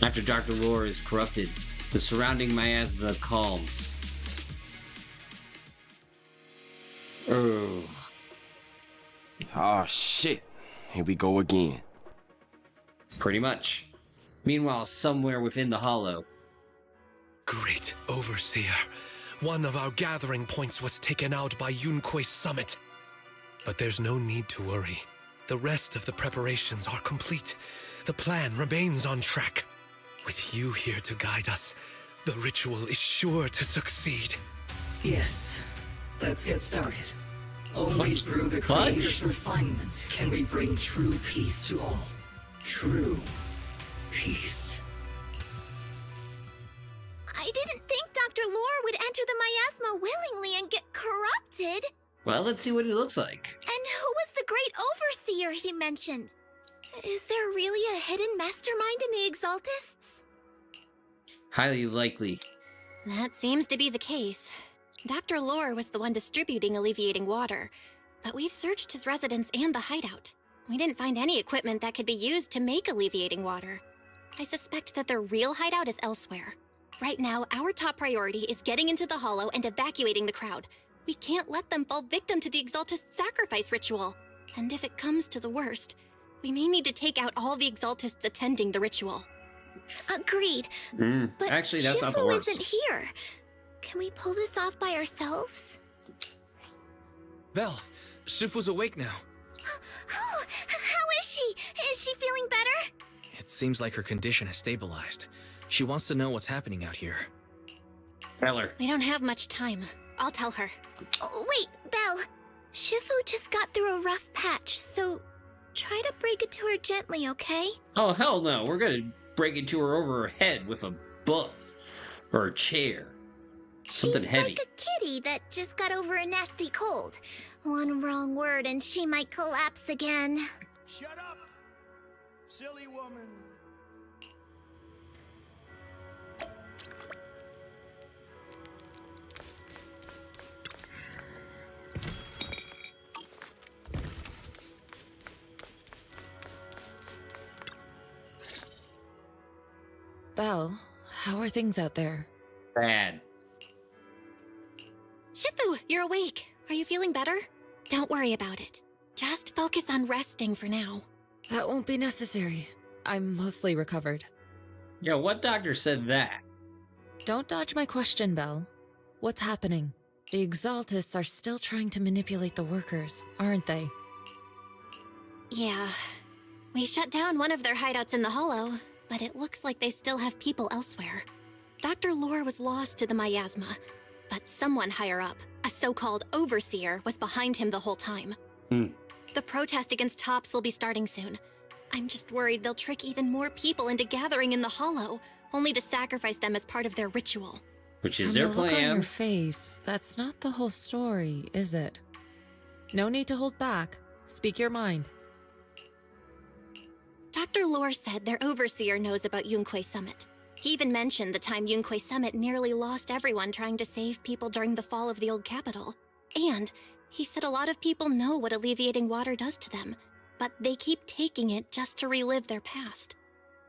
After Dr. Lore is corrupted, the surrounding miasma calms. Oh. Oh, shit. Here we go again. Pretty much. Meanwhile, somewhere within the hollow. Great Overseer. One of our gathering points was taken out by Yunque's summit. But there's no need to worry. The rest of the preparations are complete. The plan remains on track. With you here to guide us, the ritual is sure to succeed. Yes. Let's get started. Only through the Creator's refinement can we bring true peace to all. True peace. I didn't think Dr. Lore would enter the miasma willingly and get corrupted. Well, let's see what it looks like. And who was the great overseer he mentioned? Is there really a hidden mastermind in the Exaltists? Highly likely. That seems to be the case. Dr. Lore was the one distributing alleviating water, but we've searched his residence and the hideout. We didn't find any equipment that could be used to make alleviating water. I suspect that their real hideout is elsewhere. Right now, our top priority is getting into the hollow and evacuating the crowd. We can't let them fall victim to the Exaltist sacrifice ritual. And if it comes to the worst, we may need to take out all the Exaltists attending the ritual. Agreed. But Actually, that's not the Shifu worst. isn't here. Can we pull this off by ourselves? Belle, Shifu's awake now. Oh, how is she? Is she feeling better? It seems like her condition has stabilized. She wants to know what's happening out here. Tell her. We don't have much time. I'll tell her. Oh, wait, Belle. Shifu just got through a rough patch, so try to break it to her gently, okay? Oh, hell no. We're gonna break it to her over her head with a book or a chair. Something She's heavy. like a kitty that just got over a nasty cold. One wrong word and she might collapse again. Shut up, silly woman. Belle, how are things out there? Bad. Shifu, you're awake. Are you feeling better? Don't worry about it. Just focus on resting for now. That won't be necessary. I'm mostly recovered. Yo, what doctor said that? Don't dodge my question, Belle. What's happening? The Exaltists are still trying to manipulate the workers, aren't they? Yeah. We shut down one of their hideouts in the Hollow, but it looks like they still have people elsewhere. Dr. Lore was lost to the miasma, but someone higher up, a so-called overseer, was behind him the whole time. The protest against Tops will be starting soon. I'm just worried they'll trick even more people into gathering in the Hollow, only to sacrifice them as part of their ritual. Which is From their the look on plan. your face, that's not the whole story, is it? No need to hold back. Speak your mind. Dr. Lore said their overseer knows about Yunque Summit. He even mentioned the time Yunque Summit nearly lost everyone trying to save people during the fall of the old capital. And he said a lot of people know what alleviating water does to them, but they keep taking it just to relive their past.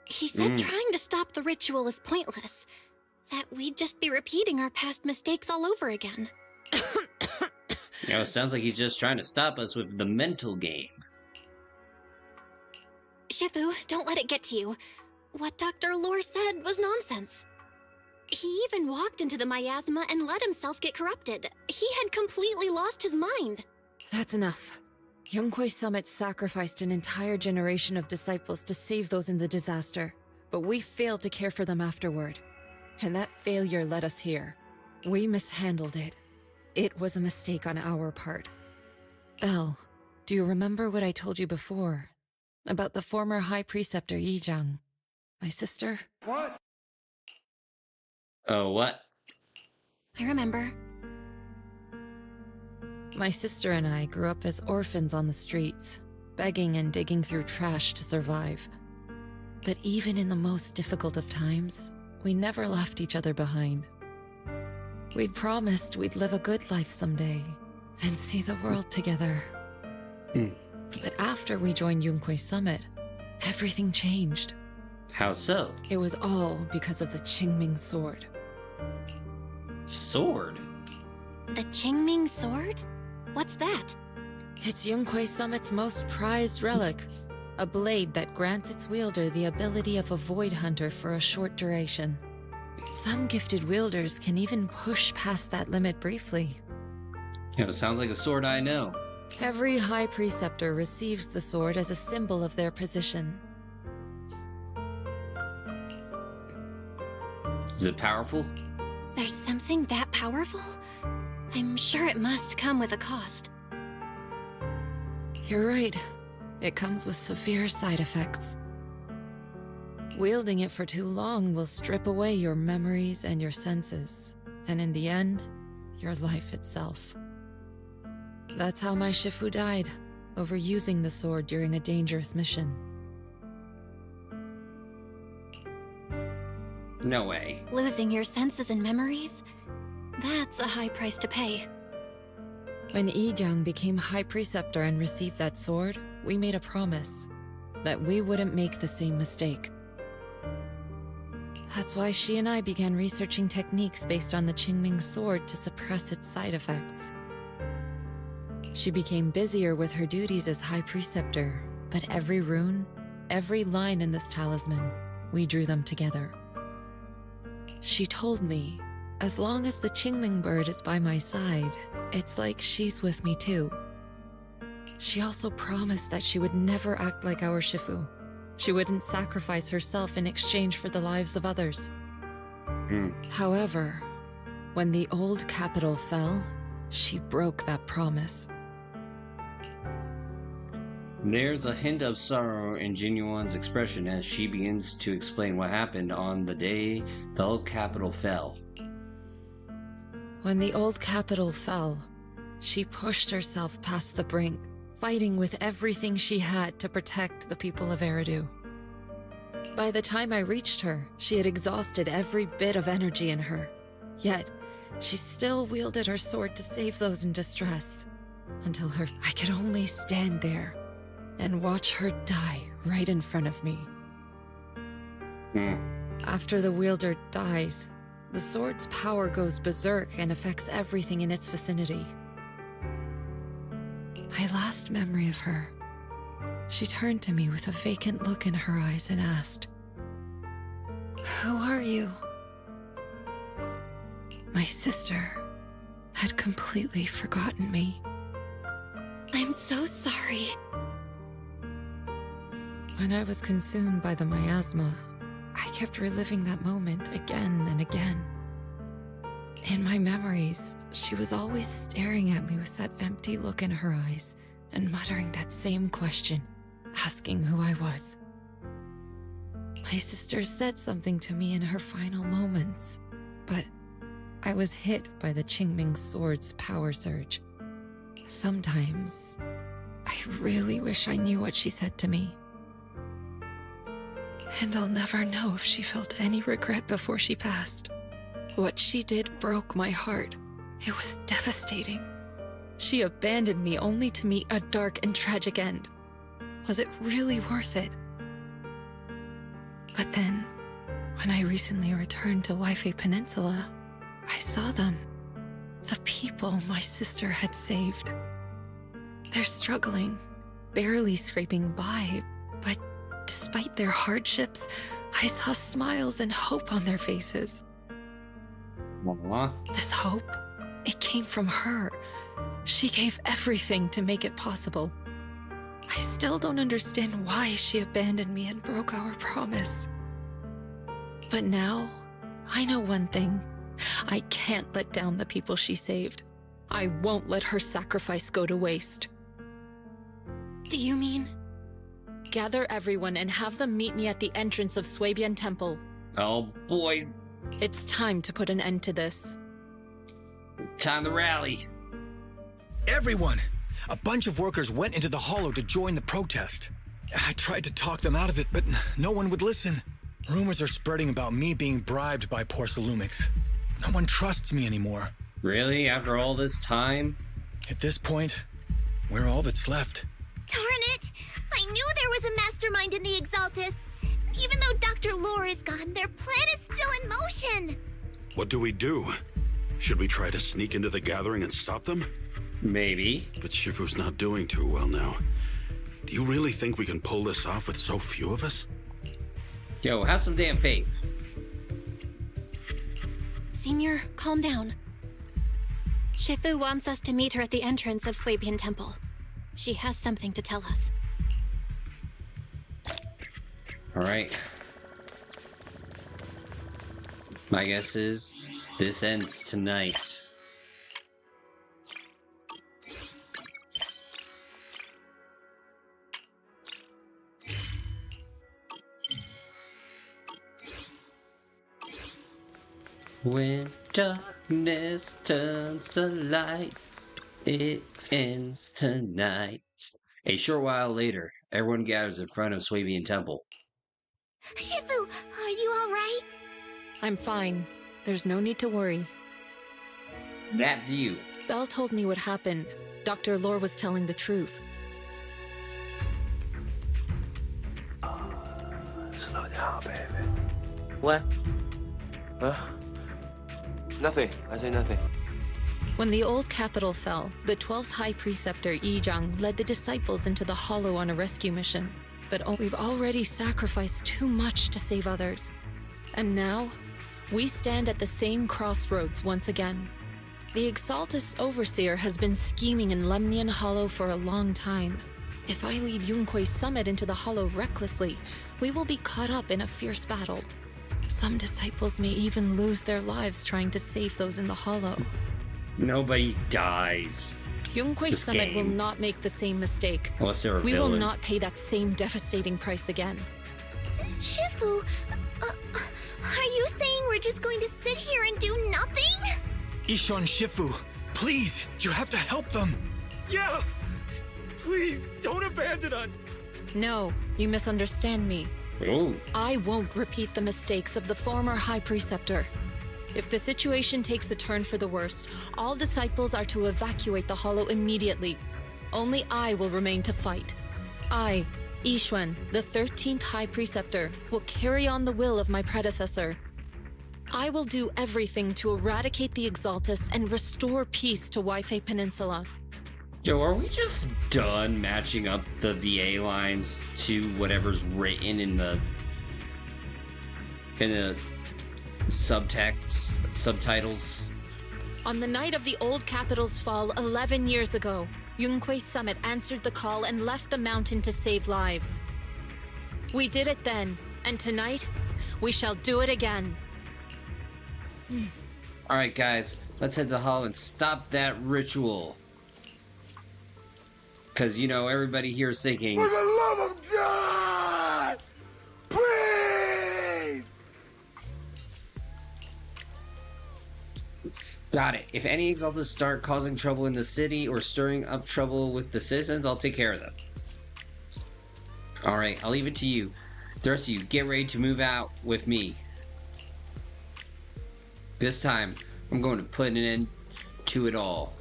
He said trying to stop the ritual is pointless, that we'd just be repeating our past mistakes all over again. You know, it sounds like he's just trying to stop us with the mental game. Shifu, don't let it get to you. What Dr. Lore said was nonsense. He even walked into the miasma and let himself get corrupted. He had completely lost his mind. That's enough. Yunque Summit sacrificed an entire generation of disciples to save those in the disaster, but we failed to care for them afterward. And that failure led us here. We mishandled it. It was a mistake on our part. Belle, do you remember what I told you before? About the former High Preceptor Yizhang? My sister? What? Oh, what? I remember. My sister and I grew up as orphans on the streets, begging and digging through trash to survive. But even in the most difficult of times, we never left each other behind. We'd promised we'd live a good life someday and see the world together. But after we joined Yunque Summit, everything changed. How so? It was all because of the Qingming sword. Sword? The Qingming sword? What's that? It's Yunque Summit's most prized relic. A blade that grants its wielder the ability of a void hunter for a short duration. Some gifted wielders can even push past that limit briefly. Yeah, it sounds like a sword I know. Every High Preceptor receives the sword as a symbol of their position. Is it powerful? There's something that powerful? I'm sure it must come with a cost. You're right. It comes with severe side effects. Wielding it for too long will strip away your memories and your senses, and in the end, your life itself. That's how my Shifu died, overusing the sword during a dangerous mission. No way. Losing your senses and memories? That's a high price to pay. When Yizhang became High Preceptor and received that sword, we made a promise that we wouldn't make the same mistake. That's why she and I began researching techniques based on the Qingming sword to suppress its side effects. She became busier with her duties as High Preceptor, but every rune, every line in this talisman, we drew them together. She told me, as long as the Qingming bird is by my side, it's like she's with me too. She also promised that she would never act like our Shifu. She wouldn't sacrifice herself in exchange for the lives of others. However, when the old capital fell, she broke that promise. There's a hint of sorrow in Genuine's expression as she begins to explain what happened on the day the old capital fell. When the old capital fell, she pushed herself past the brink, fighting with everything she had to protect the people of Eridu. By the time I reached her, she had exhausted every bit of energy in her. Yet, she still wielded her sword to save those in distress. Until I could only stand there and watch her die right in front of me. After the wielder dies, the sword's power goes berserk and affects everything in its vicinity. My last memory of her, she turned to me with a vacant look in her eyes and asked, "Who are you?" My sister had completely forgotten me. I'm so sorry. When I was consumed by the miasma, I kept reliving that moment again and again. In my memories, she was always staring at me with that empty look in her eyes and muttering that same question. asking who I was. My sister said something to me in her final moments, but I was hit by the Qingming sword's power surge. Sometimes, I really wish I knew what she said to me. And I'll never know if she felt any regret before she passed. What she did broke my heart. It was devastating. She abandoned me only to meet a dark and tragic end. Was it really worth it? But then, when I recently returned to WIFIE Peninsula, I saw them. The people my sister had saved. They're struggling, barely scraping by, but despite their hardships, I saw smiles and hope on their faces. This hope, it came from her. She gave everything to make it possible. I still don't understand why she abandoned me and broke our promise. But now, I know one thing. I can't let down the people she saved. I won't let her sacrifice go to waste. Do you mean? Gather everyone and have them meet me at the entrance of Swabian Temple. Oh boy. It's time to put an end to this. Time to rally. Everyone! A bunch of workers went into the hollow to join the protest. I tried to talk them out of it, but no one would listen. Rumors are spreading about me being bribed by Porsalumix. No one trusts me anymore. Really? After all this time? At this point, we're all that's left. Darn it! I knew there was a mastermind in the Exaltists. Even though Dr. Lore is gone, their plan is still in motion. What do we do? Should we try to sneak into the gathering and stop them? Maybe. But Shifu's not doing too well now. Do you really think we can pull this off with so few of us? Yo, have some damn faith. Senior, calm down. Shifu wants us to meet her at the entrance of Swabian Temple. She has something to tell us. Alright. My guess is this ends tonight. When darkness turns to light, it ends tonight. A short while later, everyone gathers in front of Swabian Temple. Shifu, are you alright? I'm fine. There's no need to worry. That view. Belle told me what happened. Dr. Lore was telling the truth. Slow down, baby. What? Huh? Nothing. I say nothing. When the old capital fell, the 12th High Preceptor Yi Zhang led the disciples into the Hollow on a rescue mission. But we've already sacrificed too much to save others. And now, we stand at the same crossroads once again. The Exaltus Overseer has been scheming in Lemnian Hollow for a long time. If I lead Yunque's summit into the Hollow recklessly, we will be caught up in a fierce battle. Some disciples may even lose their lives trying to save those in the Hollow. Nobody dies. Yunque's summit will not make the same mistake. Unless they're a We villain. will not pay that same devastating price again. Shifu, are you saying we're just going to sit here and do nothing? Ishan Shifu, please, you have to help them. Yeah! Please, don't abandon us! No, you misunderstand me. Oh. I won't repeat the mistakes of the former High Preceptor. If the situation takes a turn for the worse, all disciples are to evacuate the Hollow immediately. Only I will remain to fight. I, Yixuan, the 13th High Preceptor, will carry on the will of my predecessor. I will do everything to eradicate the Exaltus and restore peace to WIFIE Peninsula. Yo, are we just done matching up the VA lines to whatever's written in the subtitles? On the night of the old capital's fall 11 years ago, Yunque's summit answered the call and left the mountain to save lives. We did it then, and tonight, we shall do it again. Alright guys, let's head to the hall and stop that ritual. Because, you know, everybody here is thinking... For the love of God! Please! Got it. If any Exaltas start causing trouble in the city or stirring up trouble with the citizens, I'll take care of them. Alright, I'll leave it to you. The rest of you, get ready to move out with me. This time, I'm going to put an end to it all.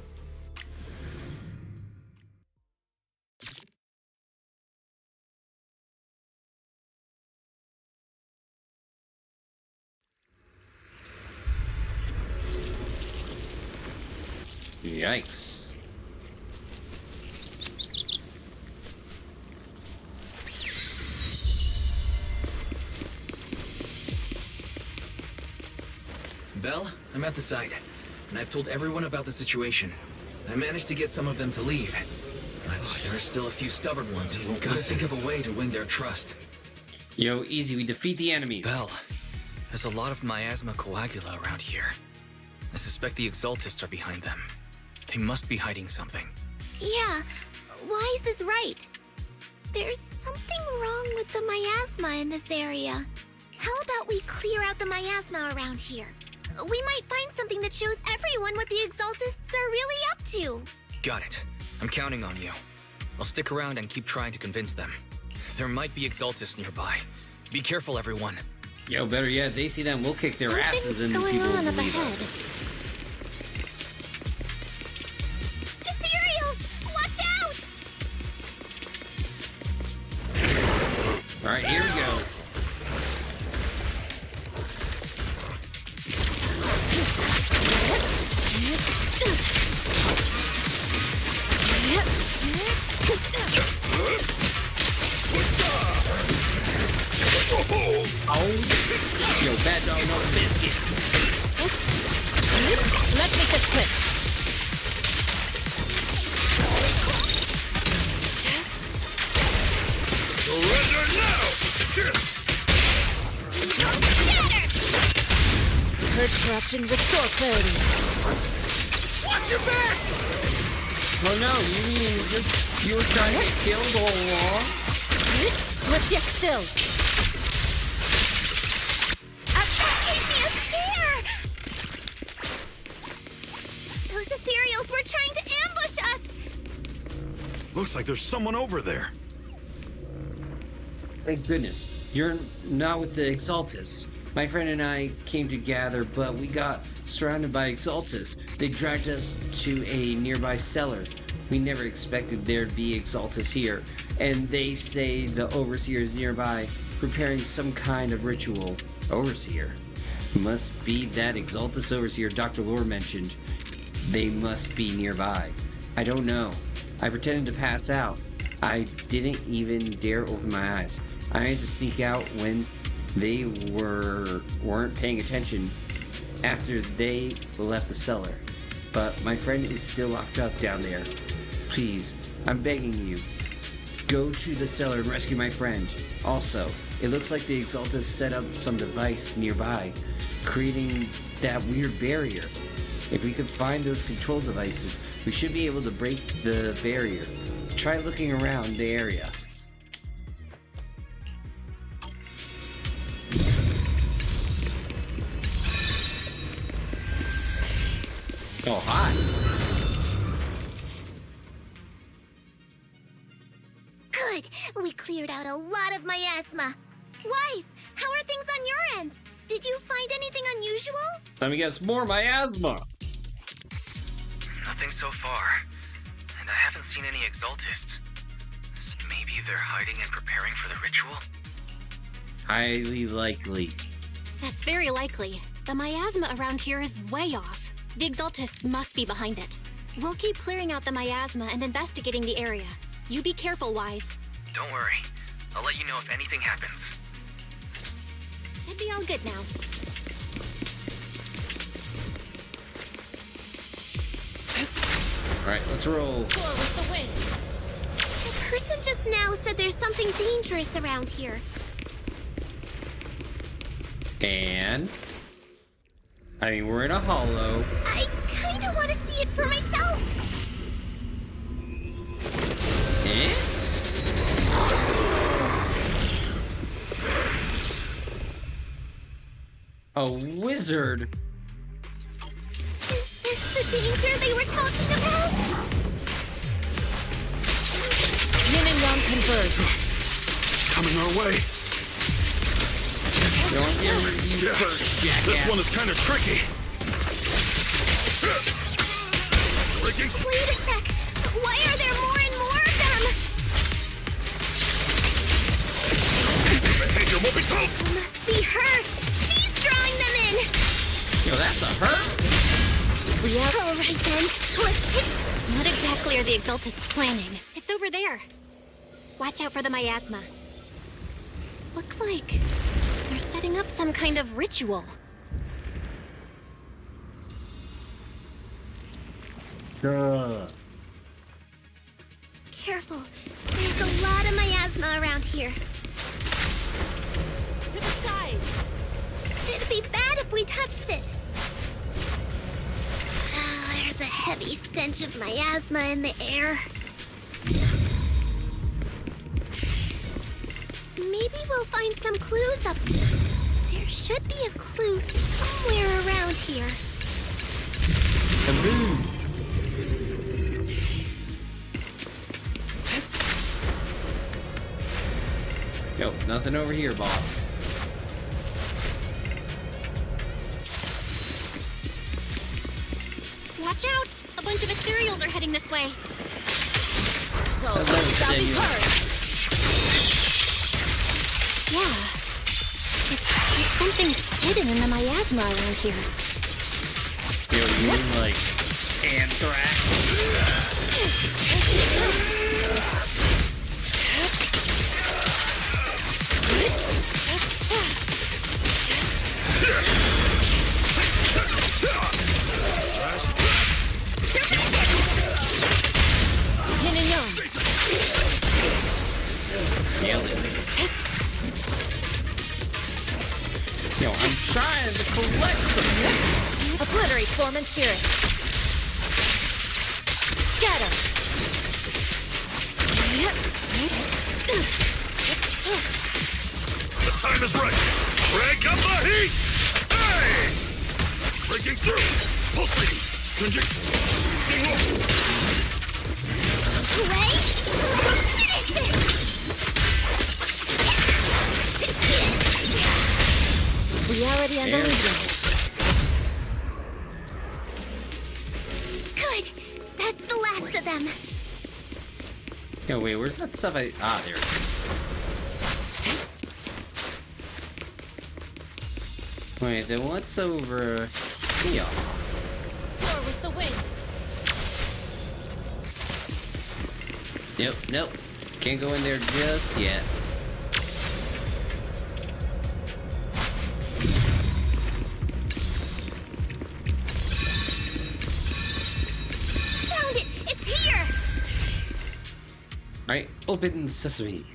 Yikes. Belle, I'm at the site, and I've told everyone about the situation. I managed to get some of them to leave, but there are still a few stubborn ones who won't listen. Think of a way to win their trust. Yo, easy, we defeat the enemies. Belle, there's a lot of miasma coagula around here. I suspect the Exaltists are behind them. They must be hiding something. Yeah, Wise is right. There's something wrong with the miasma in this area. How about we clear out the miasma around here? We might find something that shows everyone what the Exaltists are really up to. Got it. I'm counting on you. I'll stick around and keep trying to convince them. There might be Exaltists nearby. Be careful, everyone. Yo, better yet, they see them, we'll kick their asses and people will believe us. Ethereals! Watch out! Alright, here we go. Oh, yo, bad dog, no biscuit. Let's make this quick. Surrender now! Purge corruption, restore clarity. Watch your back! Oh no, you mean you were trying to get killed all along? Swift yet still. Those Ethereals were trying to ambush us! Looks like there's someone over there. Thank goodness. You're not with the Exaltists. My friend and I came to gather, but we got surrounded by Exaltists. They dragged us to a nearby cellar. We never expected there'd be Exaltists here. And they say the Overseer is nearby, preparing some kind of ritual. Overseer? Must be that Exaltus Overseer Dr. Lore mentioned. They must be nearby. I don't know. I pretended to pass out. I didn't even dare open my eyes. I had to sneak out when they weren't paying attention after they left the cellar. But my friend is still locked up down there. Please, I'm begging you. Go to the cellar and rescue my friend. Also, it looks like the Exaltus set up some device nearby, creating that weird barrier. If we could find those control devices, we should be able to break the barrier. Try looking around the area. Oh, hi. Good! We cleared out a lot of miasma. Wise, how are things on your end? Did you find anything unusual? Let me guess, more miasma. Nothing so far. And I haven't seen any Exaltists. So maybe they're hiding and preparing for the ritual? Highly likely. That's very likely. The miasma around here is way off. The Exaltists must be behind it. We'll keep clearing out the miasma and investigating the area. You be careful, Wise. Don't worry. I'll let you know if anything happens. Should be all good now. Alright, let's roll. The person just now said there's something dangerous around here. And... I mean, we're in a hollow. I kinda wanna see it for myself. Eh? A wizard? Is this the danger they were talking about? Yin and Yang converge. Coming our way. Don't you first, jackass. This one is kind of tricky. Wait a sec. Why are there more and more of them? Behavior won't be told. Must be her. She's drawing them in. Yo, that's a her? All right then. Let's hit. What exactly are the Exaltists planning? It's over there. Watch out for the miasma. Looks like they're setting up some kind of ritual. Careful. There's a lot of miasma around here. To the skies. It'd be bad if we touched it. There's a heavy stench of miasma in the air. Maybe we'll find some clues up there. There should be a clue somewhere around here. Kaboom! Yo, nothing over here, boss. Watch out! A bunch of Ethereals are heading this way. I'd love to say you. Yeah. It's something's hidden in the miasma around here. Yo, you mean like anthrax? Yin and Yang. Nailed it. Yo, I'm trying to collect some things. Obliterate form and spirit. Scatter. The time is right. Crank up the heat! Hey! Breaking through! Pulsating! Changing! Right? Let's finish this! Reality and illusion. Good. That's the last of them. Yo, wait, where's that stuff I... Ah, there it is. Wait, then what's over here? Soar with the wind. Yep, nope. Can't go in there just yet. Found it! It's here! Alright, open sesame.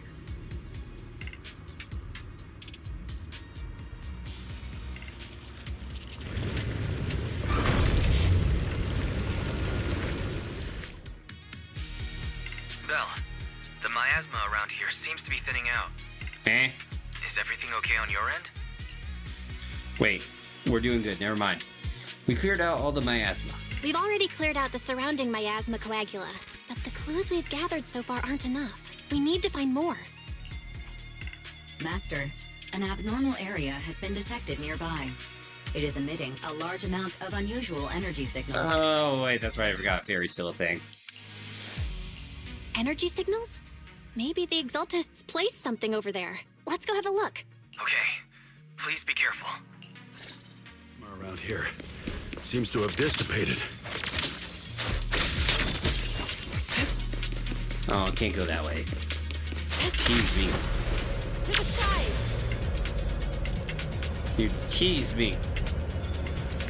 Belle, the miasma around here seems to be thinning out. Eh? Is everything okay on your end? Wait, we're doing good, never mind. We cleared out all the miasma. We've already cleared out the surrounding miasma coagula, but the clues we've gathered so far aren't enough. We need to find more. Master, an abnormal area has been detected nearby. It is emitting a large amount of unusual energy signals. Oh, wait, that's right, I forgot Fairy's still a thing. Energy signals? Maybe the Exaltists placed something over there. Let's go have a look. Okay, please be careful. Around here seems to have dissipated. Oh, it can't go that way. Tease me. To the skies. You tease me.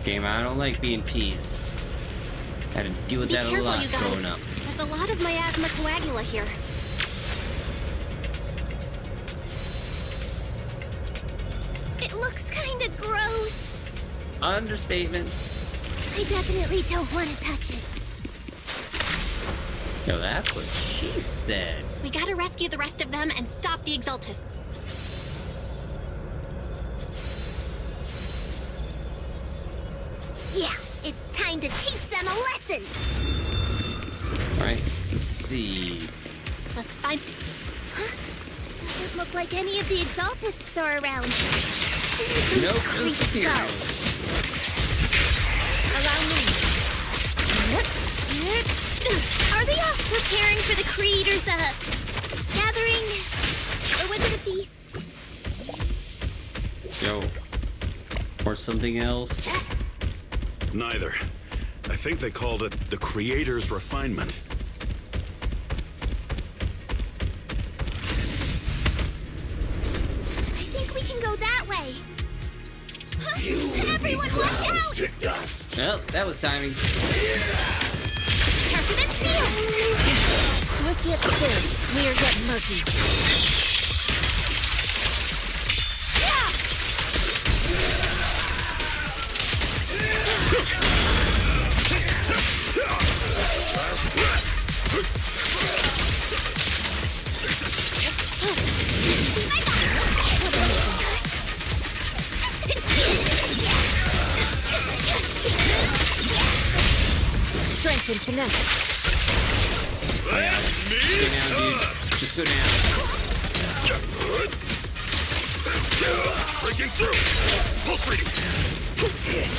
Game, I don't like being teased. Had to deal with Be that a careful, lot you guys. growing up. There's a lot of miasma coagula here. It looks kinda gross. Understatement. I definitely don't want to touch it. Yo, that's what she said. We gotta rescue the rest of them and stop the Exaltists. Yeah, it's time to teach them a lesson. Alright, let's see. Let's find... Huh? Doesn't look like any of the Exaltists are around. Nope, Creeps just go. Ethereals. Allow me. Are they all preparing for the Creator's, gathering? Or was it a feast? Yo. Or something else. Neither. I think they called it the Creator's Refinement. I think we can go that way. Everyone watch out! Well, that was timing. Sharper than steel! Swift yet still, clear yet murky. Strength and finesse. Just go down, dude. Just go down. Breaking through! Pulse reading!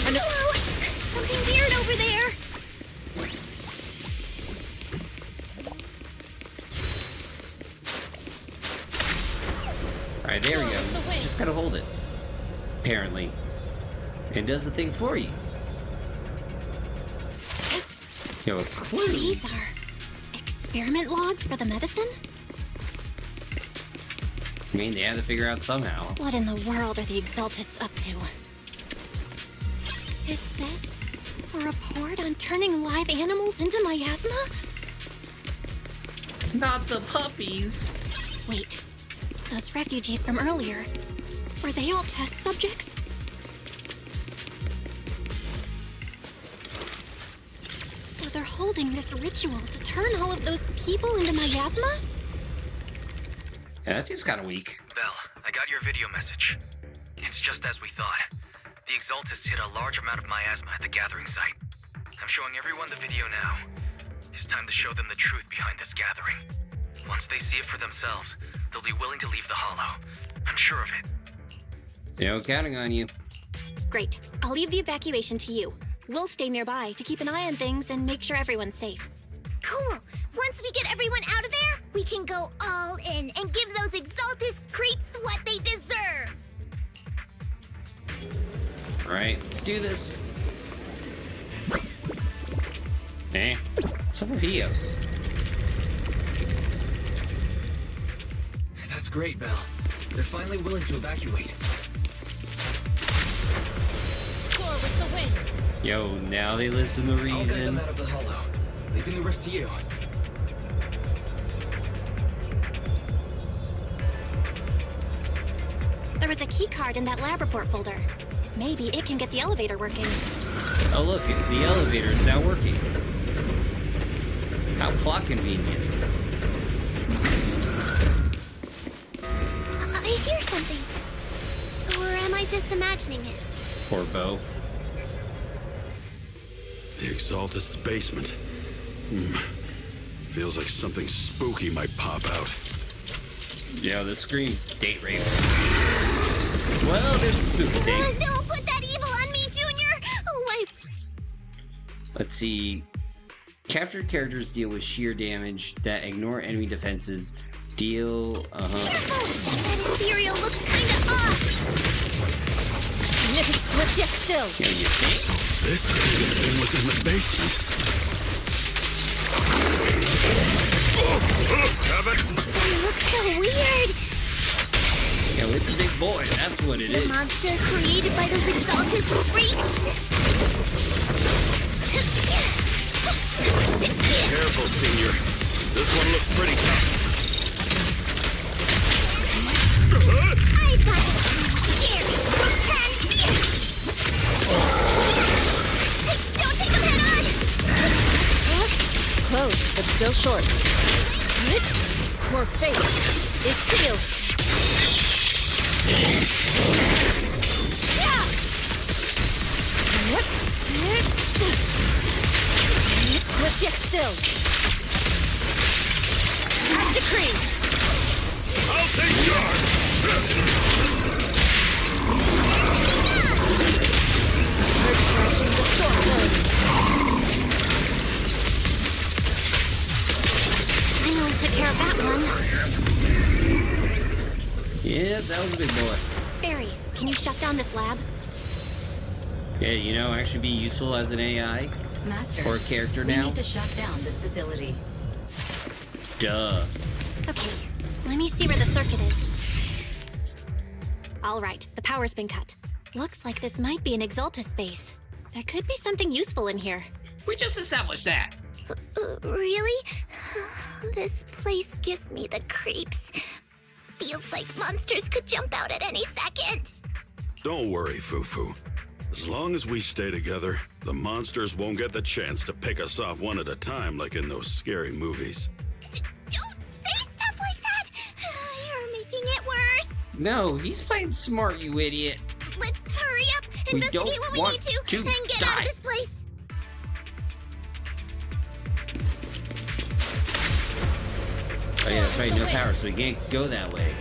Hello! Something weird over there! Alright, there we go. Just gotta hold it. Apparently. It does the thing for you. Yo, a clue. These are experiment logs for the medicine? I mean, they had to figure out somehow. What in the world are the Exaltists up to? Is this a report on turning live animals into miasma? Not the puppies. Wait, those refugees from earlier, were they all test subjects? So they're holding this ritual to turn all of those people into miasma? Yeah, that seems kind of weak. Belle, I got your video message. It's just as we thought. The Exaltists hit a large amount of miasma at the gathering site. I'm showing everyone the video now. It's time to show them the truth behind this gathering. Once they see it for themselves, they'll be willing to leave the Hollow. I'm sure of it. Yo, counting on you. Great. I'll leave the evacuation to you. We'll stay nearby to keep an eye on things and make sure everyone's safe. Cool! Once we get everyone out of there, we can go all in and give those Exaltist creeps what they deserve! Alright, let's do this. Eh? Some of HoYoverse. That's great, Belle. They're finally willing to evacuate. Soar with the wind. Yo, now they listen to I'll get reason. them out of the Hollow, leaving the rest to you. There was a key card in that lab report folder. Maybe it can get the elevator working. Oh look, the elevator is now working. How plot convenient. I hear something. Or am I just imagining it? Or both. The Exaltist's basement. Feels like something spooky might pop out. Yo, the screen's date rape. Well, there's a spooky thing. Don't put that evil on me, Junior! Oh, Let's see. Captured characters deal with sheer damage that ignore enemy defenses. Deal, Careful! That Ethereal looks kinda off! Nip it swift yet still. Yo, you think? This thing was in the basement. Have it! They look so weird! Yo, it's a big boy, that's what it The is. monster created by those Exaltist freaks! Careful, Senior. This one looks pretty tough. I've got it! Scary! And fierce! Hey, don't take them head on! Close, but still short. Your fate is sealed. Swift yet still. Decree. I'll take charge! Purge corruption the storm burn. Finally took care of that one. Yeah, that was a big boy. Barry, can you shut down this lab? Yeah, you know, actually be useful as an AI Master, or a character we now. need to shut down this facility. Duh. Okay, let me see where the circuit is. All right, the power's been cut. Looks like this might be an Exaltus base. There could be something useful in here. We just established that. Really? This place gives me the creeps. Feels like monsters could jump out at any second. Don't worry, Fufu. As long as we stay together, the monsters won't get the chance to pick us off one at a time like in those scary movies. Don't say stuff like that! You're making it worse. No, he's playing smart, you idiot. Let's hurry up, We investigate don't what we want need to, to and get out of die. this place. Oh yeah, that's right, no power, so we can't go that way.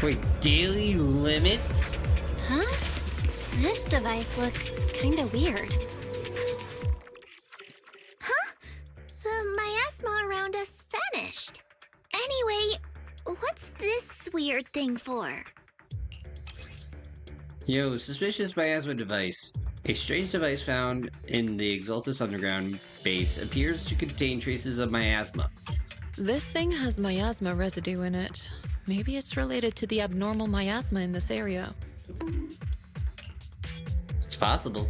Wait, daily limits? Huh? This device looks kinda weird. Huh? The miasma around us vanished. Anyway, what's this weird thing for? Yo, suspicious miasma device. A strange device found in the Exaltus underground base appears to contain traces of miasma. This thing has miasma residue in it. Maybe it's related to the abnormal miasma in this area. It's possible.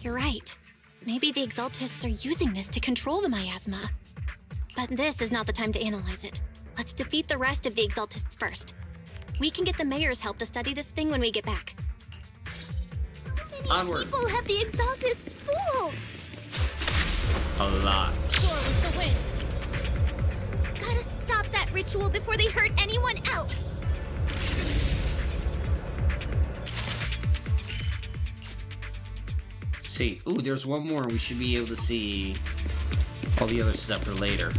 You're right. Maybe the Exaltists are using this to control the miasma. But this is not the time to analyze it. Let's defeat the rest of the Exaltists first. We can get the mayor's help to study this thing when we get back. Onward. People have the Exaltists fooled. A lot. Soar with the wind. Gotta stop that ritual before they hurt anyone else. See, ooh, there's one more. We should be able to see all the other stuff for later.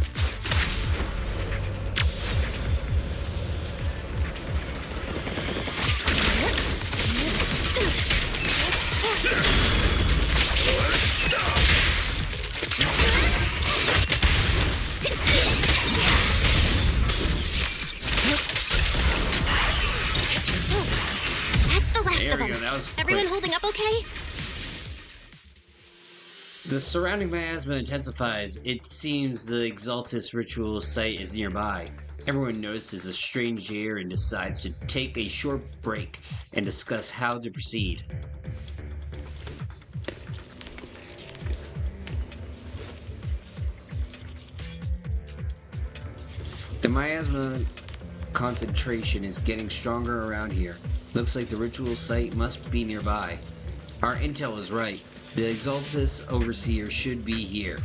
That's the last There of we them. go, that was Everyone quick. holding up okay? The surrounding miasma intensifies. It seems the Exaltus ritual site is nearby. Everyone notices a strange air and decides to take a short break and discuss how to proceed. The miasma concentration is getting stronger around here. Looks like the ritual site must be nearby. Our intel is right. The Exaltus Overseer should be here.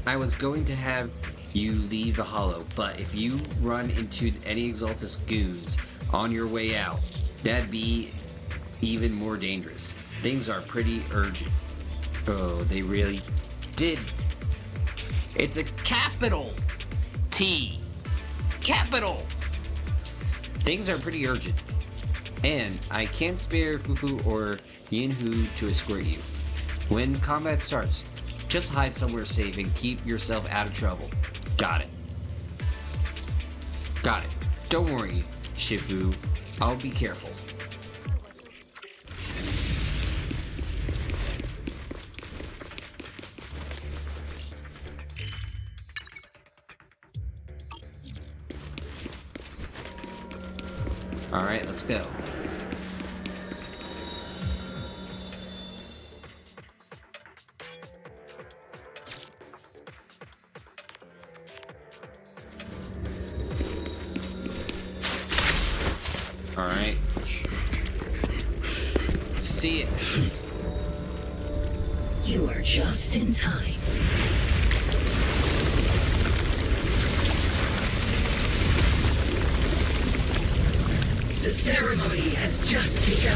I was going to have you leave the Hollow, but if you run into any Exaltus goons on your way out, that'd be even more dangerous. Things are pretty urgent. Oh, they really did. It's a capital T. Capital! Things are pretty urgent. And I can't spare Fufu or Yinhu to escort you. When combat starts, just hide somewhere safe and keep yourself out of trouble. Got it. Got it. Don't worry, Shifu. I'll be careful. Alright, let's go. Alright. see it. You are just in time. The ceremony has just begun.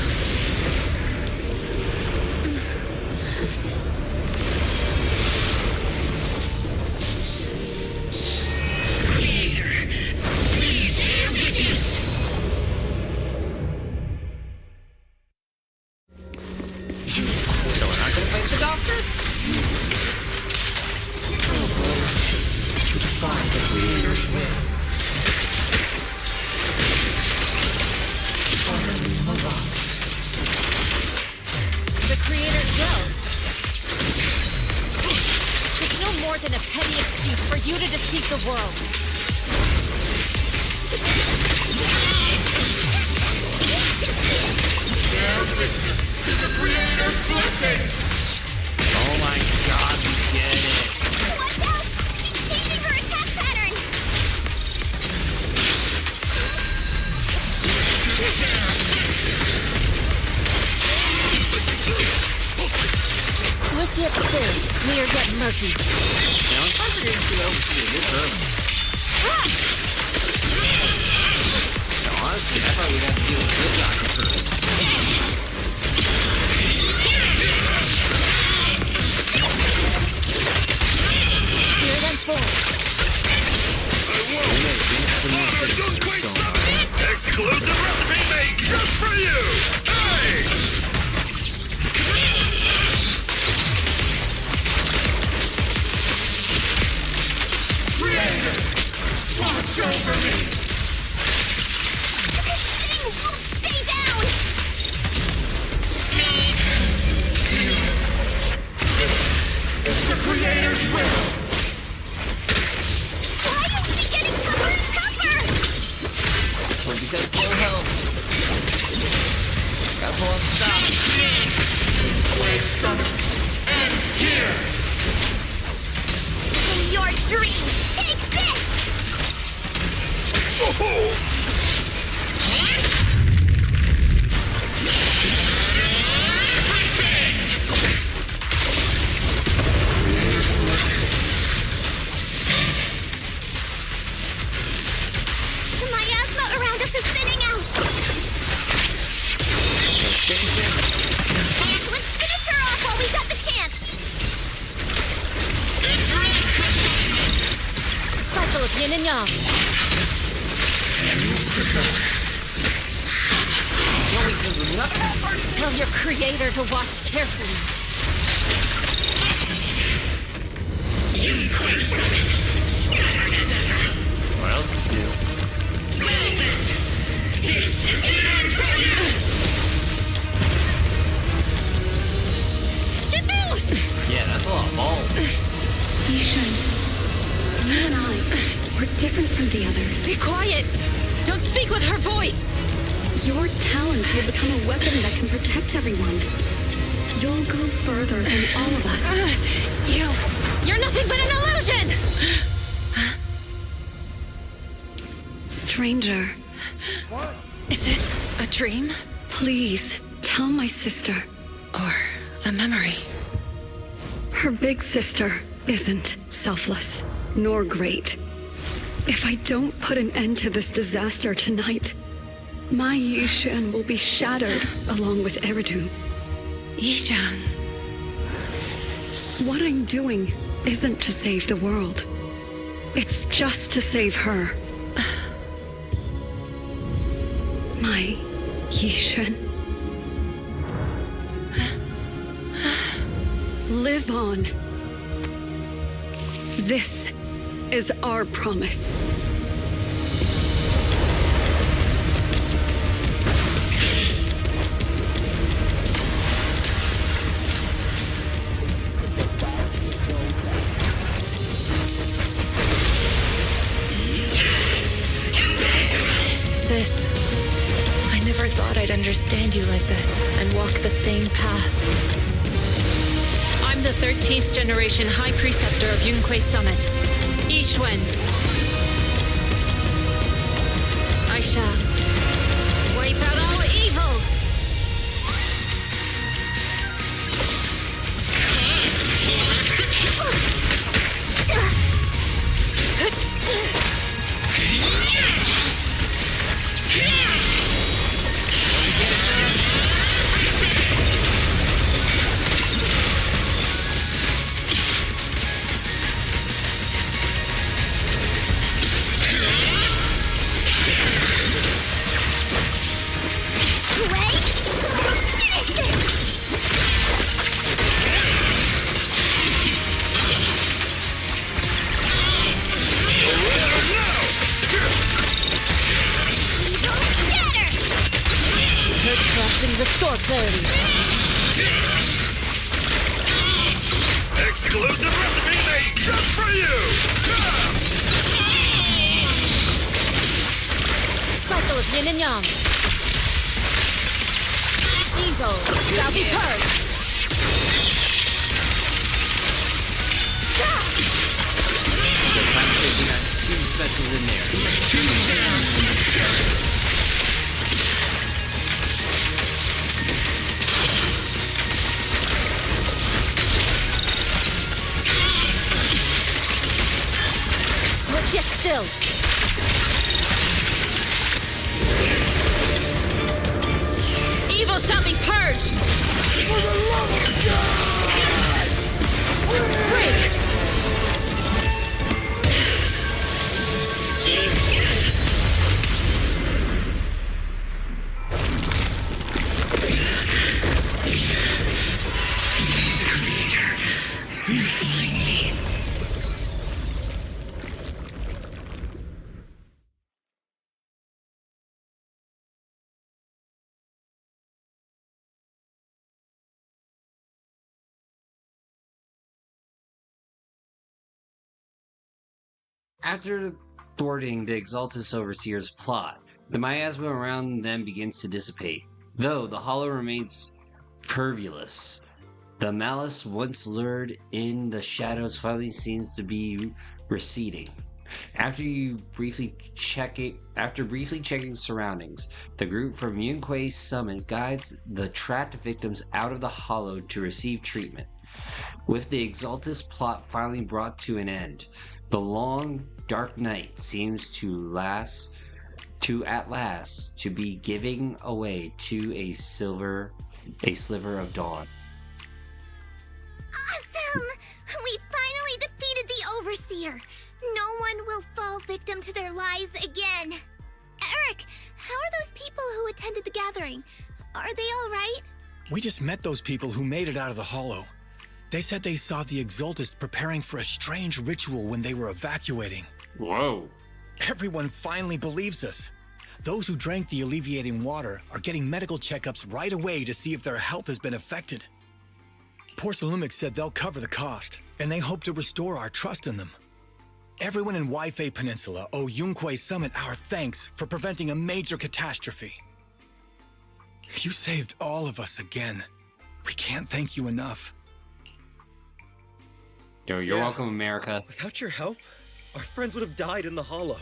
So we're not gonna fight the doctor? To defy the Creator's will. Utterly malign. The Creator's will. It's no more than a petty excuse for you to deceive the world. To the Creator's blessing! Oh my god, we get it. Watch out! She's changing her attack pattern! Swift yet clear, clear yet murky. Now, I'm surprised I didn't see overseer this early. No, honestly, I thought we'd have to deal with this doctor first. Clear then forward. Exclusive recipe made just for you! Hey! Creator! Watch over me! This thing won't stay down! It's the Creator's will! Why is she getting tougher and tougher? Well, because full health. Gotta pull up stop. Wave summit ends here! In your dream, take this! The miasma around us is thinning out! Finish it. Let's finish her off while we've got the chance! Cycle of yin and yang. No, wait, there's nothing. Tell your Creator to watch carefully. What else is new? Shifu! Yeah, that's a lot of balls. Yishan, you and I, we're different from the others. Be quiet! Don't speak with her voice! Your talent will become a weapon that can protect everyone. You'll go further than all of us. You're nothing but an illusion! Stranger. What? Is this a dream? Please, tell my sister. Or a memory? Her big sister isn't selfless, nor great. If I don't put an end to this disaster tonight, my Yishan will be shattered along with Eridu. Yishan. What I'm doing isn't to save the world. It's just to save her. My Yishan. Live on. This is our promise. Sis, I never thought I'd understand you like this and walk the same path. I'm the 13th generation High Preceptor of Yunquei Summit, Yixuan. I shall wipe out all evil! yin and yang. Evil shall be purged. We got two specials in there. Look yet still. Evil shall be purged. For the love of God! Break! After thwarting the Exaltus Overseer's plot, the miasma around them begins to dissipate. Though the hollow remains pervious, the malice once lured in the shadows finally seems to be receding. After briefly checking surroundings, the group from Yunque's summit guides the trapped victims out of the hollow to receive treatment. With the Exaltus plot finally brought to an end, the long, dark night seems at last to be giving away to a sliver of dawn. Awesome! We finally defeated the Overseer. No one will fall victim to their lies again. Eric, how are those people who attended the gathering? Are they all right? We just met those people who made it out of the hollow. They said they saw the Exaltus preparing for a strange ritual when they were evacuating. Whoa. Everyone finally believes us. Those who drank the alleviating water are getting medical checkups right away to see if their health has been affected. Porcelumix said they'll cover the cost, and they hope to restore our trust in them. Everyone in WIFIE Peninsula owe Yunque Summit our thanks for preventing a major catastrophe. You saved all of us again. We can't thank you enough. You're welcome, America. Without your help, our friends would have died in the hollow.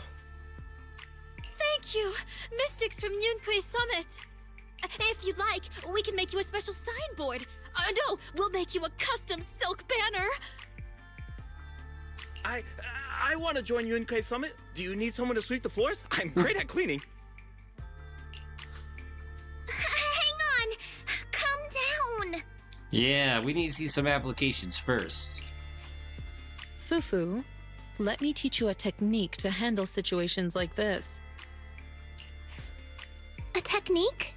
Thank you, Mystics from Yunque Summit. If you'd like, we can make you a special signboard. No, we'll make you a custom silk banner. I want to join Yunque Summit. Do you need someone to sweep the floors? I'm great at cleaning. Hang on! Calm down! Yeah, we need to see some applications first. Fufu, let me teach you a technique to handle situations like this. A technique?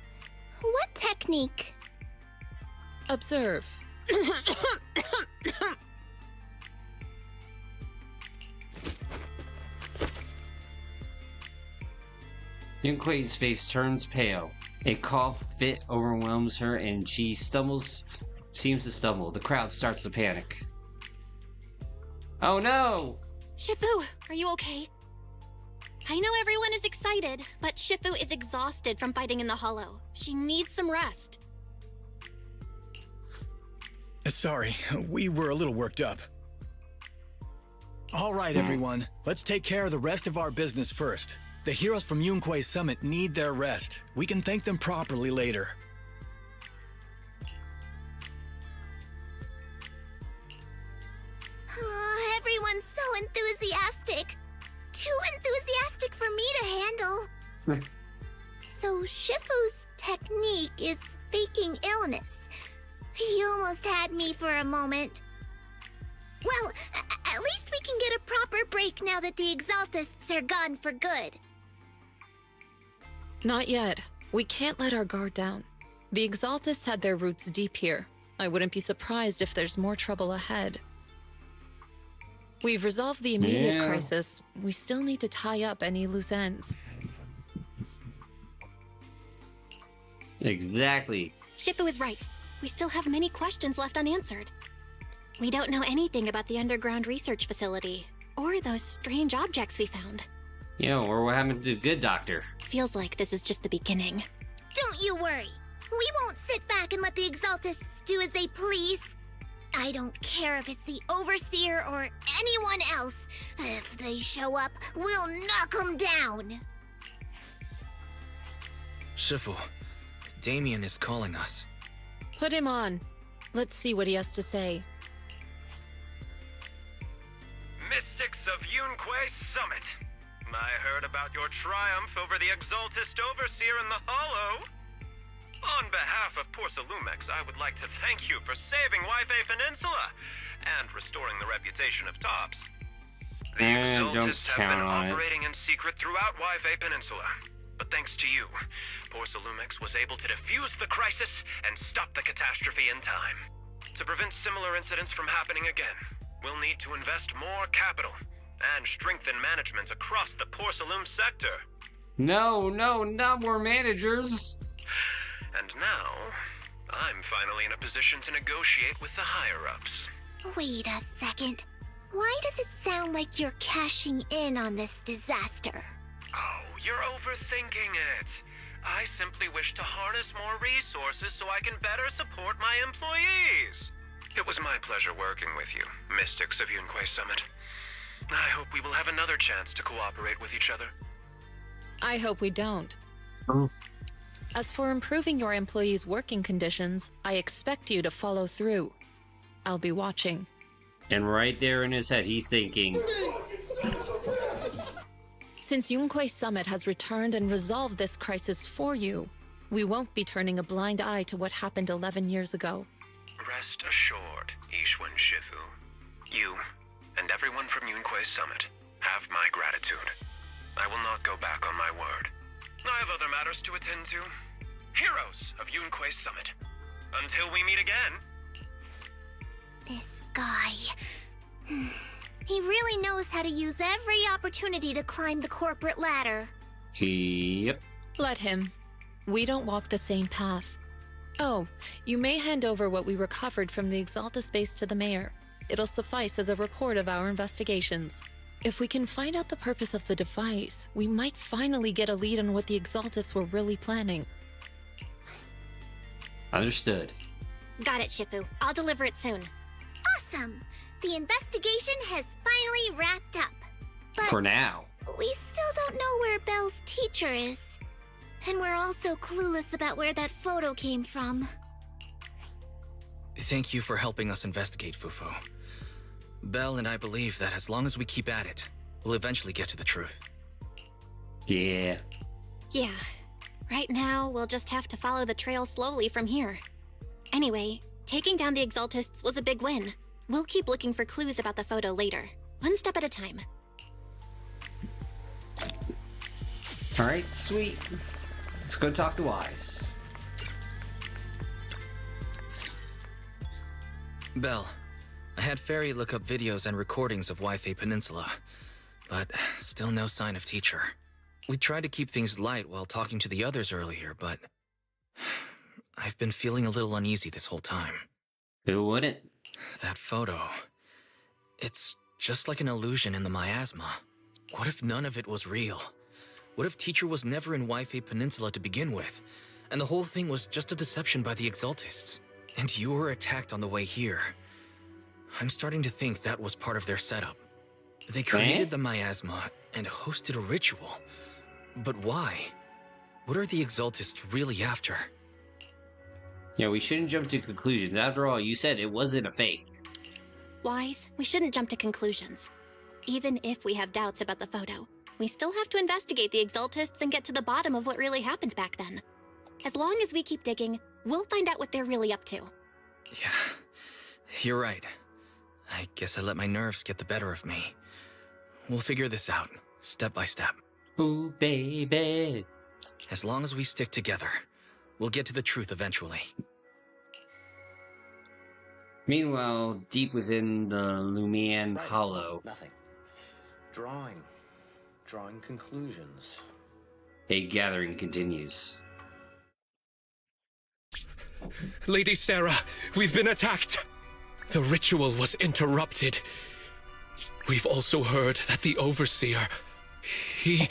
What technique? Observe. Yunque's face turns pale. A cough fit overwhelms her and she seems to stumble. The crowd starts to panic. Oh no! Shifu, are you okay? I know everyone is excited, but Shifu is exhausted from fighting in the hollow. She needs some rest. Sorry, we were a little worked up. All right, everyone. Let's take care of the rest of our business first. The heroes from Yunque Summit need their rest. We can thank them properly later. Oh, everyone's so enthusiastic. Too enthusiastic for me to handle. So Shifu's technique is faking illness. You almost had me for a moment. Well, at least we can get a proper break now that the Exaltists are gone for good. Not yet. We can't let our guard down. The Exaltists had their roots deep here. I wouldn't be surprised if there's more trouble ahead. We've resolved the immediate crisis. We still need to tie up any loose ends. Exactly. Shifu is right. We still have many questions left unanswered. We don't know anything about the underground research facility, or those strange objects we found. Yo, or what happened to the good doctor? Feels like this is just the beginning. Don't you worry. We won't sit back and let the Exaltists do as they please. I don't care if it's the Overseer or anyone else. If they show up, we'll knock them down. Shifu, Damien is calling us. Put him on. Let's see what he has to say. Mystics of Yunquay Summit. I heard about your triumph over the Exaltist Overseer in the Hollow. On behalf of Porcelumex, I would like to thank you for saving WIFIE Peninsula and restoring the reputation of Tops. The Exaltists have been operating in secret throughout WIFIE Peninsula. But thanks to you, Porcelumex was able to defuse the crisis and stop the catastrophe in time. To prevent similar incidents from happening again, we'll need to invest more capital and strengthen management across the Porcelume sector. No, not more managers. And now, I'm finally in a position to negotiate with the higher-ups. Wait a second. Why does it sound like you're cashing in on this disaster? Oh, you're overthinking it. I simply wish to harness more resources so I can better support my employees. It was my pleasure working with you, Mystics of Yunquay Summit. I hope we will have another chance to cooperate with each other. I hope we don't. As for improving your employees' working conditions, I expect you to follow through. I'll be watching. And right there in his head, he's thinking... Since Yunquay Summit has returned and resolved this crisis for you, we won't be turning a blind eye to what happened 11 years ago. Rest assured, Ishwan Shifu. You, and everyone from Yunquay Summit, have my gratitude. I will not go back on my word. I have other matters to attend to. Heroes of Yunquay Summit. Until we meet again. This guy... He really knows how to use every opportunity to climb the corporate ladder. Yep. Let him. We don't walk the same path. Oh, you may hand over what we recovered from the Exalta space to the mayor. It'll suffice as a report of our investigations. If we can find out the purpose of the device, we might finally get a lead on what the Exaltists were really planning. Understood. Got it, Shifu. I'll deliver it soon. Awesome! The investigation has finally wrapped up. But for now. We still don't know where Belle's teacher is. And we're also clueless about where that photo came from. Thank you for helping us investigate, Fufu. Belle and I believe that as long as we keep at it, we'll eventually get to the truth. Yeah. Yeah. Right now, we'll just have to follow the trail slowly from here. Anyway, taking down the Exaltists was a big win. We'll keep looking for clues about the photo later, one step at a time. Alright, sweet. Let's go talk to Wise. Belle, I had Fairy look up videos and recordings of WIFIE Peninsula, but still no sign of teacher. We tried to keep things light while talking to the others earlier, but I've been feeling a little uneasy this whole time. Who wouldn't? That photo. It's just like an illusion in the miasma. What if none of it was real? What if teacher was never in WIFIE Peninsula to begin with, and the whole thing was just a deception by the Exaltists? And you were attacked on the way here. I'm starting to think that was part of their setup. They created the miasma and hosted a ritual. But why? What are the Exaltists really after? Yeah, we shouldn't jump to conclusions. After all, you said it wasn't a fake. Wise, we shouldn't jump to conclusions. Even if we have doubts about the photo, we still have to investigate the Exaltists and get to the bottom of what really happened back then. As long as we keep digging, we'll find out what they're really up to. Yeah, you're right. I guess I let my nerves get the better of me. We'll figure this out, step by step. Ooh, baby. As long as we stick together, we'll get to the truth eventually. Meanwhile, deep within the Lumian Hollow. Nothing. Drawing conclusions. A gathering continues. Lady Sarah, we've been attacked. The ritual was interrupted. We've also heard that the Overseer He...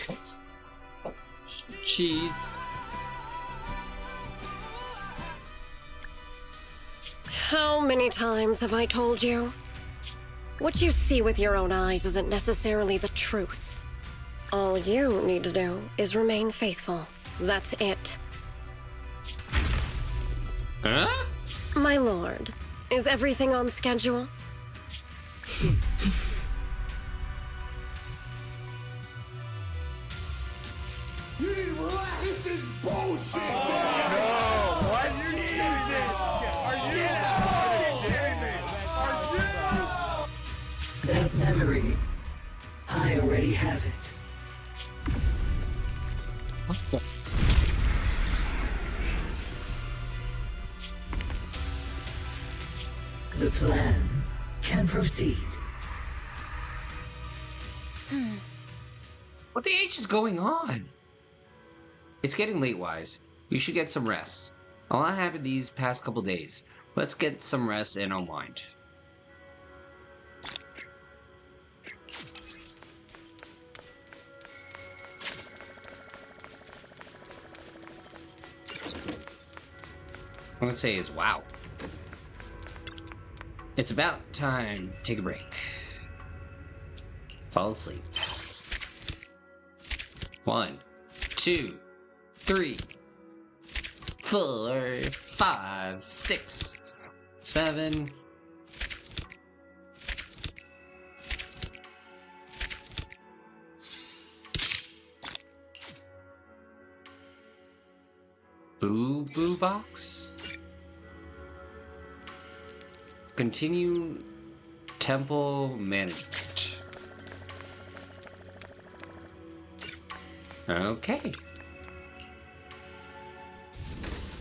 Jeez. How many times have I told you? What you see with your own eyes isn't necessarily the truth. All you need to do is remain faithful. That's it. Huh? My lord, is everything on schedule? You need to relax. This is bullshit. No! What? Are you kidding me? That memory, I already have it. What the? The plan can proceed. What the H is going on? It's getting late, Wise. You should get some rest. A lot happened these past couple days. Let's get some rest and unwind. What I would say is, wow. It's about time to take a break. Fall asleep. 1, 2, 3, 4, 5, 6, 7. Boo Boo Box? Continue temple management. Okay.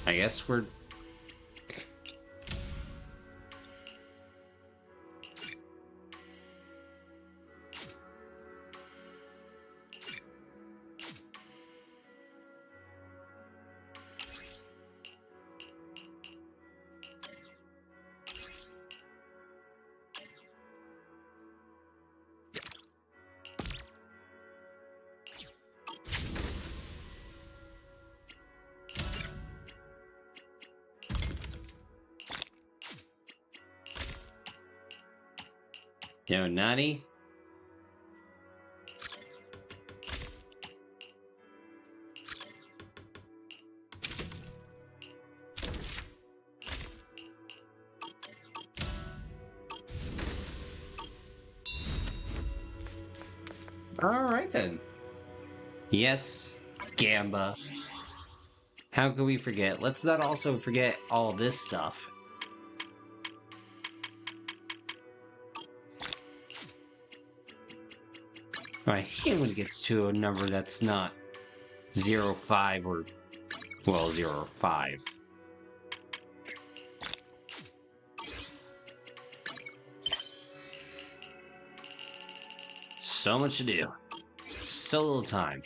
I guess we're... Yo, Nani? Alright then. Yes, Gamba. How could we forget? Let's not also forget all this stuff. I hate when it gets to a number that's not 05 or, well, 05. So much to do. So little time.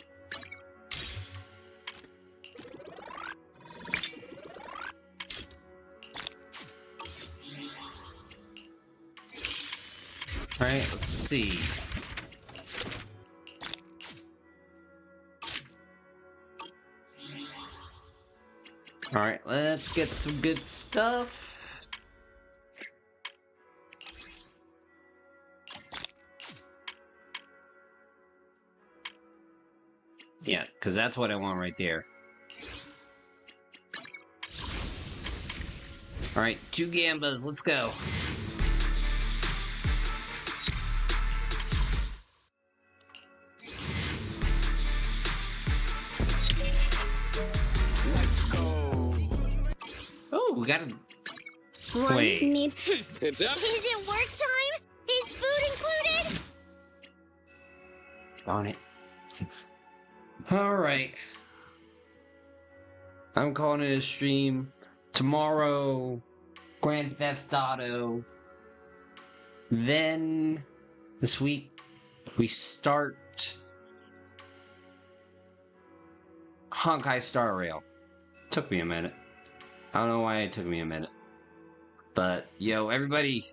Alright, let's see. Alright, let's get some good stuff. Yeah, because that's what I want right there. Alright, 2 Gambas, let's go. We gotta... Wait. It's up. Is it work time? Is food included? Darn it. Alright. I'm calling it a stream. Tomorrow, Grand Theft Auto. Then, this week, we start Honkai Star Rail. Took me a minute. I don't know why it took me a minute. But, yo, everybody,